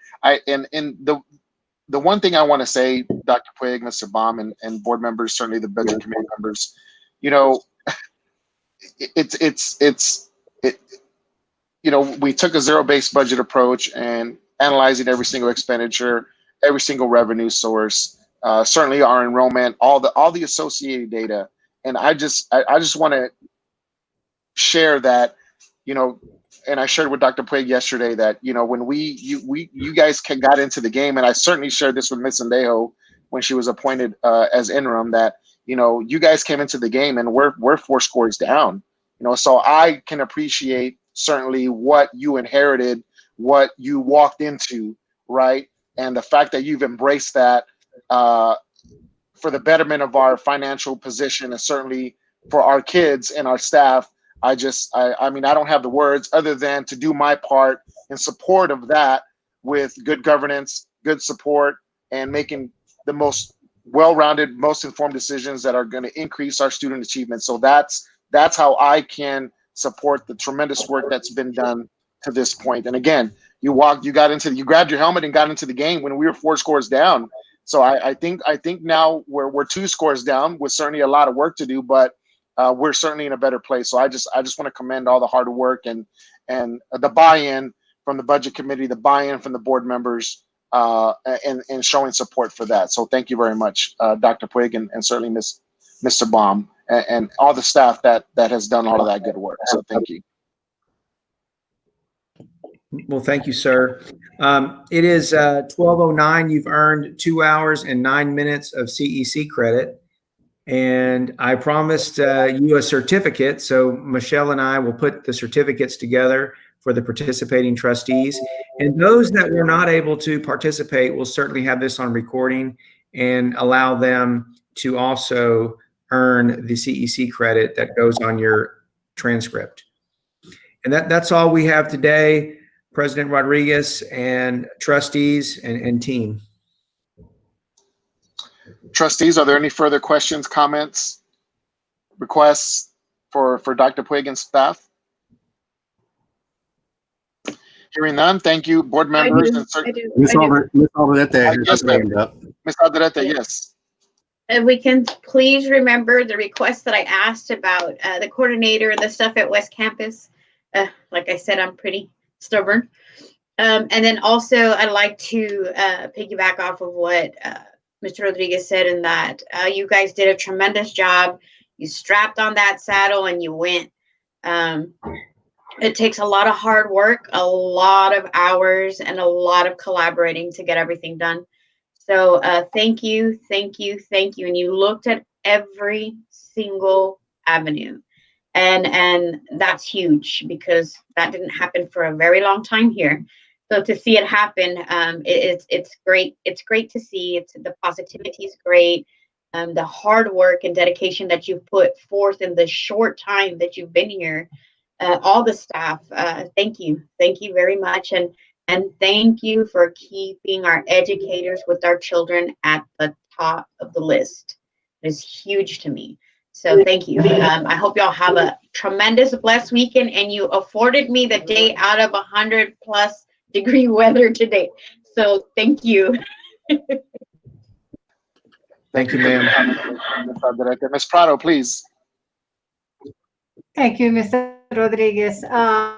The one thing I want to say, Dr. Puig, Mr. Baum, and board members, certainly the budget committee members, we took a zero-based budget approach and analyzing every single expenditure, every single revenue source, certainly our enrollment, all the associated data. And I just want to share that, and I shared with Dr. Puig yesterday that, when you guys got into the game, and I certainly shared this with Ms. Sendejo when she was appointed as interim, that, you guys came into the game and we're 4 scores down, so I can appreciate certainly what you inherited, what you walked into, right? And the fact that you've embraced that for the betterment of our financial position and certainly for our kids and our staff. I don't have the words other than to do my part in support of that with good governance, good support, and making the most well-rounded, most informed decisions that are going to increase our student achievement. So that's how I can support the tremendous work that's been done to this point. And again, you grabbed your helmet and got into the game when we were 4 scores down. So I think now we're 2 scores down with certainly a lot of work to do, but we're certainly in a better place. So I just want to commend all the hard work and the buy-in from the budget committee, the buy-in from the board members, and showing support for that. So thank you very much, Dr. Puig, and certainly Mr. Baum, and all the staff that has done all of that good work. So thank you. Well, thank you, sir. It is 12:09. You've earned 2 hours and 9 minutes of CEC credit. And I promised you a certificate. So Michelle and I will put the certificates together for the participating trustees. And those that were not able to participate will certainly have this on recording and allow them to also earn the CEC credit that goes on your transcript. And that's all we have today, President Rodriguez and trustees and team. Trustees, are there any further questions, comments, requests for Dr. Puig and staff? Hearing none, thank you, board members. Ms. Alderete, Yes, Ms. Alderete, yes. If we can please remember the request that I asked about the coordinator and the stuff at West Campus. Like I said, I'm pretty stubborn. And then also I'd like to piggyback off of what Mr. Rodriguez said, in that you guys did a tremendous job. You strapped on that saddle and you went. It takes a lot of hard work, a lot of hours, and a lot of collaborating to get everything done. So thank you. And you looked at every single avenue. And that's huge, because that didn't happen for a very long time here. So to see it happen, it's great. It's great to see. The positivity is great. The hard work and dedication that you've put forth in the short time that you've been here, all the staff, thank you very much, and thank you for keeping our educators with our children at the top of the list. It is huge to me. So thank you. I hope y'all have a tremendous, blessed weekend, and you afforded me the day out of 100+ degree weather today. So thank you. Thank you, ma'am. Ms. Prado, please. Thank you, Mr. Rodriguez. I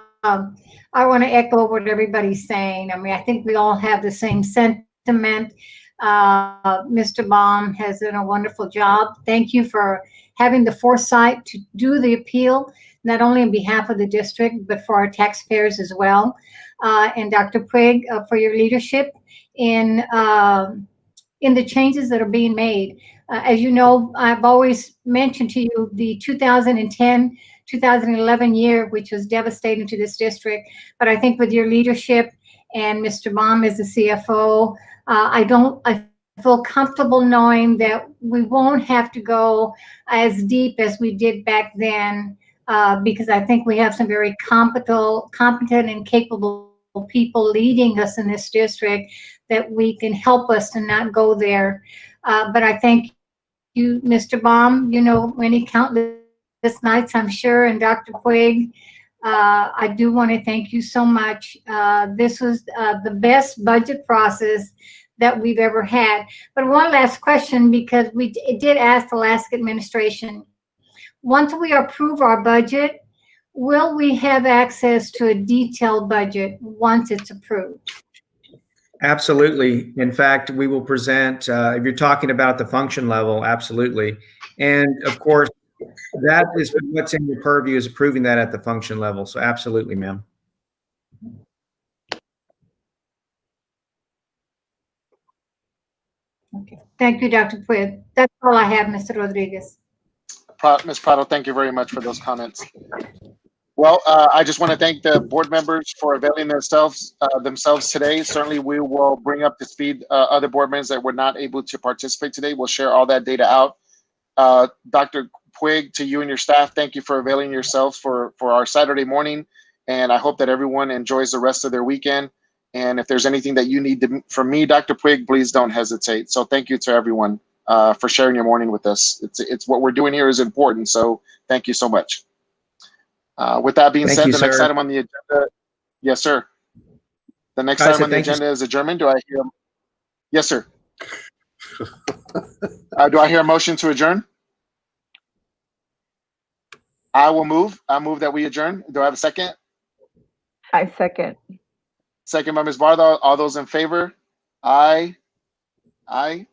want to echo what everybody's saying. I mean, I think we all have the same sentiment. Mr. Baum has done a wonderful job. Thank you for having the foresight to do the appeal, not only on behalf of the district, but for our taxpayers as well. And Dr. Puig, for your leadership in the changes that are being made. As you know, I've always mentioned to you the 2010-2011 year, which was devastating to this district. But I think with your leadership and Mr. Baum as the CFO, I feel comfortable knowing that we won't have to go as deep as we did back then, because I think we have some very competent and capable people leading us in this district that we can help us to not go there. But I thank you, Mr. Baum, many countless nights, I'm sure, and Dr. Puig, I do want to thank you so much. This was the best budget process that we've ever had. But one last question, because we did ask the last administration, once we approve our budget, will we have access to a detailed budget once it's approved? Absolutely. In fact, we will present, if you're talking about the function level, absolutely. And of course, that is what's in your purview, is approving that at the function level. So absolutely, ma'am. Okay. Thank you, Dr. Puig. That's all I have, Mr. Rodriguez. Ms. Prado, thank you very much for those comments. Well, I just want to thank the board members for availing themselves today. Certainly, we will bring up to speed other board members that were not able to participate today. We'll share all that data out. Dr. Puig, to you and your staff, thank you for availing yourselves for our Saturday morning. And I hope that everyone enjoys the rest of their weekend. And if there's anything that you need from me, Dr. Puig, please don't hesitate. So thank you to everyone for sharing your morning with us. It's what we're doing here is important. So thank you so much. With that being said, the next item on the agenda, yes, sir. The next item on the agenda is adjournment. Do I hear? Yes, sir. Do I hear a motion to adjourn? I will move. I move that we adjourn. Do I have a second? I second. Second by Ms. Bardo. All those in favor? Aye. Aye.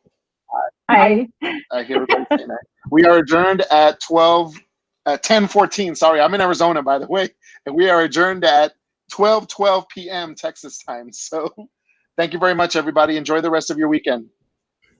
Aye. I hear everybody saying that. We are adjourned at 10:14. Sorry, I'm in Arizona, by the way, and we are adjourned at 12:12 p.m. Texas time. So, thank you very much, everybody. Enjoy the rest of your weekend.